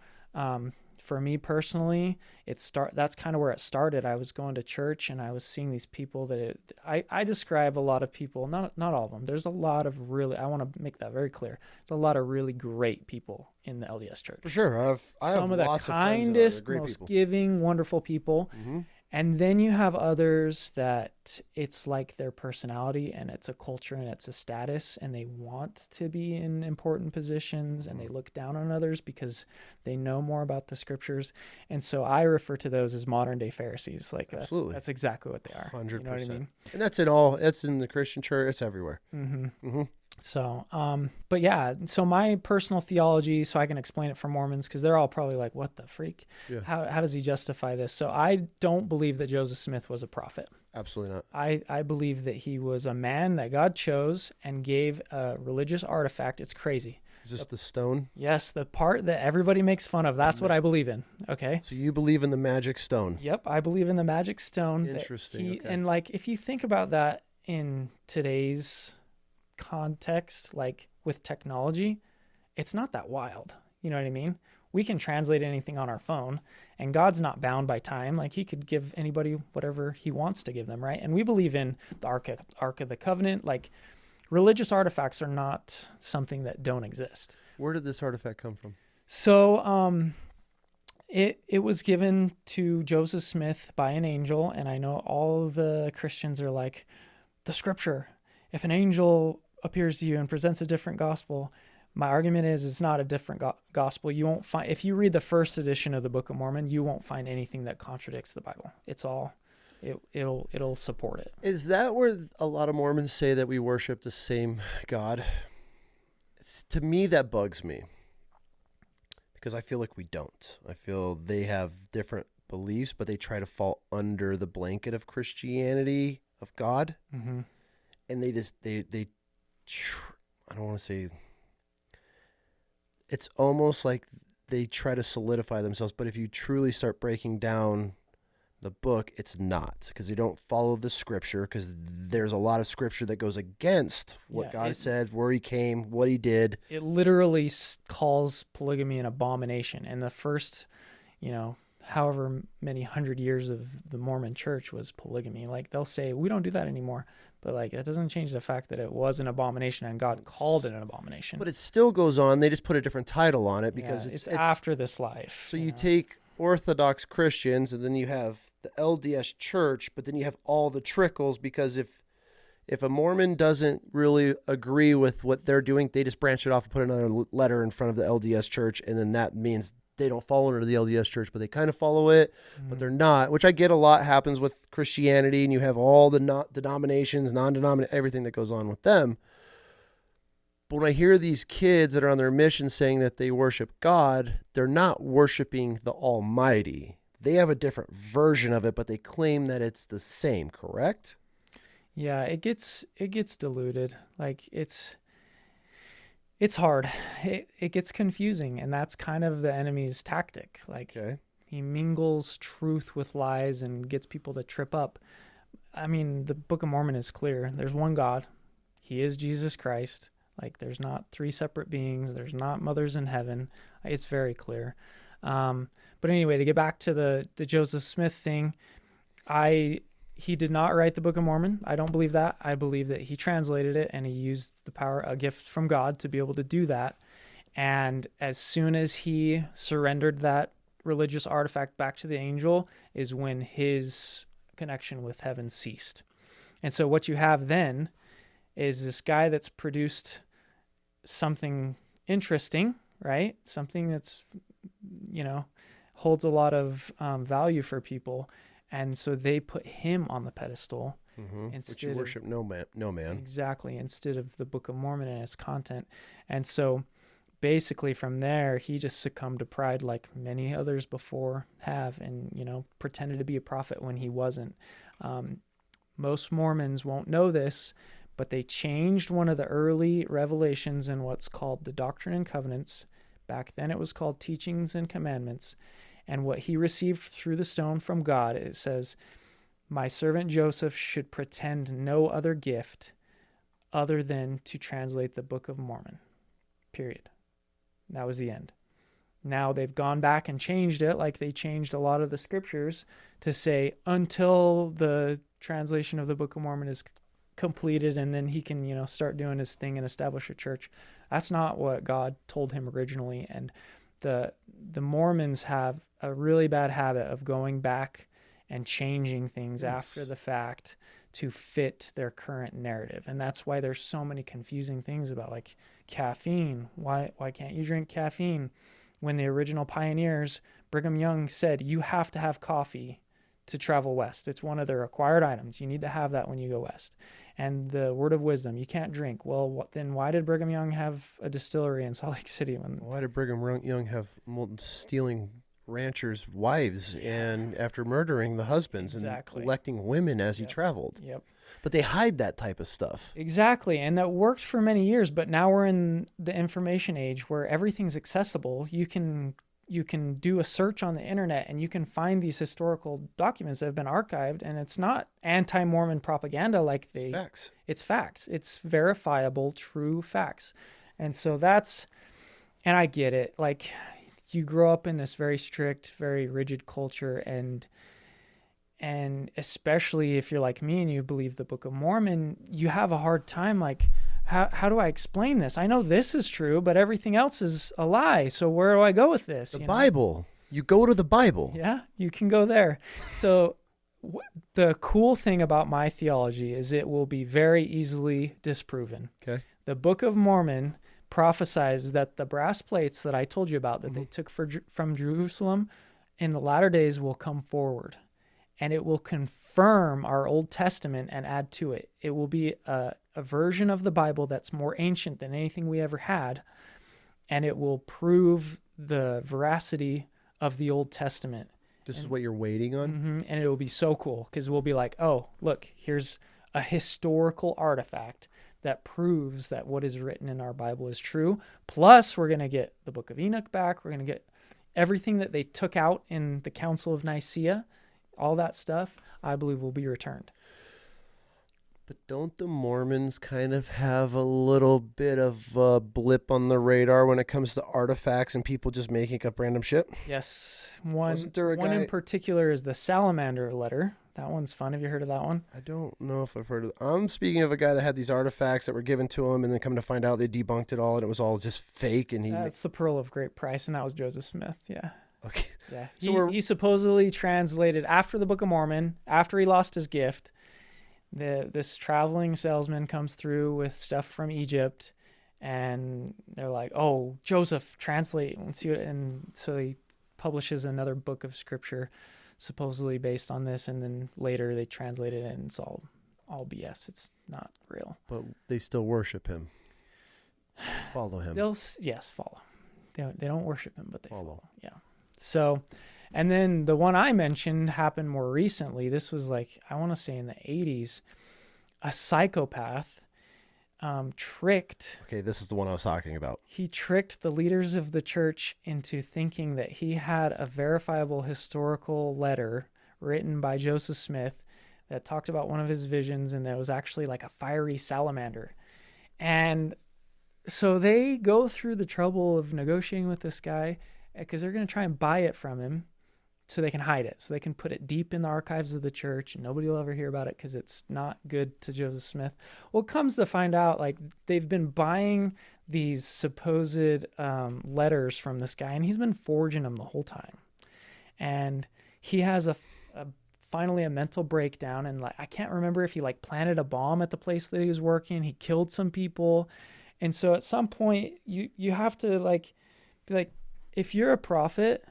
For me personally, that's kind of where it started. I was going to church and I was seeing these people that I describe a lot of people, not all of them. There's a lot of really, I want to make that very clear. There's a lot of really great people in the LDS church. For sure. I Some have of the lots kindest, of great most people. giving, wonderful people. Mm-hmm. And then you have others that it's like their personality and it's a culture and it's a status and they want to be in important positions and they look down on others because they know more about the scriptures. And so I refer to those as modern day Pharisees. Like that's exactly what they are. 100%. You know what I mean? And that's in the Christian church. It's everywhere. Mm-hmm. Mm-hmm. So, but yeah, so my personal theology, so I can explain it for Mormons, because they're all probably like, what the freak? Yeah. How does he justify this? So I don't believe that Joseph Smith was a prophet. Absolutely not. I believe that he was a man that God chose and gave a religious artifact. It's crazy. Is this the stone? Yes, the part that everybody makes fun of. That's what I believe in. Okay. So you believe in the magic stone? Yep, I believe in the magic stone. Interesting. Okay. And like, if you think about that in today's context, like with technology, it's not that wild. You know what I mean? We can translate anything on our phone, and God's not bound by time. Like, he could give anybody whatever he wants to give them, right? And we believe in the Ark of the Covenant. Like, religious artifacts are not something that don't exist. Where did this artifact come from? So it was given to Joseph Smith by an angel, and I know all the Christians are like, the scripture, if an angel appears to you and presents a different gospel, my argument is it's not a different gospel. You won't find, if you read the first edition of the Book of Mormon, you won't find anything that contradicts the Bible. It's all, it'll support it. Is that where a lot of Mormons say that we worship the same God? To me, that bugs me, because I feel like we don't. I feel they have different beliefs, but they try to fall under the blanket of Christianity, of God. Mm-hmm. And they I don't want to say, it's almost like they try to solidify themselves, but if you truly start breaking down the book, it's not, because they don't follow the scripture, because there's a lot of scripture that goes against what God said, where he came, what he did. It literally calls polygamy an abomination. And the first, however many 100 years of the Mormon church was polygamy. Like, they'll say, we don't do that anymore. But like, that doesn't change the fact that it was an abomination and God called it an abomination. But it still goes on. They just put a different title on it because it's after this life. So you take Orthodox Christians, and then you have the LDS church, but then you have all the trickles, because if a Mormon doesn't really agree with what they're doing, they just branch it off and put another letter in front of the LDS church, and then that means they don't fall under the LDS church, but they kind of follow it, but they're not, which I get a lot happens with Christianity, and you have all the denominations, non-denominational, everything that goes on with them. But when I hear these kids that are on their mission saying that they worship God, they're not worshiping the Almighty. They have a different version of it, but they claim that it's the same, correct? Yeah, it gets diluted. Like, it's hard. It gets confusing, and that's kind of the enemy's tactic. Like, he mingles truth with lies and gets people to trip up. I mean, the Book of Mormon is clear. There's one God. He is Jesus Christ. Like, there's not three separate beings. There's not mothers in heaven. It's very clear. But anyway, to get back to the Joseph Smith thing, he did not write the Book of Mormon. I don't believe that. I believe that he translated it, and he used a gift from God to be able to do that. And as soon as he surrendered that religious artifact back to the angel is when his connection with heaven ceased. And so what you have then is this guy that's produced something interesting, right? Something that's, holds a lot of value for people. And so they put him on the pedestal. Which you worship no man. Exactly. Instead of the Book of Mormon and its content. And so basically from there, he just succumbed to pride like many others before have, and, pretended to be a prophet when he wasn't. Most Mormons won't know this, but they changed one of the early revelations in what's called the Doctrine and Covenants. Back then it was called Teachings and Commandments. And what he received through the stone from God, it says, my servant Joseph should pretend no other gift other than to translate the Book of Mormon. Period. That was the end. Now they've gone back and changed it, like they changed a lot of the scriptures to say until the translation of the Book of Mormon is completed, and then he can, start doing his thing and establish a church. That's not what God told him originally. And the Mormons have a really bad habit of going back and changing things after the fact to fit their current narrative. And that's why there's so many confusing things about like caffeine. Why can't you drink caffeine? When the original pioneers, Brigham Young said, you have to have coffee to travel west. It's one of their required items. You need to have that when you go west. And the word of wisdom, you can't drink. Well, then why did Brigham Young have a distillery in Salt Lake City? Why did Brigham Young have stealing ranchers' wives and after murdering the husbands and collecting women as he traveled? Yep. But they hide that type of stuff. Exactly. And that worked for many years, but now we're in the information age where everything's accessible. You can do a search on the internet and you can find these historical documents that have been archived, and it's not anti-Mormon propaganda like It's facts. It's facts. It's verifiable, true facts. And so and I get it. Like, you grow up in this very strict, very rigid culture, and especially if you're like me and you believe the Book of Mormon, you have a hard time like, how do I explain this? I know this is true, but everything else is a lie. So where do I go with this? The Bible. You go to the Bible. Yeah, you can go there. So the cool thing about my theology is it will be very easily disproven. Okay. The Book of Mormon prophesies that the brass plates that I told you about that they took from Jerusalem in the latter days will come forward, and it will confirm our Old Testament and add to it. It will be a version of the Bible that's more ancient than anything we ever had, and it will prove the veracity of the Old Testament. This is what you're waiting on? And it will be so cool because we'll be like, oh, look, here's a historical artifact that proves that what is written in our Bible is true. Plus, we're going to get the Book of Enoch back. We're going to get everything that they took out in the Council of Nicaea. All that stuff, I believe, will be returned. But don't the Mormons kind of have a little bit of a blip on the radar when it comes to artifacts and people just making up random shit? Yes. One guy in particular is the Salamander letter. That one's fun. Have you heard of that one? I don't know if I've heard of it. I'm speaking of a guy that had these artifacts that were given to him, and then come to find out they debunked it all, and it was all just fake. And That's the Pearl of Great Price, and that was Joseph Smith. Yeah. Okay. Yeah. So he supposedly translated after the Book of Mormon, after he lost his gift. This traveling salesman comes through with stuff from Egypt, and they're like, "Oh, Joseph, translate and see what." And so he publishes another book of scripture, supposedly based on this, and then later they translate it, and it's all BS. It's not real. But they still worship him. Follow him. Follow. They don't worship him, but they follow. Yeah. So, and then the one I mentioned happened more recently. This was like, I want to say in the 80s, a psychopath tricked. Okay, this is the one I was talking about. He tricked the leaders of the church into thinking that he had a verifiable historical letter written by Joseph Smith that talked about one of his visions, and that was actually like a fiery salamander. And so they go through the trouble of negotiating with this guy because they're going to try and buy it from him so they can hide it, so they can put it deep in the archives of the church and nobody will ever hear about it because it's not good to Joseph Smith. Well, it comes to find out, like, they've been buying these supposed letters from this guy, and he's been forging them the whole time. And he has finally a mental breakdown, and like, I can't remember if he like planted a bomb at the place that he was working. He killed some people. And so at some point you have to like be like, if you're a prophet,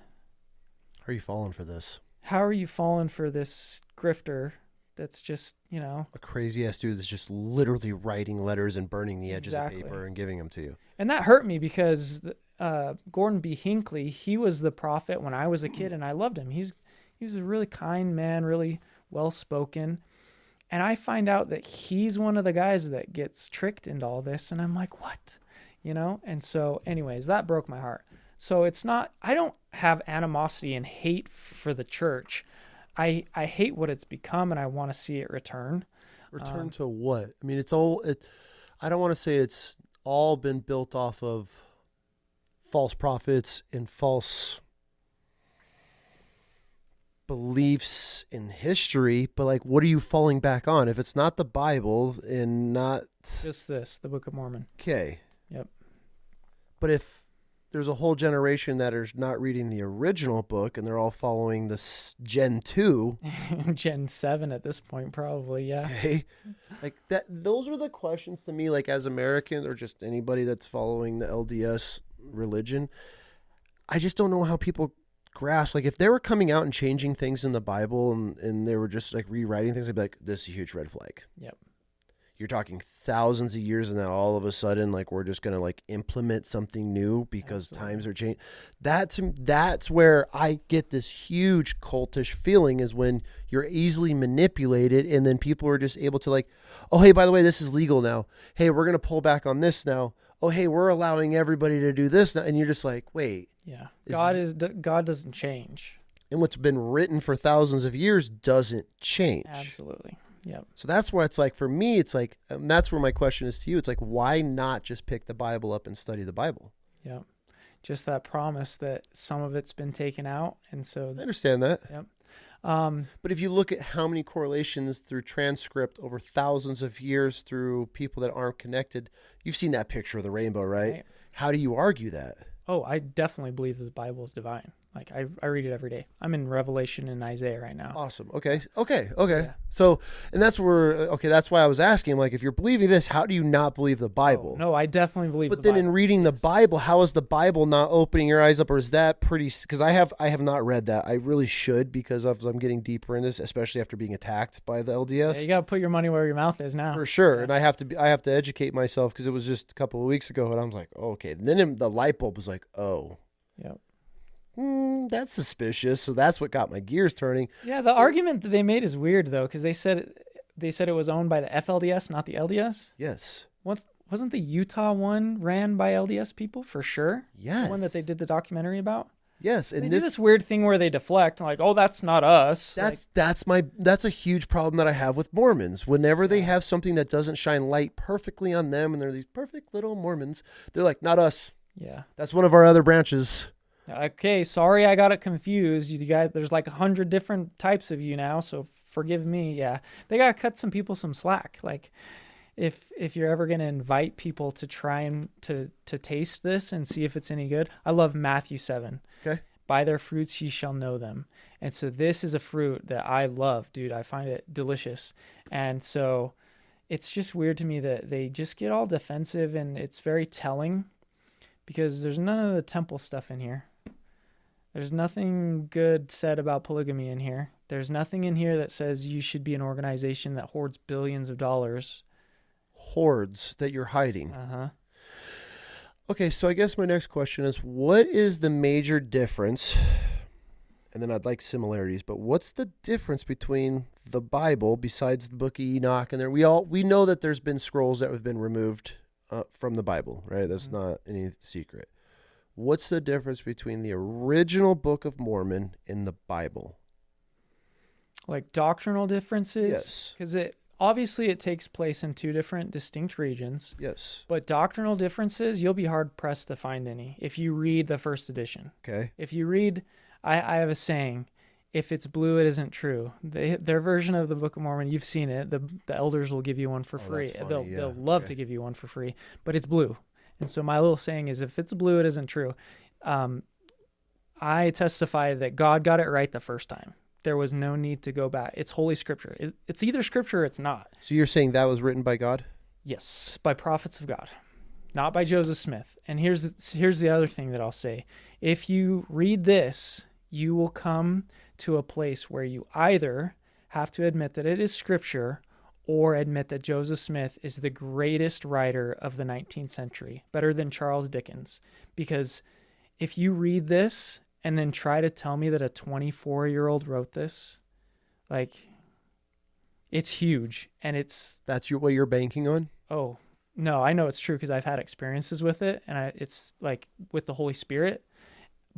how are you falling for this? How are you falling for this grifter that's just, a crazy ass dude that's just literally writing letters and burning the edges of paper and giving them to you? And that hurt me because Gordon B. Hinckley, he was the prophet when I was a kid, and I loved him. He was a really kind man, really well-spoken. And I find out that he's one of the guys that gets tricked into all this, and I'm like, what? And so anyways, that broke my heart. So it's not, I don't have animosity and hate for the church. I hate what it's become, and I want to see it return. Return to what? I mean, I don't want to say it's all been built off of false prophets and false beliefs in history, but like, what are you falling back on? If it's not the Bible and not Just this, the Book of Mormon. okay. Yep. But if there's a whole generation that is not reading the original book and they're all following the Gen 2, Gen 7 at this point, probably, yeah. okay, like that, those are the questions to me, like as Americans or just anybody that's following the LDS religion, I just don't know how people grasp. Like if they were coming out and changing things in the Bible and they were just like rewriting things, I'd be like, this is a huge red flag. Yep. You're talking thousands of years, and now all of a sudden, like we're just gonna like implement something new because Absolutely. times are changing. That's where I get this huge cultish feeling, is when you're easily manipulated, and then people are just able to like, oh hey, by the way, this is legal now. Hey, we're gonna pull back on this now. Oh hey, we're allowing everybody to do this now, and you're just like, wait, Yeah. Is- God doesn't change. and what's been written for thousands of years doesn't change. Absolutely. Yep. So that's where it's like, for me, it's like, that's where my question is to you. It's like, why not just pick the Bible up and study the Bible? Yep. Just that promise that some of it's been taken out. And so, I understand that. yep. But if you look at how many correlations through transcript over thousands of years through people that aren't connected, you've seen that picture of the rainbow, right? Right. How do you argue that? Oh, I definitely believe that the Bible is divine. Like I read it every day. I'm in Revelation and Isaiah right now. Awesome. Okay. Okay. Yeah. So, and that's where, okay, that's why I was asking, like, if you're believing this, how do you not believe the Bible? Oh, no, I definitely believe But the then in Bible. reading the Bible, how is the Bible not opening your eyes up, or is that pretty? Because I have not read that. I really should, because I'm getting deeper in this, especially after being attacked by the LDS. Yeah, you got to put your money where your mouth is now. For sure. Yeah. And I have to educate myself, because it was just a couple of weeks ago, and I was like, oh, okay. And then the light bulb was like, oh, Yep. that's suspicious. So that's what got my gears turning. Yeah, the argument that they made is weird though, because they said it was owned by the FLDS, not the LDS. Yes. Wasn't the Utah one ran by LDS people for sure? Yes. The one that they did the documentary about. Yes. They And do this weird thing where they deflect, like, "Oh, that's not us." that's a huge problem that I have with Mormons. Whenever they have something that doesn't shine light perfectly on them, and they're these perfect little Mormons, they're like, not us. Yeah. That's one of our other branches. Okay, sorry, I got it confused. You guys, there's like 100 different types of you now, so forgive me. Yeah, they gotta cut some people some slack. Like, if you're ever gonna invite people to try and to taste this and see if it's any good, I love Matthew 7. Okay. By their fruits ye shall know them. And so this is a fruit that I love, dude. I find it delicious. And so it's just weird to me that they just get all defensive, and it's very telling because there's none of the temple stuff in here. There's nothing good said about polygamy in here. There's nothing in here that says you should be an organization that hoards billions of dollars. Hordes that you're hiding. Uh-huh. Okay, so I guess my next question is, what is the major difference? And then I'd like similarities, but what's the difference between the Bible, besides the Book of Enoch, and there we know that there's been scrolls that have been removed from the Bible, right? That's not any secret. What's the difference between the original Book of Mormon and the Bible? Like doctrinal differences? Yes. Because obviously it takes place in two different distinct regions. Yes. But doctrinal differences, you'll be hard-pressed to find any if you read the first edition. Okay. If you read, I have a saying, if it's blue, it isn't true. Their version of the Book of Mormon, you've seen it. The elders will give you one for free. That's funny. They'll love to give you one for free, but it's blue. And so my little saying is, if it's blue, it isn't true. I testify that God got it right the first time. There was no need to go back. It's Holy Scripture. It's either Scripture or it's not. So you're saying that was written by God? Yes, by prophets of God, not by Joseph Smith. And here's the other thing that I'll say. If you read this, you will come to a place where you either have to admit that it is Scripture or admit that Joseph Smith is the greatest writer of the 19th century, better than Charles Dickens. Because if you read this and then try to tell me that a 24-year-old wrote this, like, it's huge. And That's what you're banking on? oh, no, I know it's true because I've had experiences with it, and it's like with the Holy Spirit.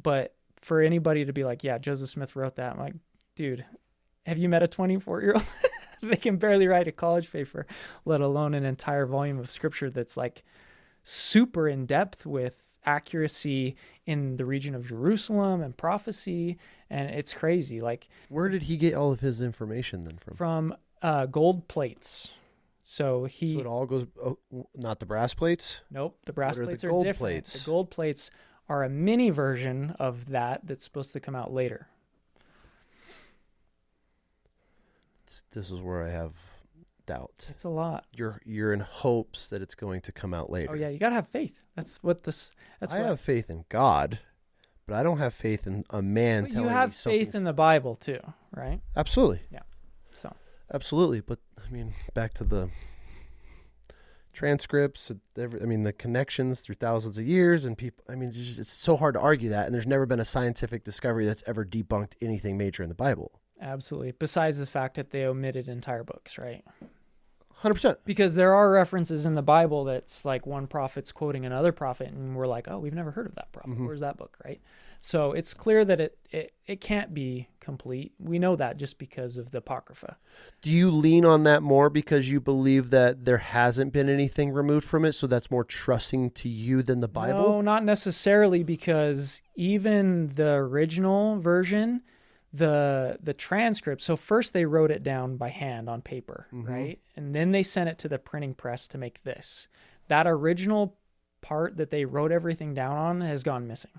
But for anybody to be like, yeah, Joseph Smith wrote that, I'm like, dude, have you met a 24-year-old? They can barely write a college paper, let alone an entire volume of scripture that's like super in depth with accuracy in the region of Jerusalem and prophecy, and it's crazy. Like, where did he get all of his information then from? From gold plates. So it all goes, not the brass plates? Nope, the brass plates are gold different. Plates? The gold plates are a mini version of that's supposed to come out later. This is where I have doubt. It's a lot. You're in hopes that it's going to come out later. Oh yeah, you gotta have faith. I have faith in God, but I don't have faith in a man telling me something. You have faith in the Bible too, right? Absolutely. Yeah. So. Absolutely, but I mean, back to the transcripts. The connections through thousands of years and people. I mean, it's so hard to argue that, and there's never been a scientific discovery that's ever debunked anything major in the Bible. Absolutely. Besides the fact that they omitted entire books, right? 100%. Because there are references in the Bible that's like one prophet's quoting another prophet, and we're like, oh, we've never heard of that prophet. Mm-hmm. Where's that book, right? So it's clear that it can't be complete. We know that just because of the Apocrypha. Do you lean on that more because you believe that there hasn't been anything removed from it, so that's more trusting to you than the Bible? No, not necessarily, because even the original version, the transcript, so first they wrote it down by hand on paper, mm-hmm. right? And then they sent it to the printing press to make this. That original part that they wrote everything down on has gone missing.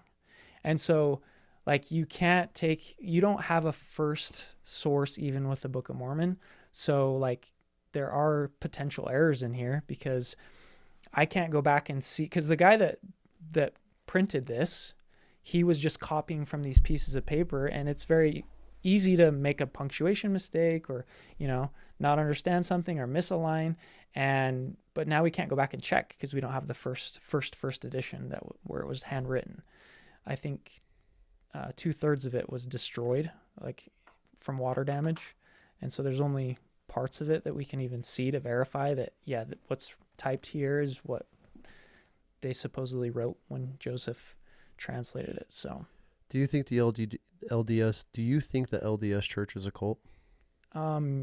And so, like, you don't have a first source even with the Book of Mormon. So, like, there are potential errors in here because I can't go back and see, because the guy that printed this, he was just copying from these pieces of paper, and it's very easy to make a punctuation mistake or, not understand something or misalign. But now we can't go back and check because we don't have the first edition where it was handwritten. I think 2/3 of it was destroyed, like from water damage. And so there's only parts of it that we can even see to verify that, what's typed here is what they supposedly wrote when Joseph translated it. So do you think the LDS church is a cult?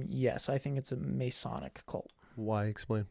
Yes, I think it's a Masonic cult. Why? Explain.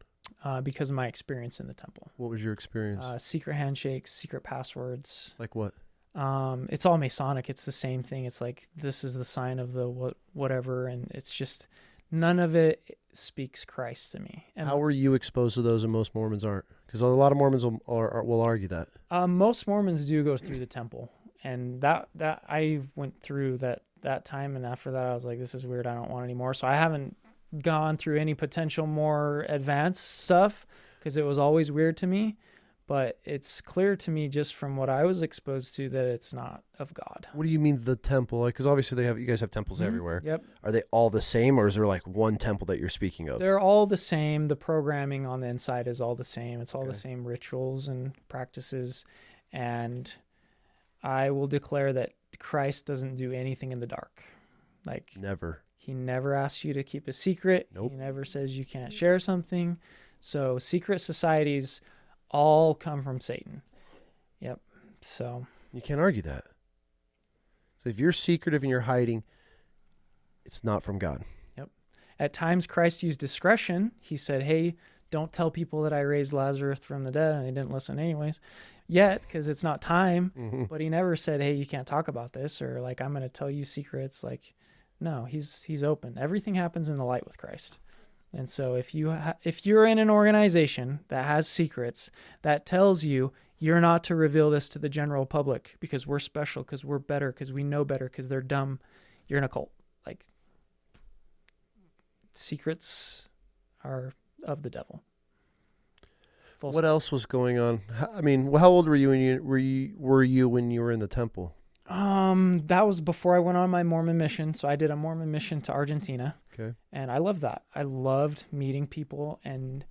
Because of my experience in the temple. What was your experience? Secret handshakes, secret passwords. Like what? It's all Masonic. It's the same thing. It's like, this is the sign of the whatever, and it's just, none of it speaks Christ to me. And how were you exposed to those and most Mormons aren't? Because a lot of Mormons will argue that. Most Mormons do go through the temple, and that I went through that time, and after that I was like, this is weird. I don't want any more. So I haven't gone through any potential more advanced stuff because it was always weird to me. But it's clear to me just from what I was exposed to that it's not of God. What do you mean the temple? Like, because obviously you guys have temples Mm-hmm. everywhere. Yep. Are they all the same, or is there like one temple that you're speaking of? They're all the same. The programming on the inside is all the same. It's all the same rituals and practices. And I will declare that Christ doesn't do anything in the dark. Like, never. He never asks you to keep a secret. Nope. He never says you can't share something. So secret societies all come from Satan. Yep. So you can't argue that. So if you're secretive and you're hiding, it's not from God. Yep. At times Christ used discretion. He said, hey, don't tell people that I raised Lazarus from the dead. And they didn't listen anyways yet because it's not time. Mm-hmm. But he never said, hey, you can't talk about this, or like, I'm going to tell you secrets. Like, no, he's open. Everything happens in the light with Christ. And so if you're in an organization that has secrets that tells you you're not to reveal this to the general public because we're special, because we're better, because we know better, because they're dumb, you're in a cult. Like, secrets are of the devil. What else was going on? I mean, how old were you when you were in the temple? That was before I went on my Mormon mission. So I did a Mormon mission to Argentina. Okay. And I loved that. I loved meeting people and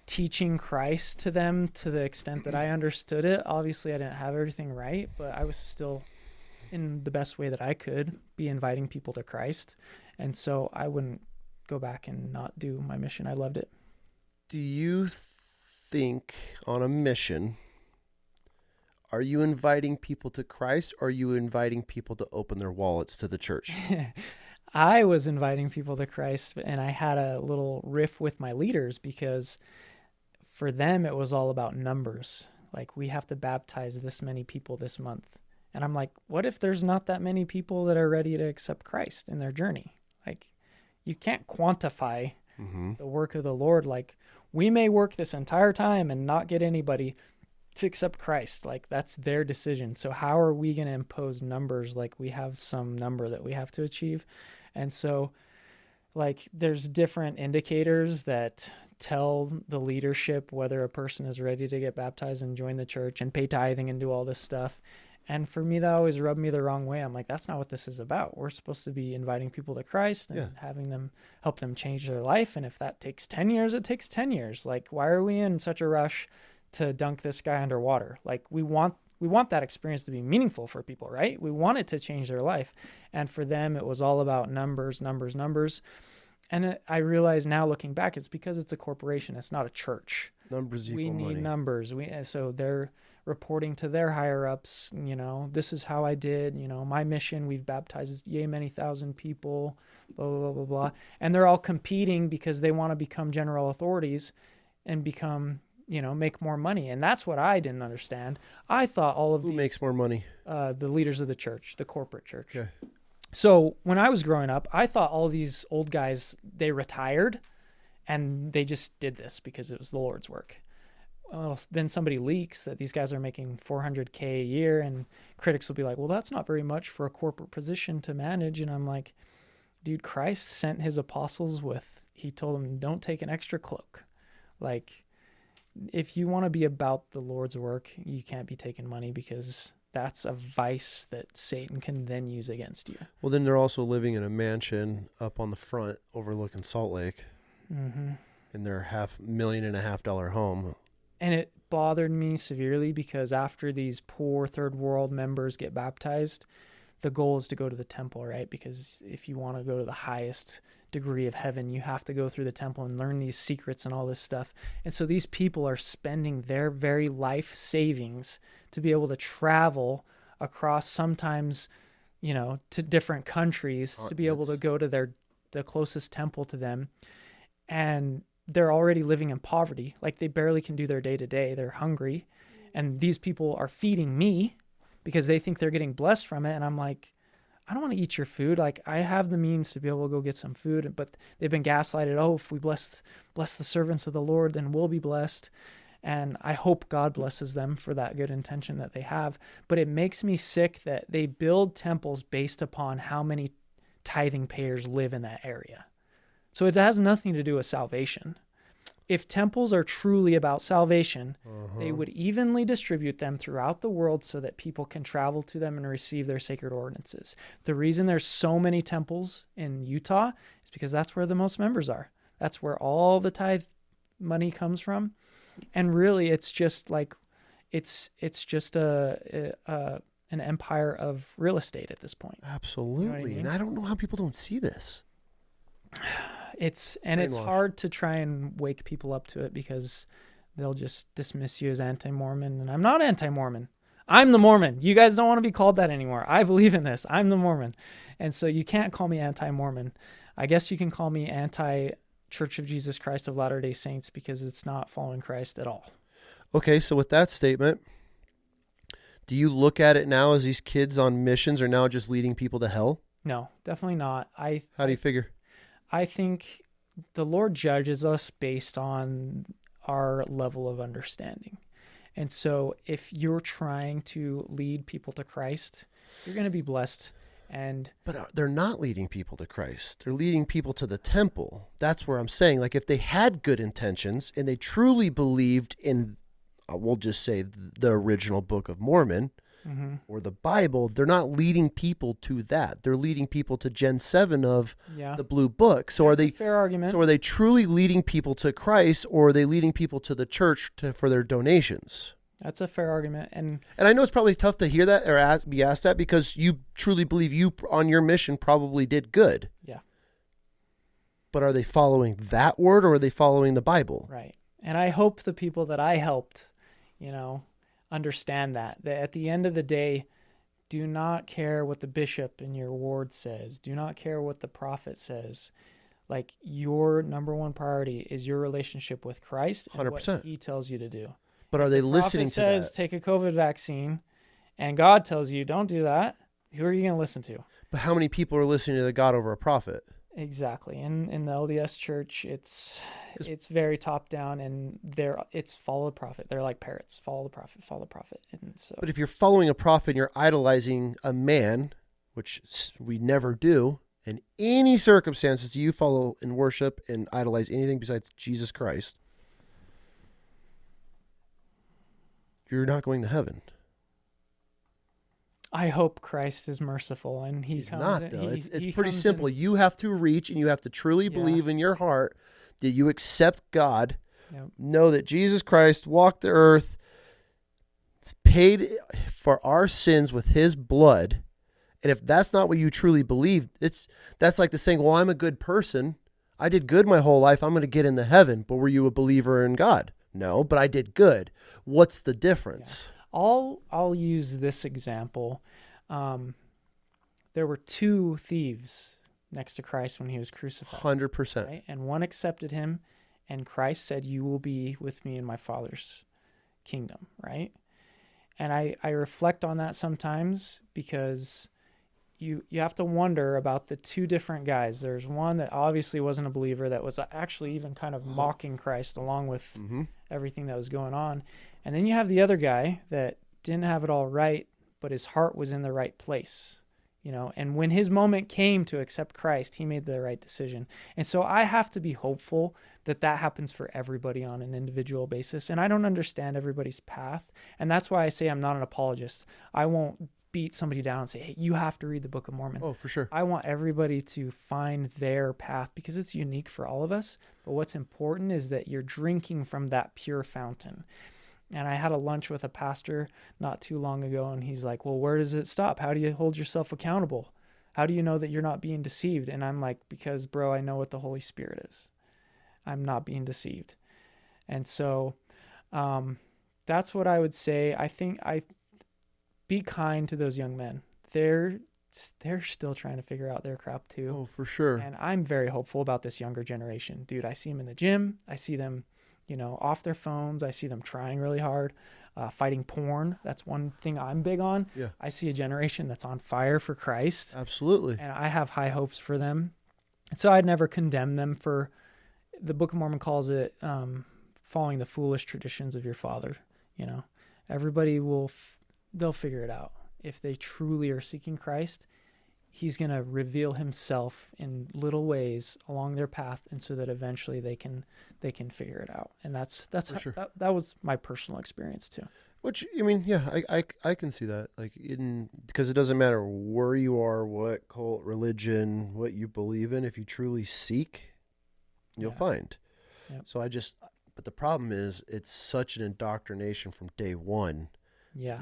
teaching Christ to them to the extent that I understood it. Obviously, I didn't have everything right, but I was still, in the best way that I could, be inviting people to Christ. And so I wouldn't go back and not do my mission. I loved it. Do you think on a mission, are you inviting people to Christ, or are you inviting people to open their wallets to the church? I was inviting people to Christ, and I had a little riff with my leaders because for them it was all about numbers. like we have to baptize this many people this month. And I'm like, what if there's not that many people that are ready to accept Christ in their journey? Like, you can't quantify the work of the Lord. Like, we may work this entire time and not get anybody to accept Christ. Like, that's their decision. So how are we going to impose numbers? Like, we have some number that we have to achieve. And so, like, there's different indicators that tell the leadership whether a person is ready to get baptized and join the church and pay tithing and do all this stuff. And for me, that always rubbed me the wrong way. I'm like, that's not what this is about. We're supposed to be inviting people to Christ and having them help them change their life. And if that takes 10 years, it takes 10 years. Like, why are we in such a rush to dunk this guy underwater? Like, we want that experience to be meaningful for people, right? We want it to change their life. And for them, it was all about numbers. And I realize now, looking back, it's because it's a corporation. It's not a church. Numbers equal money. We need numbers. So they're reporting to their higher ups, this is how I did, my mission, we've baptized yay many thousand people, blah, blah, blah, blah, blah. And they're all competing because they want to become general authorities and become, make more money. And that's what I didn't understand. I thought all of Who makes more money? The leaders of the church, the corporate church. Okay. So when I was growing up, I thought all these old guys, they retired and they just did this because it was the Lord's work. Well, then somebody leaks that these guys are making $400K a year, and critics will be like, well, that's not very much for a corporate position to manage. And I'm like, dude, Christ sent his apostles he told them, don't take an extra cloak. Like, if you want to be about the Lord's work, you can't be taking money, because that's a vice that Satan can then use against you. Well, then they're also living in a mansion up on the front overlooking Salt Lake in their $500,000 home. And it bothered me severely because after these poor third world members get baptized, the goal is to go to the temple, right? Because if you want to go to the highest degree of heaven, you have to go through the temple and learn these secrets and all this stuff. And so these people are spending their very life savings to be able to travel across, sometimes, to different countries, to be able to go to the closest temple to them. And they're already living in poverty. Like, they barely can do their day to day. They're hungry. And these people are feeding me because they think they're getting blessed from it. And I'm like, I don't want to eat your food. Like, I have the means to be able to go get some food, but they've been gaslighted. Oh, if we bless the servants of the Lord, then we'll be blessed. And I hope God blesses them for that good intention that they have. But it makes me sick that they build temples based upon how many tithing payers live in that area. So it has nothing to do with salvation. If temples are truly about salvation, they would evenly distribute them throughout the world so that people can travel to them and receive their sacred ordinances. The reason there's so many temples in Utah is because that's where the most members are. That's where all the tithe money comes from. And really, it's just like, it's just an empire of real estate at this point. Absolutely. You know what I mean? And I don't know how people don't see this. It's hard to try and wake people up to it because they'll just dismiss you as anti-Mormon. And I'm not anti-Mormon. I'm the Mormon. You guys don't want to be called that anymore. I believe in this. I'm the Mormon. And so you can't call me anti-Mormon. I guess you can call me anti-Church of Jesus Christ of Latter-day Saints because it's not following Christ at all. Okay, so with that statement, do you look at it now as these kids on missions are now just leading people to hell? No, definitely not. How do you figure? I think the Lord judges us based on our level of understanding. And so if you're trying to lead people to Christ, you're going to be blessed. But they're not leading people to Christ. They're leading people to the temple. That's where I'm saying, like, if they had good intentions and they truly believed in, we'll just say, the original Book of Mormon, or the Bible, they're not leading people to that. They're leading people to Gen 7 of the Blue Book. So That's a fair argument. So are they truly leading people to Christ, or are they leading people to the church for their donations? That's a fair argument. And I know it's probably tough to hear that or be asked that because you truly believe you on your mission probably did good. Yeah. But are they following that word, or are they following the Bible? Right. And I hope the people that I helped, understand that at the end of the day, do not care what the bishop in your ward says. Do not care what the prophet says. Like, your number one priority is your relationship with Christ and 100%. what he tells you to do. But are they listening Prophet to says, that? take a COVID vaccine, and God tells you, don't do that. Who are you going to listen to? But how many people are listening to the God over a prophet? Exactly. In the LDS church, it's very top down, and it's follow the prophet. They're like parrots. Follow the prophet, follow the prophet. And so, But if you're following a prophet and you're idolizing a man, which we never do, in any circumstances you follow and worship and idolize anything besides Jesus Christ, you're not going to heaven. I hope Christ is merciful, and He's comes not, in, though. he It's pretty comes simple. in- You have to reach and you have to truly believe in your heart that you accept God, Yep. know that Jesus Christ walked the earth, paid for our sins with his blood. And if that's not what you truly believe, that's like the saying, well, I'm a good person. I did good my whole life. I'm going to get into heaven. But were you a believer in God? No, but I did good. What's the difference? Yeah. I'll use this example. There were 2 thieves next to Christ when he was crucified. 100%. Right? And one accepted him, and Christ said, you will be with me in my Father's kingdom, right? And I reflect on that sometimes, because you have to wonder about the 2 different guys. There's one that obviously wasn't a believer, that was actually even kind of mocking Christ along with everything that was going on. And then you have the other guy that didn't have it all right, but his heart was in the right place, and when his moment came to accept Christ, he made the right decision. And so I have to be hopeful that happens for everybody on an individual basis. And I don't understand everybody's path. And that's why I say I'm not an apologist. I won't beat somebody down and say, hey, you have to read the Book of Mormon. Oh, for sure. I want everybody to find their path, because it's unique for all of us. But what's important is that you're drinking from that pure fountain. And I had a lunch with a pastor not too long ago, and he's like, well, where does it stop? How do you hold yourself accountable? How do you know that you're not being deceived? And I'm like, because, bro, I know what the Holy Spirit is. I'm not being deceived. And so that's what I would say. I think be kind to those young men. They're still trying to figure out their crap too. Oh, for sure. And I'm very hopeful about this younger generation. Dude, I see them in the gym. I see them, off their phones. I see them trying really hard, fighting porn. That's one thing I'm big on. Yeah. I see a generation that's on fire for Christ. Absolutely. And I have high hopes for them. And so I'd never condemn them for, the Book of Mormon calls it following the foolish traditions of your father. Everybody they'll figure it out. If they truly are seeking Christ, he's going to reveal himself in little ways along their path, and so that eventually they can figure it out. And that's how, sure. that was my personal experience too. Which, I mean, yeah, I can see that. Because it doesn't matter where you are, what cult, religion, what you believe in. If you truly seek, you'll find. Yep. So but the problem is, it's such an indoctrination from day one. Yeah.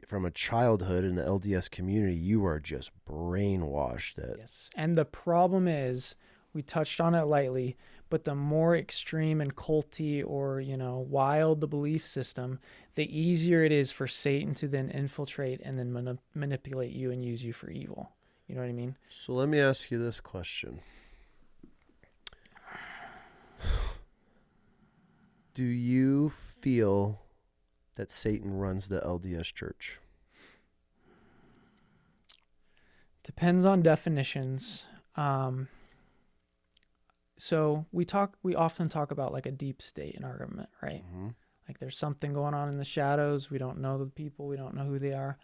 From a childhood in the LDS community, you are just brainwashed. Yes. And the problem is, we touched on it lightly, but the more extreme and culty or, wild the belief system, the easier it is for Satan to then infiltrate and then manipulate you and use you for evil. You know what I mean? So let me ask you this question. Do you feel that Satan runs the LDS church? Depends on definitions. So we often talk about like a deep state in our government, right? Mm-hmm. Like there's something going on in the shadows. We don't know the people. We don't know who they are.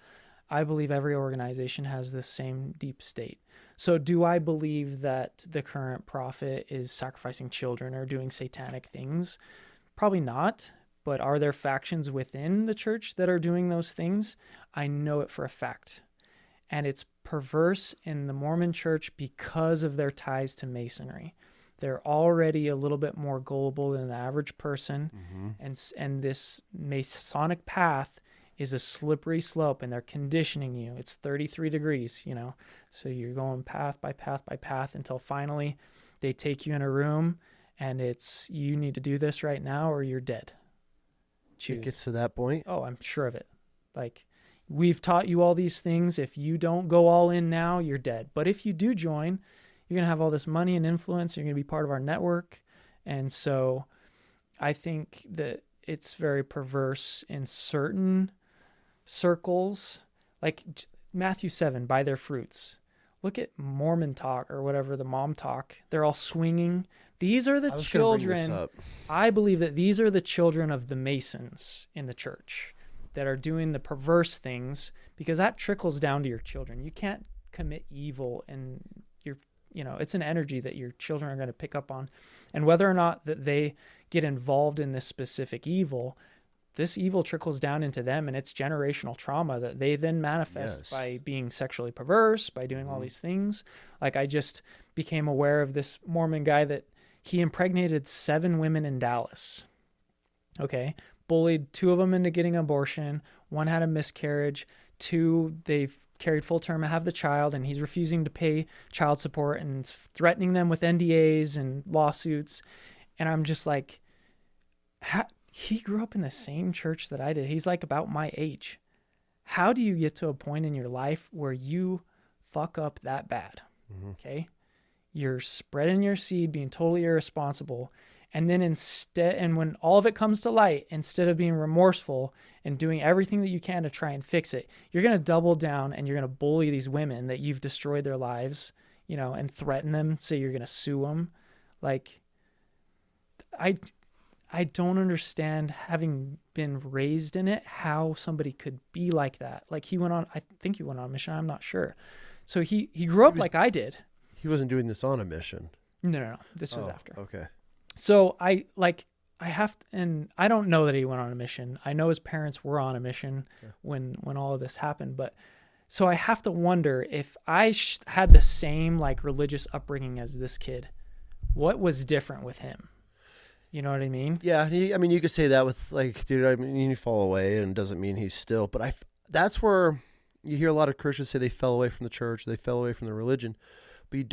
I believe every organization has this same deep state. So do I believe that the current prophet is sacrificing children or doing satanic things? Probably not. But are there factions within the church that are doing those things? I know it for a fact. And it's perverse in the Mormon church because of their ties to Masonry. They're already a little bit more gullible than the average person. Mm-hmm. And this Masonic path is a slippery slope, and they're conditioning you. It's 33 degrees, So you're going path by path by path until finally they take you in a room and it's, you need to do this right now or you're dead. Choose. It gets to that point? Oh, I'm sure of it. Like, we've taught you all these things. If you don't go all in now, you're dead. But if you do join, you're going to have all this money and influence. You're going to be part of our network. And so I think that it's very perverse in certain circles, like Matthew 7, by their fruits. Look at Mormon talk or whatever, the mom talk. They're all swinging. These are the children. I believe that these are the children of the Masons in the church that are doing the perverse things, because that trickles down to your children. You can't commit evil and it's an energy that your children are going to pick up on. And whether or not that they get involved in this specific evil, this evil trickles down into them, and it's generational trauma that they then manifest by being sexually perverse, by doing all these things. Like, I just became aware of this Mormon guy that he impregnated 7 women in Dallas. Okay. Bullied 2 of them into getting an abortion. 1 had a miscarriage. 2, they've carried full term and have the child, and he's refusing to pay child support and threatening them with NDAs and lawsuits. And I'm just like, he grew up in the same church that I did. He's like about my age. How do you get to a point in your life where you fuck up that bad? Okay. You're spreading your seed, being totally irresponsible. And then and when all of it comes to light, instead of being remorseful and doing everything that you can to try and fix it, you're going to double down and you're going to bully these women that you've destroyed their lives, and threaten them, say you're going to sue them. Like, I don't understand, having been raised in it, how somebody could be like that. Like, I think he went on a mission. I'm not sure. So he grew up like I did. He wasn't doing this on a mission. No. This was after. Okay. So I don't know that he went on a mission. I know his parents were on a mission when all of this happened. But so I have to wonder, if I had the same like religious upbringing as this kid, what was different with him? You know what I mean? Yeah. You could say that with, like, dude, you fall away, and it doesn't mean he's still, but that's where you hear a lot of Christians say they fell away from the church, they fell away from the religion, but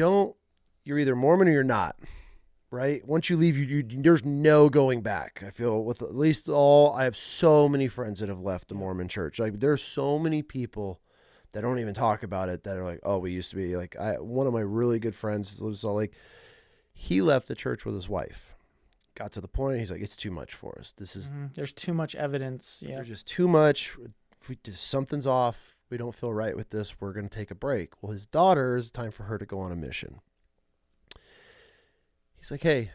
you're either Mormon or you're not. Right? Once you leave, there's no going back. I feel with at least I have so many friends that have left the Mormon church. Like, there's so many people that don't even talk about it that are like, oh, we used to be like, one of my really good friends was all like, he left the church with his wife, got to the point, he's like, it's too much for us. This is, there's too much evidence. Yeah. There's just too much. Something's off. We don't feel right with this. We're going to take a break. Well, his daughter, it's time for her to go on a mission. He's like, hey,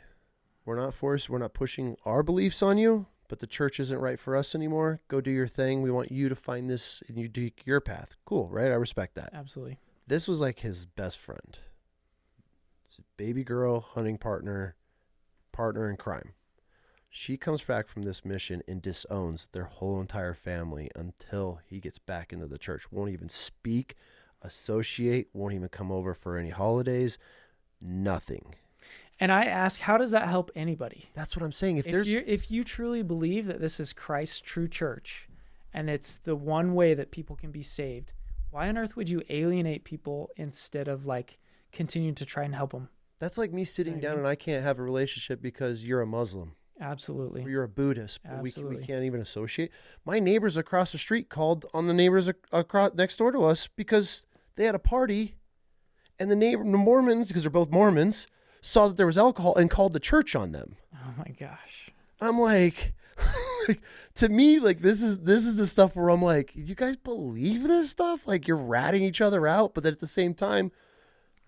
we're not pushing our beliefs on you, but the church isn't right for us anymore. Go do your thing. We want you to find this, and you do your path. Cool, right? I respect that. Absolutely. This was like his best friend. It's a baby girl, hunting partner in crime. She comes back from this mission and disowns their whole entire family until he gets back into the church. Won't even speak, associate, won't even come over for any holidays, nothing. And I ask, how does that help anybody? That's what I'm saying. If you truly believe that this is Christ's true church and it's the one way that people can be saved, why on earth would you alienate people instead of like continuing to try and help them? That's like me sitting down and I can't have a relationship because you're a Muslim. Absolutely. Or you're a Buddhist, but we Absolutely. can't even associate. My neighbors across the street called on the neighbors across next door to us because they had a party, and the Mormons, because they're both Mormons, saw that there was alcohol and called the church on them. Oh my gosh. I'm like, to me, like, this is the stuff where I'm like, you guys believe this stuff? Like, you're ratting each other out, but then at the same time,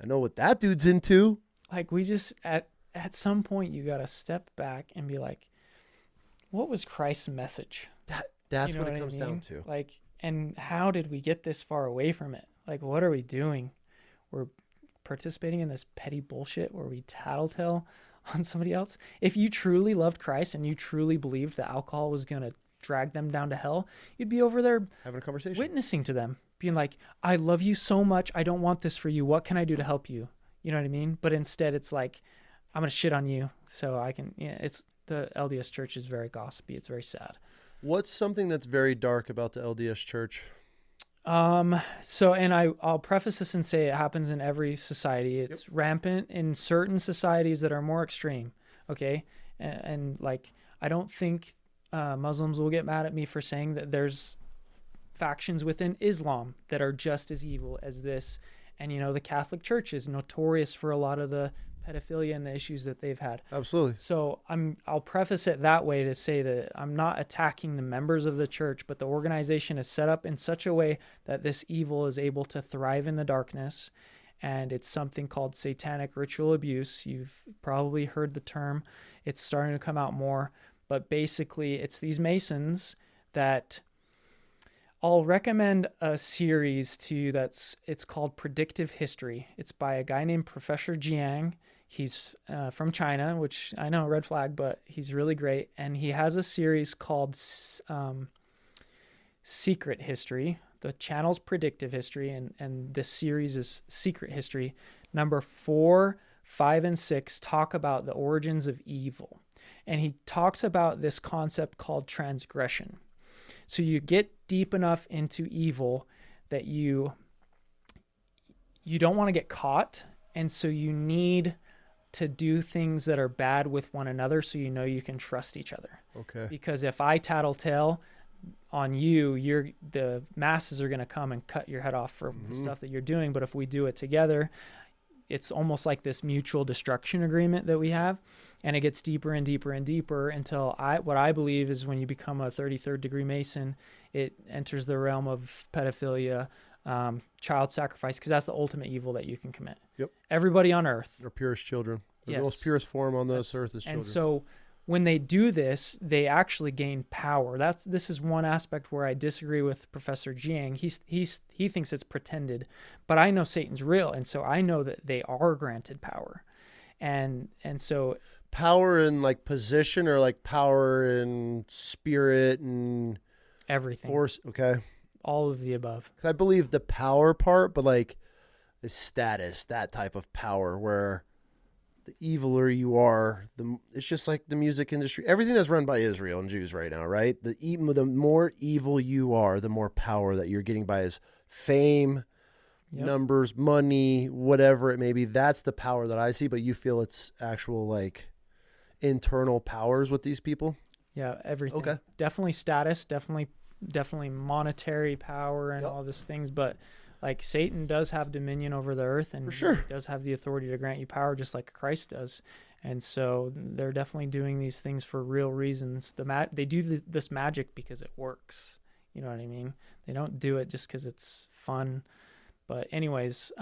I know what that dude's into. Like, we just, at some point, you got to step back and be like, what was Christ's message? That's what it comes down to. Like, and how did we get this far away from it? Like, what are we doing? We're participating in this petty bullshit where we tattletale on somebody else. If you truly loved Christ and you truly believed that alcohol was going to drag them down to hell, you'd be over there having a conversation, witnessing to them, being like, I love you so much. I don't want this for you. What can I do to help you? You know what I mean? But instead it's like, I'm going to shit on you so I can, it's the LDS church is very gossipy. It's very sad. What's something that's very dark about the LDS church? And I'll preface this and say it happens in every society. It's rampant in certain societies that are more extreme. Okay. And like, I don't think, Muslims will get mad at me for saying that there's factions within Islam that are just as evil as this. And, you know, the Catholic Church is notorious for a lot of the pedophilia and the issues that they've had. Absolutely. So I'll preface it that way to say that I'm not attacking the members of the church, but the organization is set up in such a way that this evil is able to thrive in the darkness. And it's something called satanic ritual abuse. You've probably heard the term. It's starting to come out more. But basically, it's these Masons that I'll recommend a series to you it's called Predictive History. It's by a guy named Professor Jiang. He's from China, which I know, red flag, but he's really great. And he has a series called Secret History. The channel's Predictive History, and this series is Secret History. Number 4, 5, and 6 talk about the origins of evil. And he talks about this concept called transgression. So you get deep enough into evil that you don't want to get caught, and so you need to do things that are bad with one another so you know you can trust each other. Okay. Because if I tattletale on you, the masses are going to come and cut your head off for the stuff that you're doing. But if we do it together, it's almost like this mutual destruction agreement that we have, and it gets deeper and deeper and deeper until what I believe is when you become a 33rd degree Mason, it enters the realm of pedophilia, child sacrifice, because that's the ultimate evil that you can commit. Yep. Everybody on earth. Our purest children. Yes. The most purest form on this earth is children. And so when they do this, they actually gain power. This is one aspect where I disagree with Professor Jiang. He thinks it's pretended, but I know Satan's real, and so I know that they are granted power, and so power in like position, or like power in spirit and everything, force. Okay, all of the above. 'Cause I believe the power part, but like the status, that type of power where the eviler you are, it's just like the music industry. Everything that's run by Israel and Jews right now, right? The more evil you are, the more power that you're getting by is fame, numbers, money, whatever it may be. That's the power that I see, but you feel it's actual like internal powers with these people? Yeah, everything. Okay. Definitely status, definitely monetary power and all these things, but like Satan does have dominion over the earth, and for sure, he does have the authority to grant you power just like Christ does. And so they're definitely doing these things for real reasons. They do this magic because it works. You know what I mean? They don't do it just because it's fun. But anyways,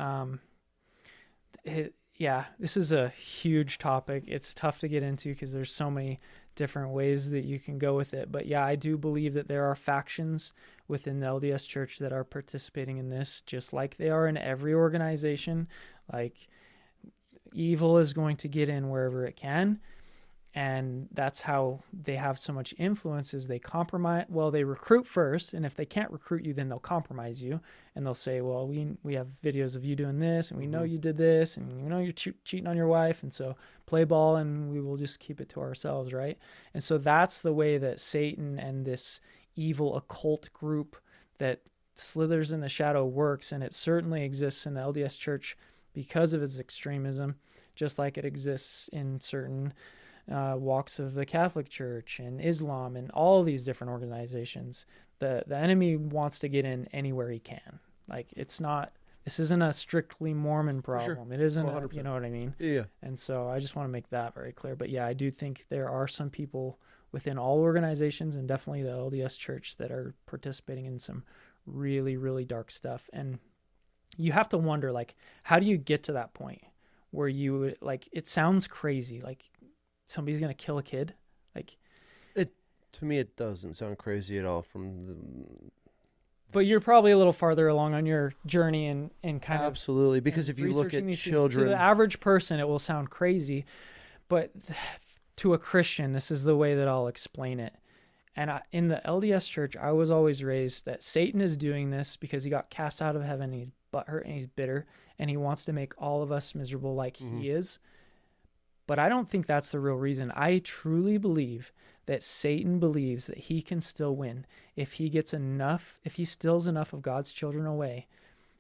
this is a huge topic. It's tough to get into because there's so many different ways that you can go with it. But yeah, I do believe that there are factions within the LDS Church that are participating in this, just like they are in every organization. Like, evil is going to get in wherever it can, and that's how they have so much influence. Is they compromise? Well, they recruit first, and if they can't recruit you, then they'll compromise you, and they'll say, "Well, we have videos of you doing this, and we know you did this, and we know you're cheating on your wife, and so play ball, and we will just keep it to ourselves, right?" And so that's the way that Satan and this evil occult group that slithers in the shadow works, and it certainly exists in the LDS Church because of its extremism, just like it exists in certain walks of the Catholic Church and Islam and all these different organizations. The enemy wants to get in anywhere he can. Like, this isn't a strictly Mormon problem. Sure. It isn't, you know what I mean? Yeah. And so I just want to make that very clear. But yeah, I do think there are some people within all organizations, and definitely the LDS Church, that are participating in some really, really dark stuff. And you have to wonder, like, how do you get to that point where you, like, it sounds crazy, like somebody's going to kill a kid? Like, to me, it doesn't sound crazy at all But you're probably a little farther along on your journey and kind absolutely, because if you look at children, to the average person, it will sound crazy, but to a Christian, this is the way that I'll explain it. And in the LDS Church, I was always raised that Satan is doing this because he got cast out of heaven, and he's butthurt and he's bitter, and he wants to make all of us miserable like he is. But I don't think that's the real reason. I truly believe that Satan believes that he can still win. If he steals enough of God's children away,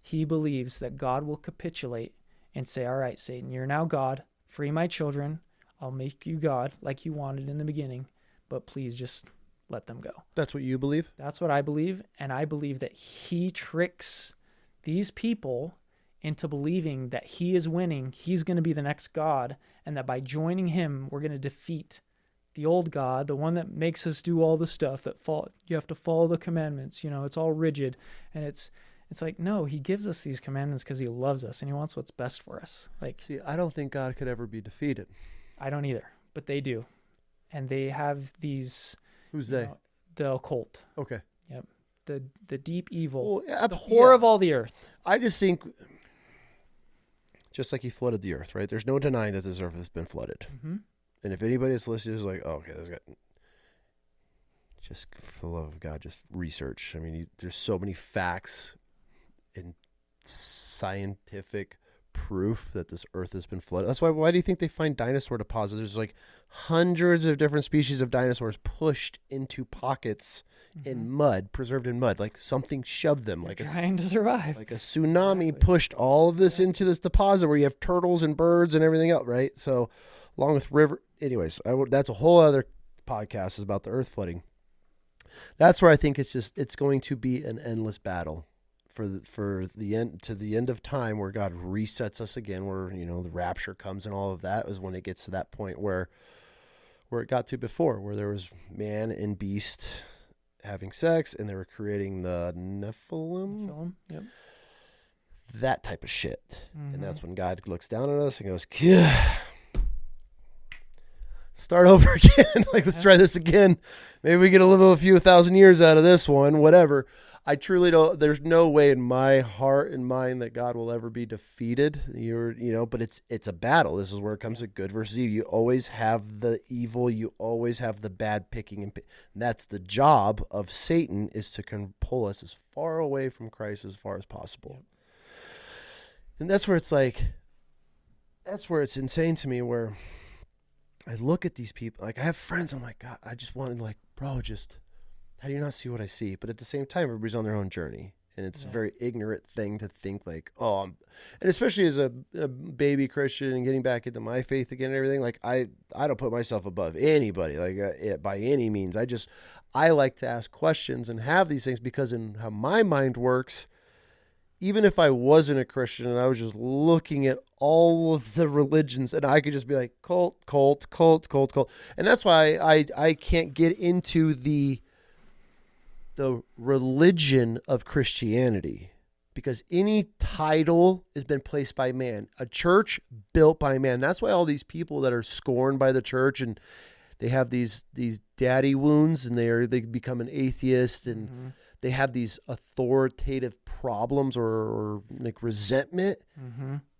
he believes that God will capitulate and say, "All right, Satan, you're now God. Free my children. I'll make you God like you wanted in the beginning, but please just let them go." That's what you believe? That's what I believe, and I believe that he tricks these people into believing that he is winning, he's going to be the next God, and that by joining him, we're going to defeat the old God, the one that makes us do all the stuff that you have to follow the commandments, it's all rigid. And it's like, no, he gives us these commandments because he loves us and he wants what's best for us. Like, see, I don't think God could ever be defeated. I don't either, but they do. And they have these. Who's they? The occult. Okay. Yep. The deep evil, well, the whore of all the earth. I just think, just like he flooded the earth, right? There's no denying that this earth has been flooded. Mm-hmm. And if anybody that's listening is like, oh, okay, this guy, just for the love of God, just research. I mean, there's so many facts and scientific proof that this earth has been flooded. That's why do you think they find dinosaur deposits? There's like hundreds of different species of dinosaurs pushed into pockets in mud, preserved in mud, like something shoved them. They're trying to survive. Like a tsunami pushed all of this into this deposit where you have turtles and birds and everything else, right? So along with river, anyways, that's a whole other podcast is about the earth flooding. That's where I think it's going to be an endless battle for the end, to the end of time, where God resets us again, where the rapture comes and all of that is when it gets to that point where it got to before, where there was man and beast having sex and they were creating the Nephilim. Yep. That type of shit. Mm-hmm. And that's when God looks down on us and goes, yeah, start over again. Like, let's try this again. Maybe we get a few thousand years out of this one, whatever. I truly don't, there's no way in my heart and mind that God will ever be defeated. But it's a battle. This is where it comes to good versus evil. You always have the evil. You always have the bad picking. And that's the job of Satan, is to pull us as far away from Christ as far as possible. Yep. And that's where it's like, that's where it's insane to me, where I look at these people, like I have friends, I'm like, God, I just wanted, like, bro, just, how do you not see what I see? But at the same time, everybody's on their own journey. And it's a very ignorant thing to think like, and especially as a baby Christian and getting back into my faith again and everything, like I don't put myself above anybody, like by any means. I like to ask questions and have these things, because in how my mind works, even if I wasn't a Christian and I was just looking at all of the religions, and I could just be like, cult. And that's why I can't get into the religion of Christianity, because any title has been placed by man, a church built by man. That's why all these people that are scorned by the church and they have these daddy wounds and they become an atheist, and they have these authoritative problems or like resentment.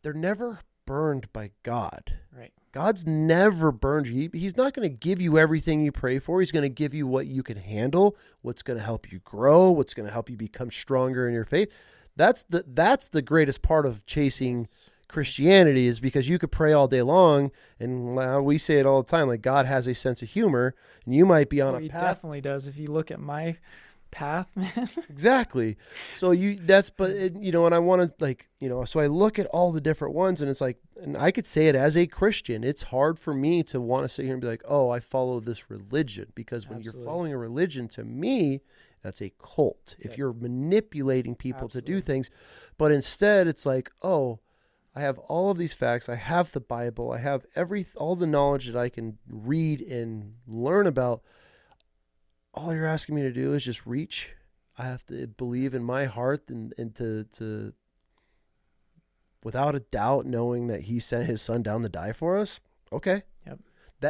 They're never burned by God. Right. God's never burned you. He's not going to give you everything you pray for. He's going to give you what you can handle, what's going to help you grow, what's going to help you become stronger in your faith. That's the greatest part of chasing Christianity, is because you could pray all day long, and we say it all the time, like God has a sense of humor, and you might be on a he path. Definitely does. If you look at my path, man. Exactly. So and I want to, so I look at all the different ones, and it's like, and I could say it as a Christian, it's hard for me to want to sit here and be like, oh, I follow this religion, because when you're following a religion, to me, that's a cult. If you're manipulating people to do things, but instead it's like, oh, I have all of these facts. I have the Bible. I have all the knowledge that I can read and learn about. All you're asking me to do is just reach. I have to believe in my heart and to without a doubt, knowing that he sent his son down to die for us. Okay. Yep.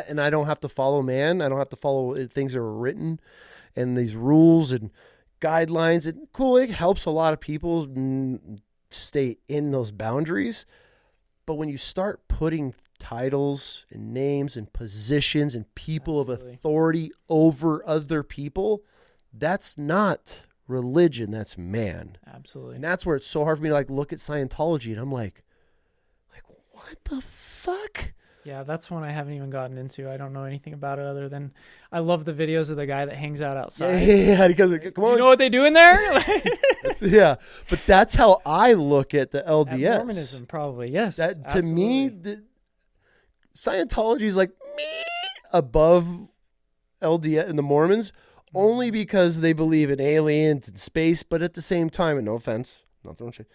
And I don't have to follow man. I don't have to follow things that were written and these rules and guidelines. And cool, it helps a lot of people stay in those boundaries. But when you start putting titles and names and positions and people of authority over other people, that's not religion, that's man. Absolutely. And that's where it's so hard for me to like look at Scientology and I'm like what the fuck? Yeah, that's one I haven't even gotten into. I don't know anything about it other than I love the videos of the guy that hangs out outside. Yeah, because come on. You know what they do in there? Yeah, but that's how I look at the LDS. At Mormonism, probably. Yes. That to me, Scientology is like above LDS and the Mormons, only because they believe in aliens and space. But at the same time, and no offense, not throwing shade,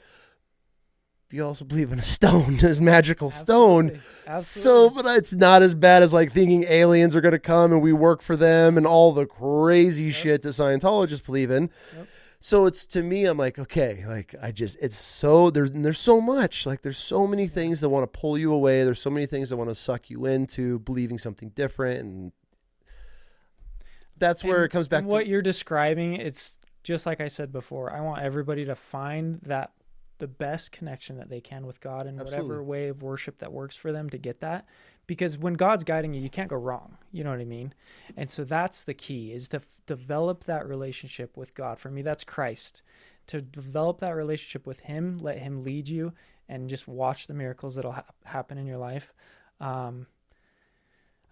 you also believe in a stone, this magical stone. Absolutely. So, but it's not as bad as like thinking aliens are going to come and we work for them and all the crazy shit that Scientologists believe in. Yep. So it's, to me, I'm like, okay, like it's so, there's so much, like there's so many things that want to pull you away. There's so many things that want to suck you into believing something different. And that's where it comes back to what you're describing. It's just like I said before, I want everybody to find that the best connection that they can with God in whatever way of worship that works for them to get that. Because when God's guiding you, you can't go wrong. You know what I mean? And so that's the key, is to develop that relationship with God. For me, that's Christ. To develop that relationship with him, let him lead you, and just watch the miracles that'll happen in your life.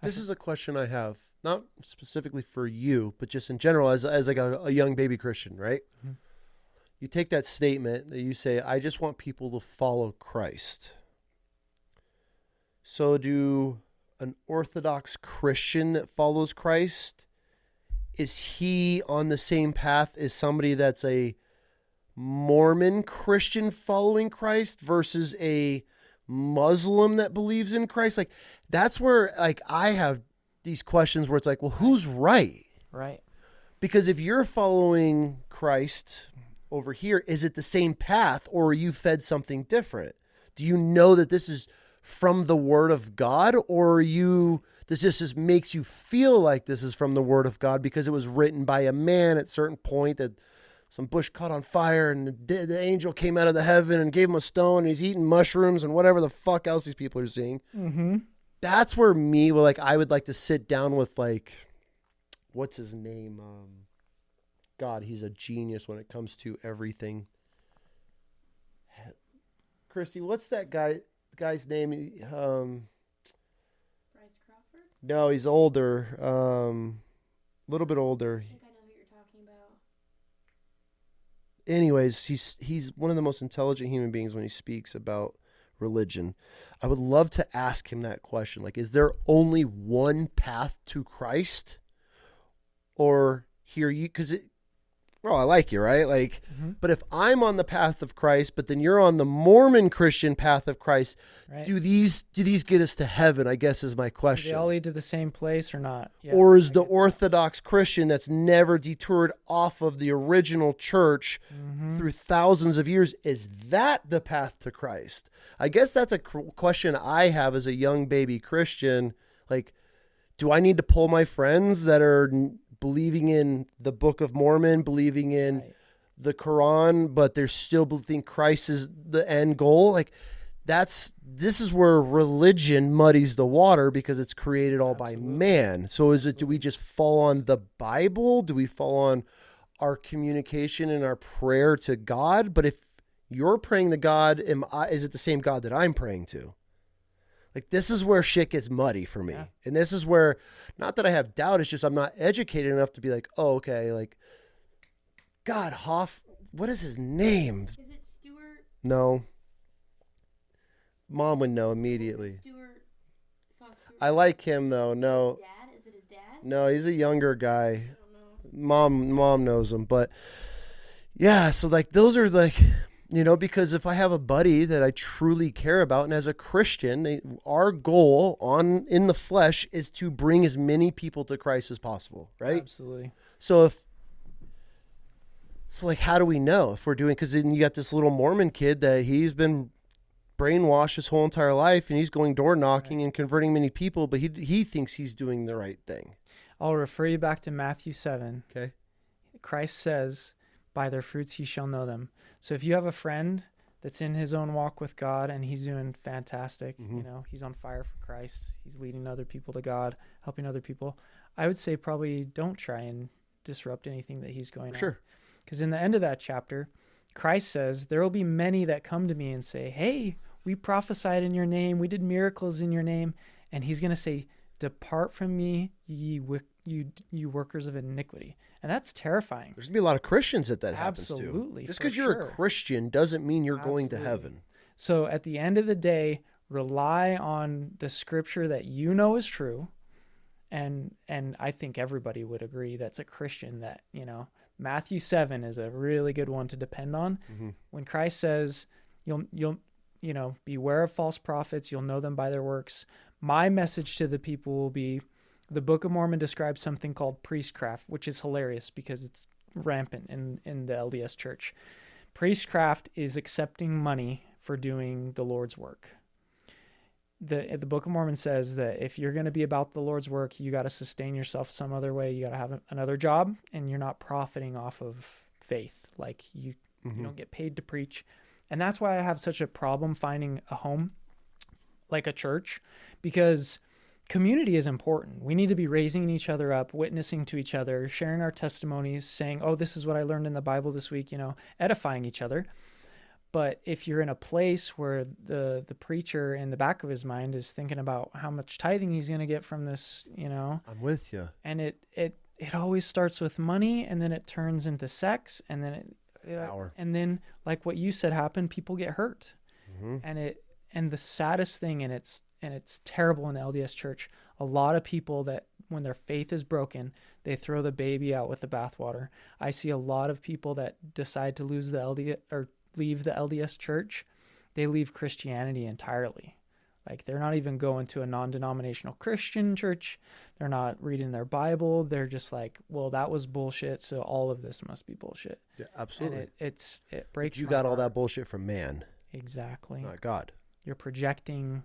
This is a question I have, not specifically for you, but just in general as like a young baby Christian, right? Mm-hmm. You take that statement that you say, I just want people to follow Christ. So do an Orthodox Christian that follows Christ, is he on the same path as somebody that's a Mormon Christian following Christ versus a Muslim that believes in Christ? Like, that's where, like, I have these questions where it's like, well, who's right? Right. Because if you're following Christ over here, is it the same path, or are you fed something different? Do you know that this is from the Word of God, or this just makes you feel like this is from the Word of God because it was written by a man at a certain point that some bush caught on fire and the angel came out of the heaven and gave him a stone and he's eating mushrooms and whatever the fuck else these people are seeing. Mm-hmm. That's where I would like to sit down with, like, what's his name? God, he's a genius when it comes to everything. Christy, what's that guy's name? Bryce Crawford? No, he's older. A little bit older. I think I know who you're talking about. Anyways, he's one of the most intelligent human beings when he speaks about religion. I would love to ask him that question. Like, is there only one path to Christ? Or I like you, right? Like, but if I'm on the path of Christ, but then you're on the Mormon Christian path of Christ, right, do these get us to heaven? I guess is my question. Do they all lead to the same place or not? Yeah, or is the Orthodox Christian that's never detoured off of the original church through thousands of years, is that the path to Christ? I guess that's a question I have as a young baby Christian. Like, do I need to pull my friends that are believing in the Book of Mormon, believing in the Quran, but they're still think Christ is the end goal? Like, this is where religion muddies the water because it's created all by man. So do we just fall on the Bible? Do we fall on our communication and our prayer to God? But if you're praying to God, is it the same God that I'm praying to? Like, this is where shit gets muddy for me. Yeah. And this is where, not that I have doubt, it's just I'm not educated enough to be like, oh, okay, like, God, what is his name? Is it Stuart? No. Mom would know immediately. Stuart. I like him, though. No. Dad? Is it his dad? No, he's a younger guy. I don't know. Mom knows him. But, yeah, so, like, those are, like... because if I have a buddy that I truly care about, and as a Christian, our goal in the flesh is to bring as many people to Christ as possible, right? Absolutely. So like, how do we know if we're doing? Because then you got this little Mormon kid that he's been brainwashed his whole entire life, and he's going door knocking and converting many people, but he thinks he's doing the right thing. I'll refer you back to Matthew 7. Okay. Christ says, by their fruits ye shall know them. So if you have a friend that's in his own walk with God and he's doing fantastic, he's on fire for Christ, he's leading other people to God, helping other people, I would say probably don't try and disrupt anything that he's going on. Sure. Because in the end of that chapter, Christ says, there will be many that come to me and say, hey, we prophesied in your name, we did miracles in your name. And he's going to say, depart from me, you workers of iniquity. And that's terrifying. There's going to be a lot of Christians that happens to. Absolutely. Just because you're a Christian doesn't mean you're going to heaven. So at the end of the day, rely on the scripture that you know is true. And I think everybody would agree that's a Christian that, Matthew 7 is a really good one to depend on. Mm-hmm. When Christ says, you'll beware of false prophets. You'll know them by their works. My message to the people will be, the Book of Mormon describes something called priestcraft, which is hilarious because it's rampant in the LDS church. Priestcraft is accepting money for doing the Lord's work. The Book of Mormon says that if you're going to be about the Lord's work, you got to sustain yourself some other way. You got to have another job, and you're not profiting off of faith. Like you don't get paid to preach. And that's why I have such a problem finding a home like a church, because community is important. We need to be raising each other up, witnessing to each other, sharing our testimonies, saying, oh, this is what I learned in the Bible this week, edifying each other. But if you're in a place where the preacher in the back of his mind is thinking about how much tithing he's going to get from this, I'm with you. And it always starts with money, and then it turns into sex, and then power. And then, like what you said happened, people get hurt. And the saddest thing, and it's terrible in the LDS church, a lot of people that when their faith is broken, they throw the baby out with the bathwater. I see a lot of people that decide to leave the LDS church. They leave Christianity entirely. Like, they're not even going to a non-denominational Christian church. They're not reading their Bible. They're just like, well, that was bullshit, so all of this must be bullshit. Yeah, absolutely. And it breaks. But you my got all heart. that bullshit from man. Exactly. Not God. You're projecting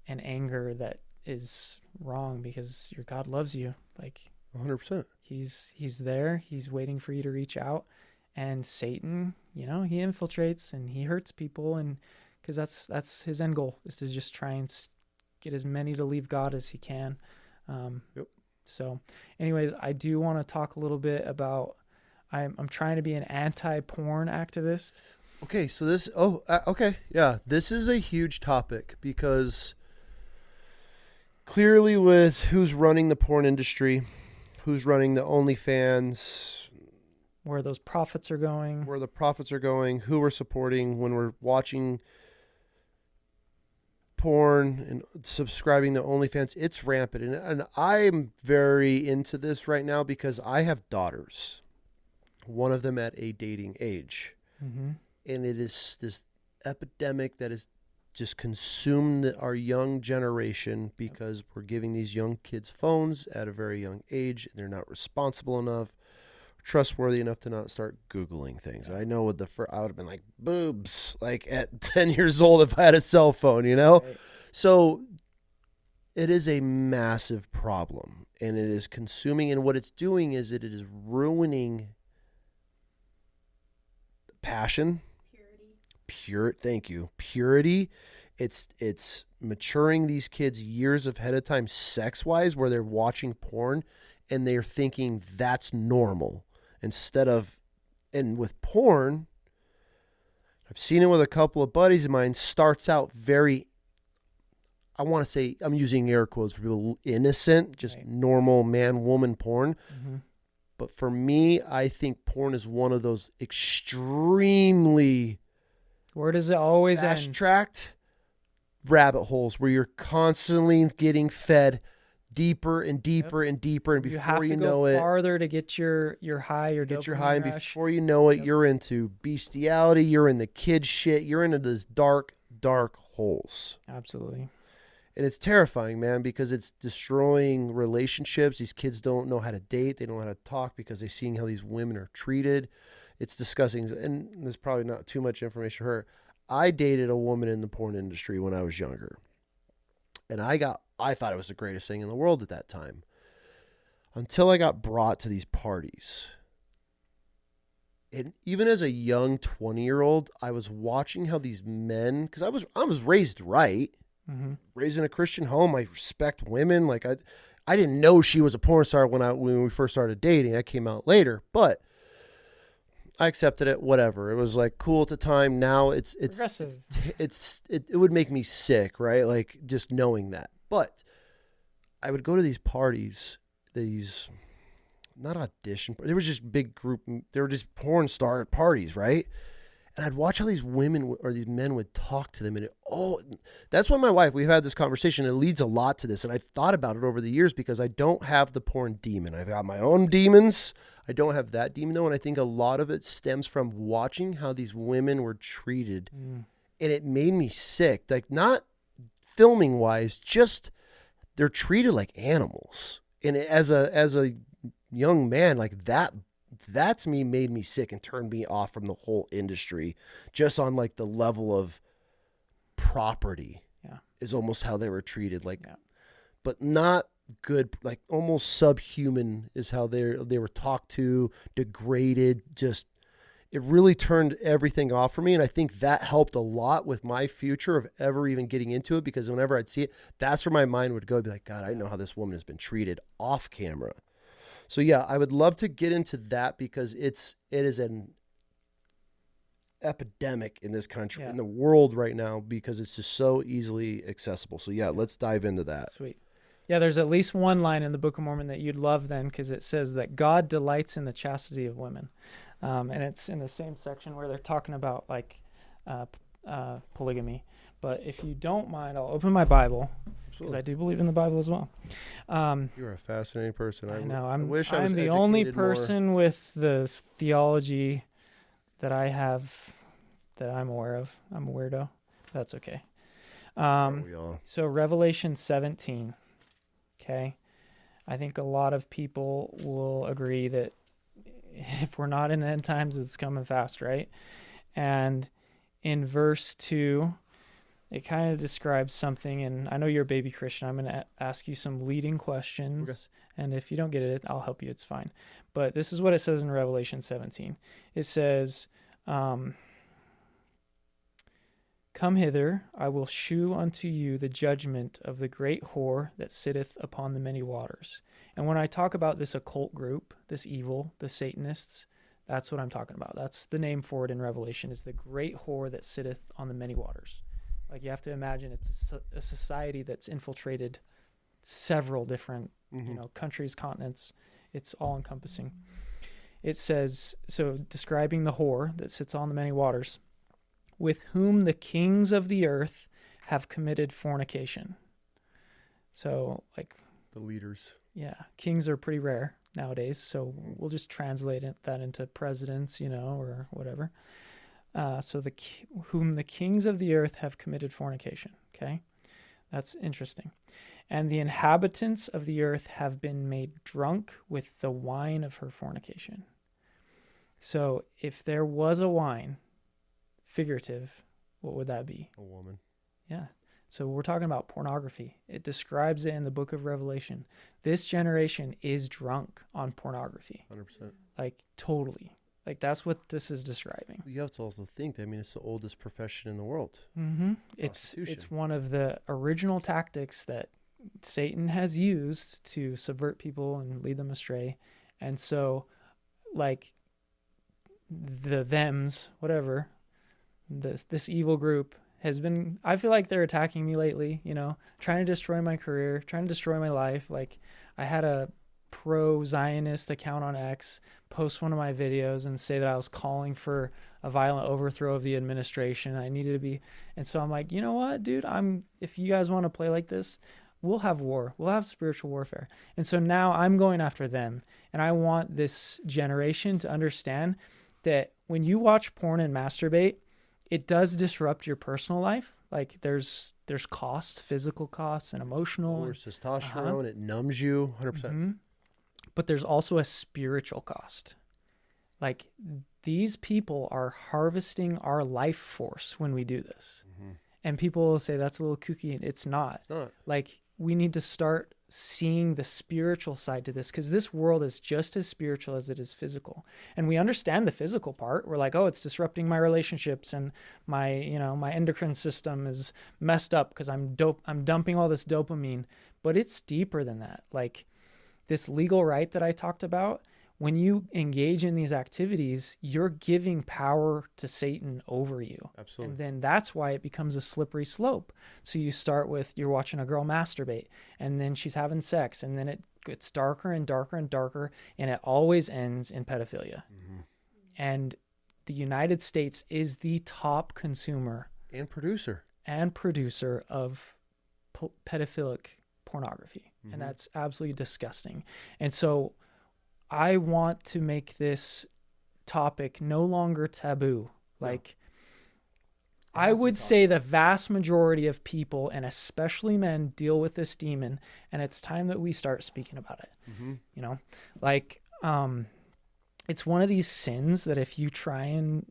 an anger that is wrong because your God loves you. Like 100%. He's there. He's waiting for you to reach out. And Satan, he infiltrates and he hurts people, and because that's his end goal, is to just try and get as many to leave God as he can. Yep. So anyways, I do want to talk a little bit about, I'm trying to be an anti-porn activist. Okay, so this is a huge topic because clearly with who's running the porn industry, who's running the OnlyFans, where those profits are going, who we're supporting when we're watching porn and subscribing to OnlyFans, it's rampant. And I'm very into this right now because I have daughters, one of them at a dating age. Mm-hmm. And it is this epidemic that has just consumed our young generation because we're giving these young kids phones at a very young age, and they're not responsible enough, trustworthy enough to not start Googling things. I know I would have been like, boobs, like at 10 years old if I had a cell phone, Right. So it is a massive problem, and it is consuming, and what it's doing is it is ruining passion. Purity. It's maturing these kids years ahead of time sex-wise, where they're watching porn and they're thinking that's normal instead of, and with porn, I've seen it with a couple of buddies of mine, starts out very, I want to say, I'm using air quotes for people, innocent, just right. Normal man-woman porn. Mm-hmm. But for me, I think porn is one of those extremely, where does it always end? Fast-tracked rabbit holes where you're constantly getting fed deeper and deeper and deeper, and before you know it, you have to go farther to get your high, your get your dopamine high, and rush. before you know it, you're into bestiality, you're in the kid shit, you're into this dark holes. Absolutely. And it's terrifying, man, because it's destroying relationships. These kids don't know how to date. They don't know how to talk because they're seeing how these women are treated. It's disgusting. And there's probably not too much information for her. I dated a woman in the porn industry when I was younger. And I thought it was the greatest thing in the world at that time. Until I got brought to these parties. And even as a young 20-year-old, I was watching how these men, because I was raised right. Mm-hmm. Raised in a Christian home, I respect women. Like I didn't know she was a porn star when we first started dating. I came out later, but I accepted it. Whatever, it was like cool at the time. Now it would make me sick, right? Like just knowing that. But I would go to these parties, these not audition. There was just big group. They were just porn star parties, right? And I'd watch how these women or these men would talk to them. And that's why my wife, we've had this conversation. It leads a lot to this. And I've thought about it over the years because I don't have the porn demon. I've got my own demons. I don't have that demon though. And I think a lot of it stems from watching how these women were treated and it made me sick. Like, not filming wise, just they're treated like animals. And as a young man, like that to me made me sick and turned me off from the whole industry, just on like the level of property. Yeah. Is almost how they were treated, like, Yeah. but not good, like almost subhuman is how they were talked to, degraded. Just, it really turned everything off for me. And I think that helped a lot with my future of ever even getting into it, because whenever I'd see it, that's where my mind would go. I'd be like, God, I know how this woman has been treated off camera. So yeah, I would love to get into that, because it is an epidemic in this country, in the world right now, because it's just so easily accessible. So yeah, let's dive into that. Sweet. Yeah, there's at least one line in the Book of Mormon that you'd love then, because it says that God delights in the chastity of women. And it's in the same section where they're talking about like polygamy. But if you don't mind, I'll open my Bible, because I do believe in the Bible as well. You're a fascinating person. I know. I wish I was the only educated more. person with the theology that I have that I'm aware of. I'm a weirdo. That's okay. So Revelation 17. Okay. I think a lot of people will agree that if we're not in the end times, it's coming fast, right? And in verse 2, it kind of describes something, and I know you're a baby Christian. I'm going to ask you some leading questions, okay. And if you don't get it, I'll help you. It's fine. But this is what it says in Revelation 17. It says, Come hither, I will shew unto you the judgment of the great whore that sitteth upon the many waters. And when I talk about this occult group, this evil, the Satanists, that's what I'm talking about. That's the name for it in Revelation, is the great whore that sitteth on the many waters. Like, you have to imagine it's a society that's infiltrated several different countries, continents. It's all encompassing. It says, so describing the whore that sits on the many waters, with whom the kings of the earth have committed fornication. So, like, the leaders. Yeah, kings are pretty rare nowadays, so we'll just translate that into presidents, or whatever. So whom the kings of the earth have committed fornication. Okay, that's interesting. And the inhabitants of the earth have been made drunk with the wine of her fornication. So if there was a wine, figurative, what would that be? A woman. Yeah. So we're talking about pornography. It describes it in the book of Revelation. This generation is drunk on pornography. 100%. Like, totally. Like, that's what this is describing. You have to also think, it's the oldest profession in the world. Mm-hmm. It's one of the original tactics that Satan has used to subvert people and lead them astray. And so, like, this evil group has been, I feel like they're attacking me lately, trying to destroy my career, trying to destroy my life. Like, I had a pro-Zionist account on X post one of my videos and say that I was calling for a violent overthrow of the administration. I needed to be, and so I'm like, you know what, dude, if you guys want to play like this, we'll have war. We'll have spiritual warfare. And so now I'm going after them, and I want this generation to understand that when you watch porn and masturbate, it does disrupt your personal life. Like, there's costs, physical costs and emotional. Or testosterone, it numbs you 100%. Mm-hmm. But there's also a spiritual cost. Like, these people are harvesting our life force when we do this. Mm-hmm. And people will say that's a little kooky. It's not. It's not. Like, we need to start seeing the spiritual side to this, because this world is just as spiritual as it is physical. And we understand the physical part. We're like, oh, it's disrupting my relationships, and my my endocrine system is messed up because I'm dumping all this dopamine. But it's deeper than that. Like, this legal right that I talked about, when you engage in these activities, you're giving power to Satan over you. Absolutely. And then that's why it becomes a slippery slope. So you start with, you're watching a girl masturbate, and then she's having sex, and then it gets darker and darker and darker, and it always ends in pedophilia. Mm-hmm. And the United States is the top consumer and producer of pedophilic pornography. Mm-hmm. And that's absolutely disgusting. And so I want to make this topic no longer taboo. Like, I would say the vast majority of people, and especially men, deal with this demon, and it's time that we start speaking about it. You know, like, it's one of these sins that if you try and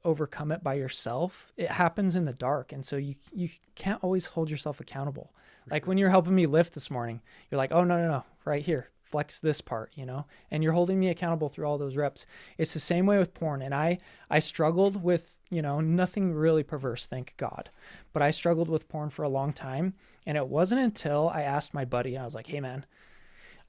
overcome it by yourself, it happens in the dark. And so you can't always hold yourself accountable. Like when you're helping me lift this morning, you're like, oh, no, right here, flex this part, you know, and you're holding me accountable through all those reps. It's the same way with porn. And I struggled with, you know, nothing really perverse, thank God, but I struggled with porn for a long time. And it wasn't until I asked my buddy, and I was like, hey man,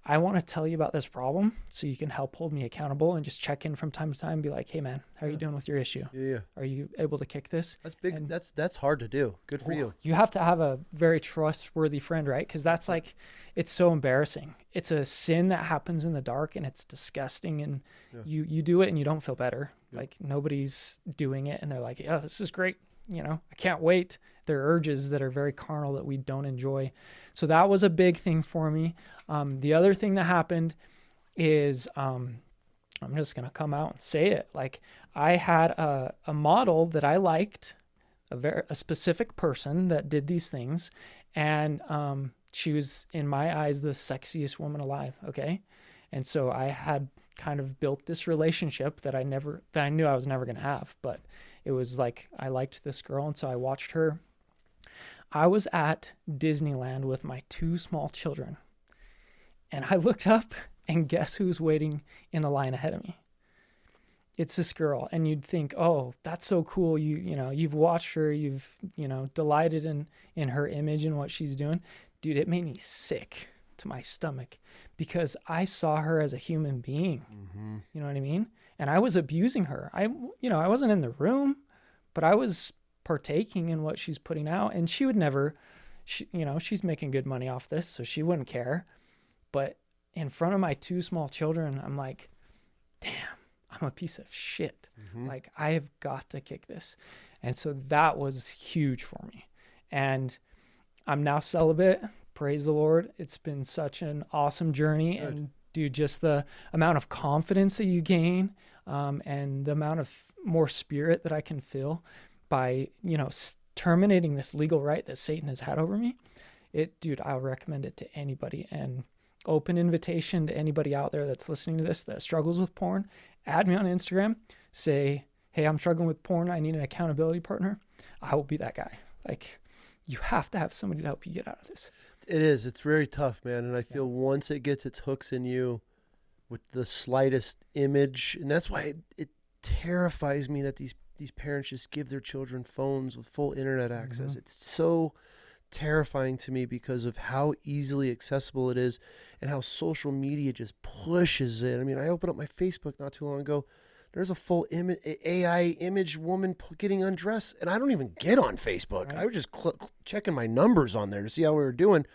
I want to tell you about this problem so you can help hold me accountable and just check in from time to time and be like, hey man, how are you doing with your issue? Yeah. Are you able to kick this? That's big. And that's hard to do. Good for you. You have to have a very trustworthy friend, right? Because that's like, it's so embarrassing. It's a sin that happens in the dark and it's disgusting. And you do it and you don't feel better. Like nobody's doing it and they're like, yeah, this is great. You know, I can't wait. There are urges that are very carnal that we don't enjoy. So that was a big thing for me. The other thing that happened is, I'm just going to come out and say it. Like I had a model that I liked, a specific person that did these things. And she was, in my eyes, the sexiest woman alive. Okay. And so I had kind of built this relationship that I knew I was never going to have, but it was like, I liked this girl. And so I watched her. I was at Disneyland with my 2 small children and I looked up and guess who's waiting in the line ahead of me? It's this girl. And you'd think, oh, that's so cool. You know, you've watched her, you've, you know, delighted in her image and what she's doing. Dude, it made me sick to my stomach because I saw her as a human being. You know what I mean? And I was abusing her. I wasn't in the room, but I was partaking in what she's putting out, and she would never, she's making good money off this, so she wouldn't care. But in front of my 2 small children, I'm like, damn, I'm a piece of shit. Like I have got to kick this. And so that was huge for me. And I'm now celibate. Praise the Lord. It's been such an awesome journey. Good. And dude, just the amount of confidence that you gain, and the amount of more spirit that I can feel by, you know, terminating this legal right that Satan has had over me. Dude, I'll recommend it to anybody, and open invitation to anybody out there that's listening to this that struggles with porn. Add me on Instagram. Say, hey, I'm struggling with porn. I need an accountability partner. I will be that guy. Like, you have to have somebody to help you get out of this. It is. It's very tough, man. And I feel once it gets its hooks in you with the slightest image, and that's why it terrifies me that these parents just give their children phones with full internet access. It's so terrifying to me because of how easily accessible it is and how social media just pushes it. I mean, I opened up my Facebook not too long ago. There's a full AI image woman getting undressed, and I don't even get on Facebook. Right. I was just checking my numbers on there to see how we were doing.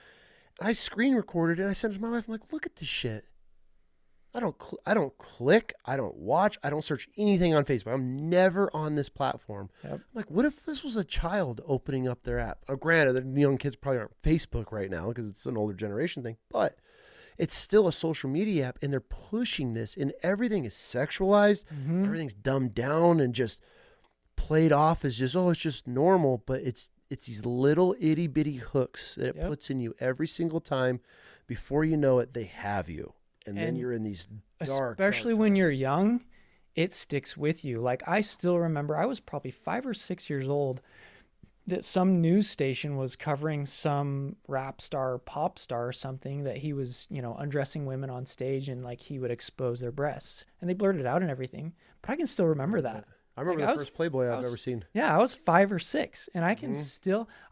I screen recorded it, and I sent it to my wife. I'm like, look at this shit. I don't click. I don't watch. I don't search anything on Facebook. I'm never on this platform. Yep. I'm like, what if this was a child opening up their app? Granted, the young kids probably aren't Facebook right now because it's an older generation thing, but it's still a social media app, and they're pushing this, and everything is sexualized. Everything's dumbed down and just played off as just, it's just normal. But it's these little itty bitty hooks that it puts in you every single time. Before you know it, they have you. And then you're in these dark, especially when you're young, it sticks with you. Like I still remember, I was probably 5 or 6 years old, that some news station was covering some rap star, pop star or something, that he was, you know, undressing women on stage and like he would expose their breasts, and they blurted it out and everything. But I can still remember that. I remember the first Playboy I've ever seen. Yeah, I was 5 or 6, and I can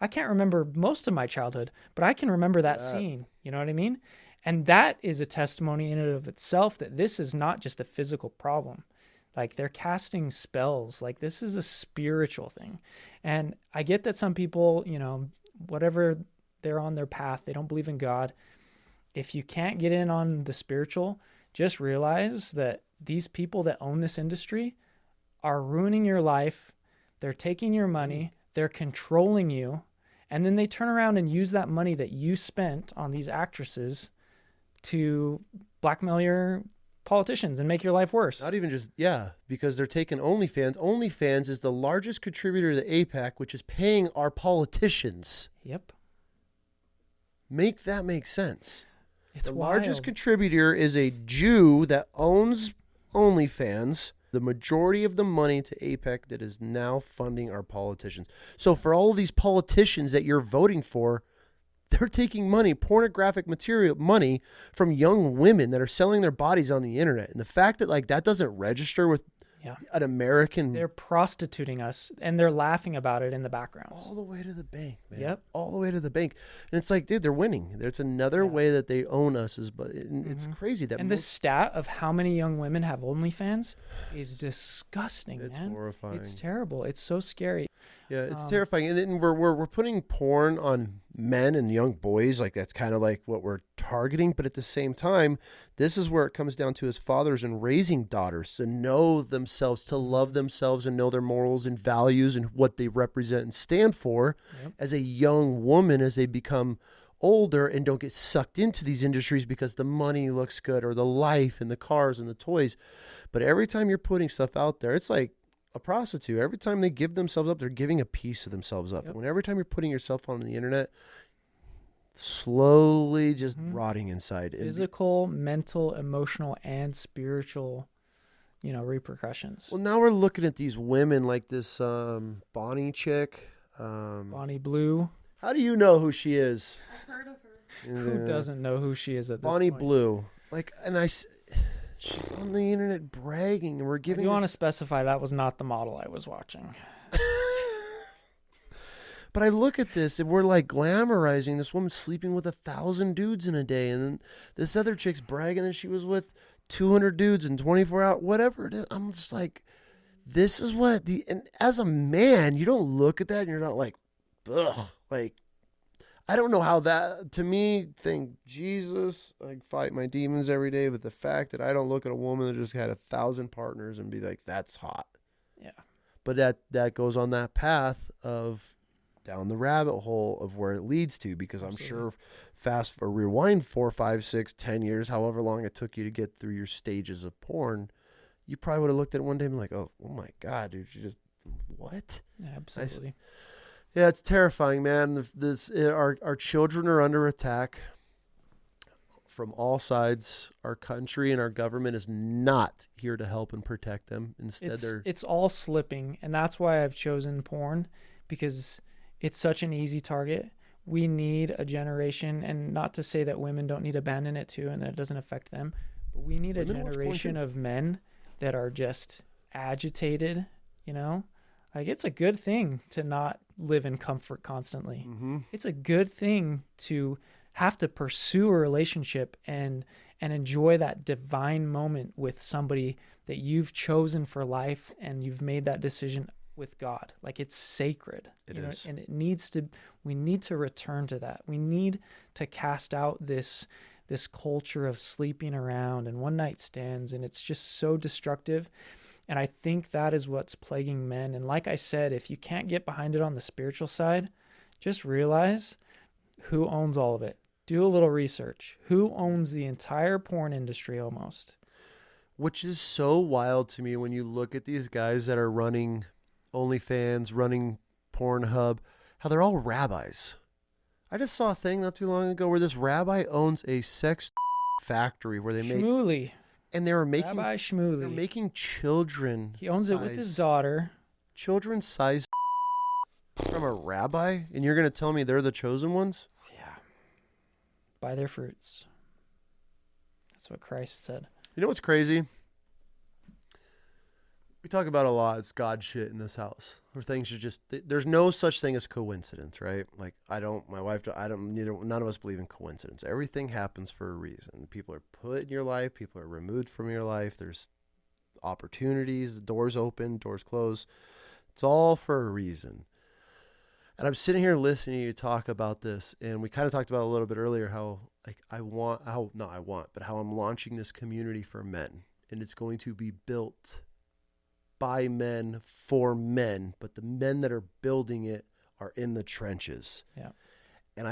I can't remember most of my childhood, but I can remember that scene. You know what I mean? And that is a testimony in and of itself that this is not just a physical problem. Like they're casting spells. Like this is a spiritual thing. And I get that some people, you know, whatever they're on their path, they don't believe in God. If you can't get in on the spiritual, just realize that these people that own this industry are ruining your life. They're taking your money. They're controlling you. And then they turn around and use that money that you spent on these actresses to blackmail your politicians and make your life worse. Not even just, yeah, because they're taking OnlyFans. OnlyFans is the largest contributor to APAC, which is paying our politicians. Yep. Make that make sense. It's the wild. largest contributor is a Jew that owns OnlyFans. The majority of the money to APEC that is now funding our politicians. So for all of these politicians that you're voting for, they're taking money, pornographic material, money from young women that are selling their bodies on the internet. And the fact that like that doesn't register with an American. They're prostituting us, and they're laughing about it in the backgrounds. All the way to the bank, man. Yep. All the way to the bank. And it's like, dude, they're winning. There's another way that they own us. It's crazy. That And the stat of how many young women have OnlyFans is disgusting, it's man. horrifying. It's terrible. It's so scary. Yeah, it's terrifying. And then we're putting porn on men and young boys. Like that's kind of like what we're targeting. But at the same time, this is where it comes down to as fathers and raising daughters to know themselves, to love themselves and know their morals and values and what they represent and stand for as a young woman as they become older and don't get sucked into these industries because the money looks good or the life and the cars and the toys. But every time you're putting stuff out there, it's like a prostitute. Every time they give themselves up, they're giving a piece of themselves up. When every time you're putting yourself on the internet, slowly just rotting inside. Physical, mental, emotional, and spiritual, repercussions. Well, now we're looking at these women like this Bonnie chick. Bonnie Blue. How do you know who she is? I've heard of her. Who doesn't know who she is at this Bonnie point? Blue. Like, she's on the internet bragging, and we're giving. You want to specify that was not the model I was watching. But I look at this, and we're like glamorizing this woman sleeping with 1,000 dudes in a day, and then this other chick's bragging that she was with 200 dudes in 24 hours, whatever it is. I'm just like, this is what and as a man, you don't look at that and you're not like, ugh, like, I don't know how that, to me, Jesus, I fight my demons every day, but the fact that I don't look at a woman that just had 1,000 partners and be like, that's hot. Yeah. But that goes on that path of down the rabbit hole of where it leads to, because Absolutely. I'm sure rewind 4, 5, 6, 10 years, however long it took you to get through your stages of porn, you probably would have looked at it one day and been like, oh my God, dude, you just, what? Yeah, absolutely. Yeah, it's terrifying, man. Our children are under attack from all sides. Our country and our government is not here to help and protect them. Instead, it's all slipping, and that's why I've chosen porn, because it's such an easy target. We need a generation, and not to say that women don't need to abandon it too, and that it doesn't affect them, but we need a generation of men that are just agitated, Like, it's a good thing to not live in comfort constantly. Mm-hmm. It's a good thing to have to pursue a relationship and enjoy that divine moment with somebody that you've chosen for life, and you've made that decision with God. Like, it's sacred. It is. And we need to return to that. We need to cast out this culture of sleeping around and one night stands, and it's just so destructive. And I think that is what's plaguing men. And like I said, if you can't get behind it on the spiritual side, just realize who owns all of it. Do a little research. Who owns the entire porn industry almost? Which is so wild to me when you look at these guys that are running OnlyFans, running Pornhub, how they're all rabbis. I just saw a thing not too long ago where this rabbi owns a sex factory where they make... Shmuley. And they were making Rabbi Shmuley. They're making children. He owns it with his daughter. Children size from a rabbi, and you're gonna tell me they're the chosen ones? Yeah. By their fruits. That's what Christ said. You know what's crazy? We talk about a lot. It's God shit in this house. Where things are just, there's no such thing as coincidence, right? Like, my wife, none of us believe in coincidence. Everything happens for a reason. People are put in your life. People are removed from your life. There's opportunities. The doors open, doors close. It's all for a reason. And I'm sitting here listening to you talk about this. And we kind of talked about a little bit earlier how I'm launching this community for men. And it's going to be built by men for men, but the men that are building it are in the trenches. Yeah. And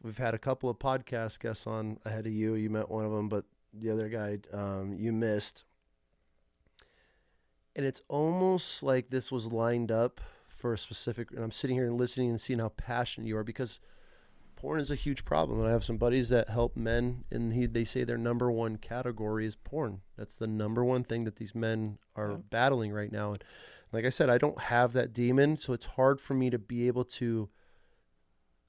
we've had a couple of podcast guests on ahead of you. You met one of them, but the other guy you missed. And it's almost like this was lined up for a specific, and I'm sitting here and listening and seeing how passionate you are, because porn is a huge problem. And I have some buddies that help men, and they say their number one category is porn. That's the number one thing that these men are battling right now. And like I said, I don't have that demon, so it's hard for me to be able to,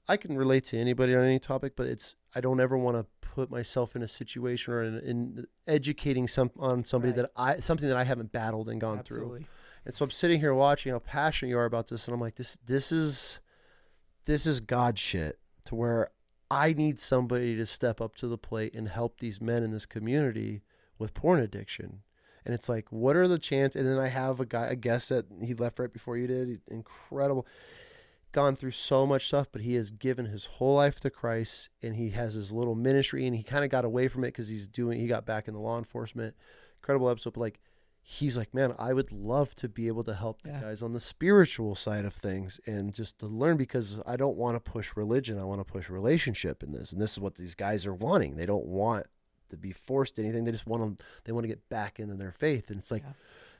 I can relate to anybody on any topic, but I don't ever want to put myself in a situation or in educating somebody Right. something that I haven't battled and gone Absolutely. through. And so I'm sitting here watching how passionate you are about this, and I'm like, this is God shit, to where I need somebody to step up to the plate and help these men in this community with porn addiction. And it's like, what are the chances? And then I have a guest that he left right before you did. Incredible. Gone through so much stuff, but he has given his whole life to Christ, and he has his little ministry, and he kind of got away from it because he got back in the law enforcement. Incredible episode. But like, he's like, man, I would love to be able to help the guys on the spiritual side of things and just to learn, because I don't want to push religion. I want to push relationship in this. And this is what these guys are wanting. They don't want to be forced to anything. They just want to get back into their faith. And it's like,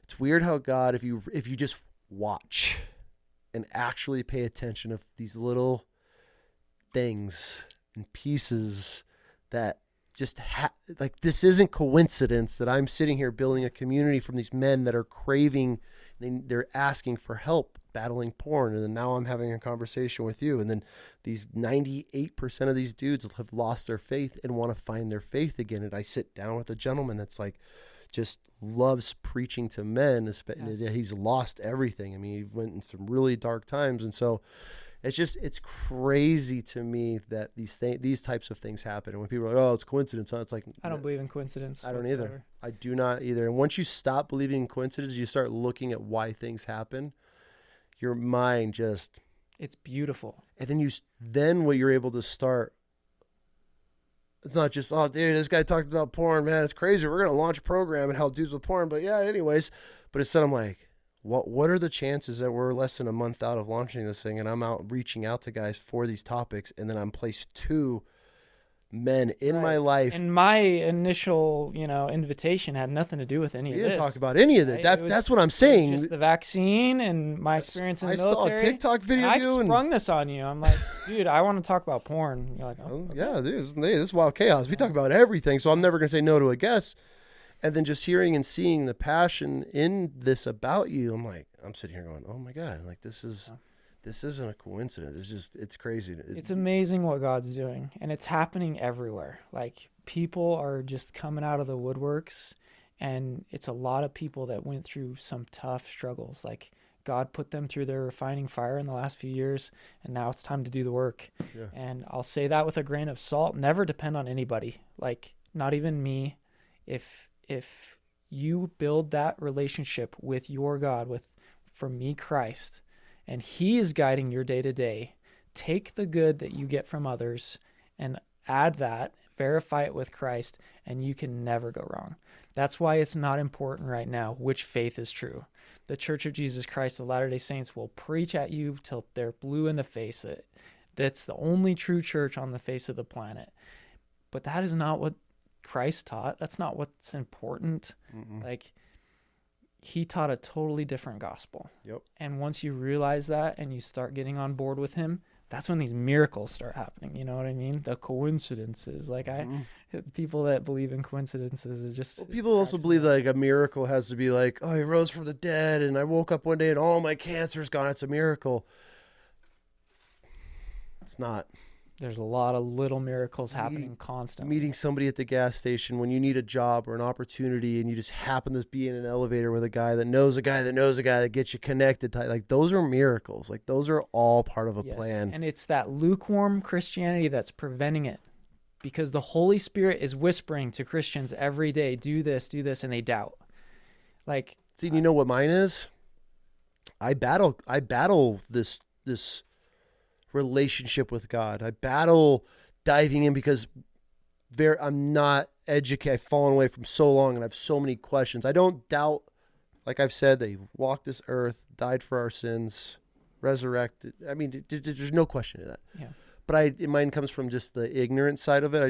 it's weird how God, if you just watch and actually pay attention of these little things and pieces that just like, this isn't coincidence that I'm sitting here building a community from these men that are craving, they're asking for help battling porn. And then now I'm having a conversation with you. And then these 98% of these dudes have lost their faith and want to find their faith again. And I sit down with a gentleman that's like, just loves preaching to men. He's lost everything. I mean, he went in some really dark times. And so it's crazy to me that these types of things happen. And when people are like, oh, it's coincidence, huh? It's like, I don't believe in coincidence. I don't either. I do not either. And once you stop believing in coincidence, you start looking at why things happen. Your mind it's beautiful. And then what you're able to start, it's not just, oh, dude, this guy talked about porn, man, it's crazy. We're going to launch a program and help dudes with porn. But yeah, anyways. But instead I'm like, what are the chances that we're less than a month out of launching this thing, and I'm out reaching out to guys for these topics, and then I'm placed 2 men in my life. And my initial, invitation had nothing to do with any of this. We didn't talk about any of it. That's what I'm saying. It was just the vaccine and my experience in the military. I saw a TikTok video of you. I sprung this on you. I'm like, dude, I want to talk about porn. And you're like, oh, okay. Yeah, dude, this is wild chaos. We talk about everything, so I'm never going to say no to a guest. And then just hearing and seeing the passion in this about you, I'm sitting here going, oh my God, like this isn't a coincidence. It's crazy. It's amazing what God's doing, and it's happening everywhere. Like, people are just coming out of the woodworks, and it's a lot of people that went through some tough struggles. Like, God put them through their refining fire in the last few years, and now it's time to do the work. Yeah. And I'll say that with a grain of salt. Never depend on anybody, like not even me. If you build that relationship with your God, for me, Christ, and he is guiding your day to day, take the good that you get from others and add that, verify it with Christ, and you can never go wrong. That's why it's not important right now which faith is true. The Church of Jesus Christ of Latter-day Saints will preach at you till they're blue in the face. That's the only true church on the face of the planet. But that is not what Christ taught. That's not what's important. Mm-mm. Like, he taught a totally different gospel. Yep. And once you realize that and you start getting on board with him, that's when these miracles start happening. You know what I mean? The coincidences. Like, people that believe in coincidences is just. Well, people also believe that like a miracle has to be like, oh, he rose from the dead, and I woke up one day and all my cancer's gone. It's a miracle. It's not. There's a lot of little miracles happening constantly. Meeting somebody at the gas station when you need a job or an opportunity, and you just happen to be in an elevator with a guy that knows a guy that knows a guy that gets you connected. Like, those are miracles. Like, those are all part of a plan. And it's that lukewarm Christianity that's preventing it, because the Holy Spirit is whispering to Christians every day, do this, and they doubt. Like, see, you know what mine is? I battle this relationship with God. I battle diving in because I'm not educated. I've fallen away from so long, and I have so many questions. I don't doubt, like I've said, that he walked this earth, died for our sins, resurrected. I mean, there's no question to that. Yeah. but mine comes from just the ignorant side of it.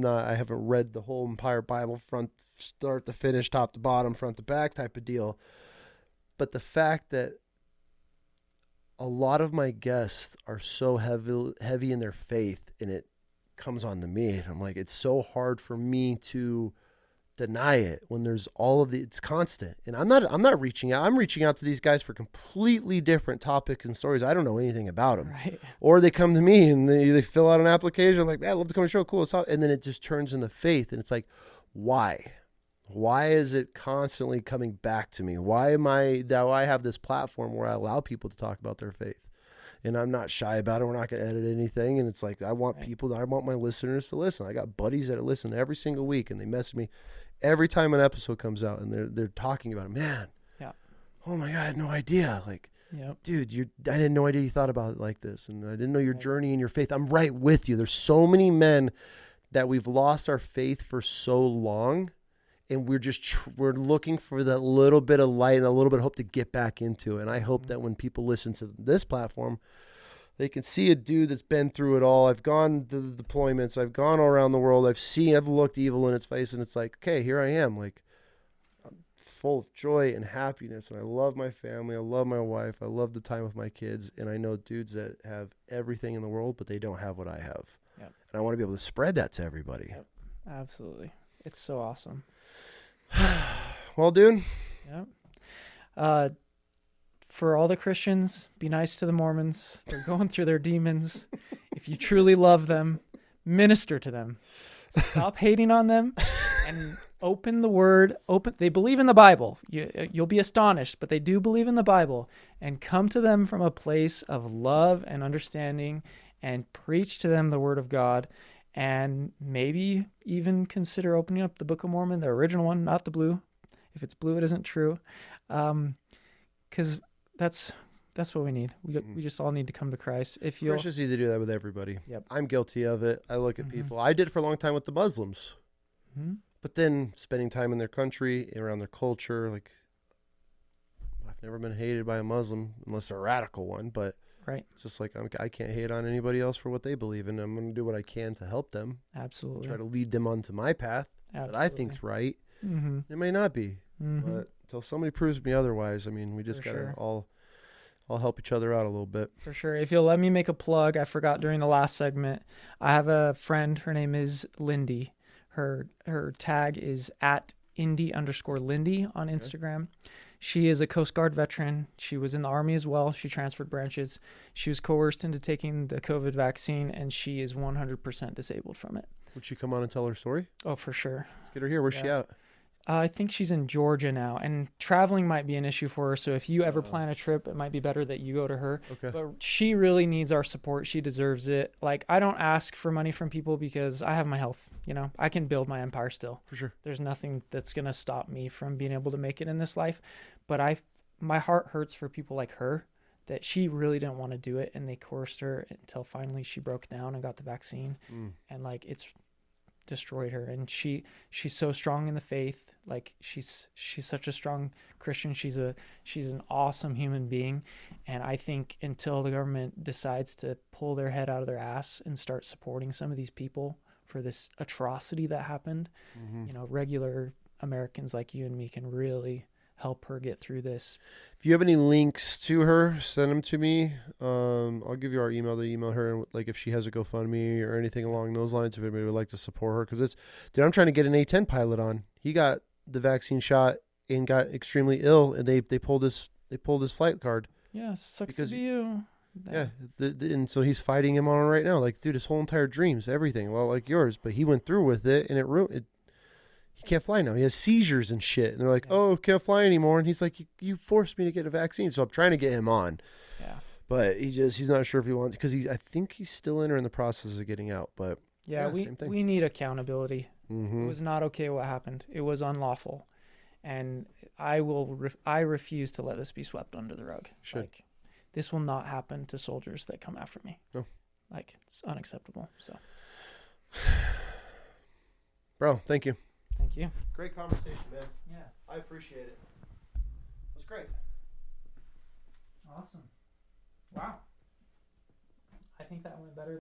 I haven't read the whole entire Bible from start to finish, top to bottom, front to back type of deal. But the fact that a lot of my guests are so heavy in their faith, and it comes on to me, and I'm like, it's so hard for me to deny it when there's it's constant. And I'm not reaching out. I'm reaching out to these guys for completely different topics and stories. I don't know anything about them. Right. Or they come to me and they fill out an application. I'm like, man, I'd love to come to the show. Cool. Let's talk. And then it just turns into faith. And it's like, why? Why is it constantly coming back to me? Why I have this platform where I allow people to talk about their faith? And I'm not shy about it. We're not going to edit anything. And it's like, I want my listeners to listen. I got buddies that listen every single week, and they message me every time an episode comes out, and they're talking about it. Man, yeah. Oh my God, I had no idea. Like, yep. Dude, I had no idea you thought about it like this. And I didn't know your journey and your faith. I'm right with you. There's so many men that we've lost our faith for so long, and we're looking for that little bit of light and a little bit of hope to get back into it. And I hope that when people listen to this platform, they can see a dude that's been through it all. I've gone to the deployments. I've gone all around the world. I've looked evil in its face, and it's like, okay, here I am. Like, I'm full of joy and happiness, and I love my family. I love my wife. I love the time with my kids. And I know dudes that have everything in the world, but they don't have what I have. Yep. And I want to be able to spread that to everybody. Yep. Absolutely. It's so awesome. Well, dude. Yep. For all the Christians, be nice to the Mormons. They're going through their demons. If you truly love them, minister to them. Stop hating on them and open the word. They believe in the Bible. You'll be astonished, but they do believe in the Bible. And come to them from a place of love and understanding, and preach to them the word of God. And maybe even consider opening up the Book of Mormon, the original one, not the blue. If it's blue, it isn't true. Because that's what we need. We just all need to come to Christ. If you Christians need to do that with everybody. Yep. I'm guilty of it. I look at people. I did it for a long time with the Muslims. Mm-hmm. But then spending time in their country, around their culture, like, I've never been hated by a Muslim unless they're a radical one. But right. It's just like, I can't hate on anybody else for what they believe in. I'm going to do what I can to help them. Absolutely. Try to lead them onto my path that I think's right. Mm-hmm. It may not be. Mm-hmm. But until somebody proves me otherwise, I mean, we just got to all help each other out a little bit. For sure. If you'll let me make a plug, I forgot during the last segment, I have a friend, her name is Lindy. Her tag is @Indy_Lindy on Instagram. She is a Coast Guard veteran. She was in the Army as well. She transferred branches. She was coerced into taking the COVID vaccine, and she is 100% disabled from it. Would she come on and tell her story? Oh, for sure. Let's get her here. Where's she at? I think she's in Georgia now, and traveling might be an issue for her. So if you ever plan a trip, it might be better that you go to her. Okay. But she really needs our support. She deserves it. Like, I don't ask for money from people because I have my health. You know, I can build my empire still. For sure. There's nothing that's going to stop me from being able to make it in this life. But my heart hurts for people like her, that she really didn't want to do it, and they coerced her until finally she broke down and got the vaccine. And like, it's destroyed her. And she's so strong in the faith. Like, she's such a strong Christian. She's an awesome human being. And I think until the government decides to pull their head out of their ass and start supporting some of these people for this atrocity that happened, you know, regular Americans like you and me can really help her get through this. If you have any links to her, send them to me. I'll give you our email to email her, like if she has a GoFundMe or anything along those lines, if anybody would like to support her. Because dude, I'm trying to get an A-10 pilot on. He got the vaccine shot and got extremely ill, and they pulled his flight card. Yeah, sucks to be you. Yeah, and so he's fighting him on it right now. Like, dude, his whole entire dreams, everything, well, like yours, but he went through with it, and he can't fly now. He has seizures and shit. And they're like, oh, can't fly anymore. And he's like, you forced me to get a vaccine. So I'm trying to get him on. Yeah. But he's not sure if he wants, because I think he's still in or in the process of getting out. But yeah, we need accountability. Mm-hmm. It was not okay what happened. It was unlawful. And I refuse to let this be swept under the rug. Like, this will not happen to soldiers that come after me. No. Like, it's unacceptable. So, bro, thank you. Thank you. Great conversation, man. Yeah. I appreciate it. It was great. Awesome. Wow. I think that went better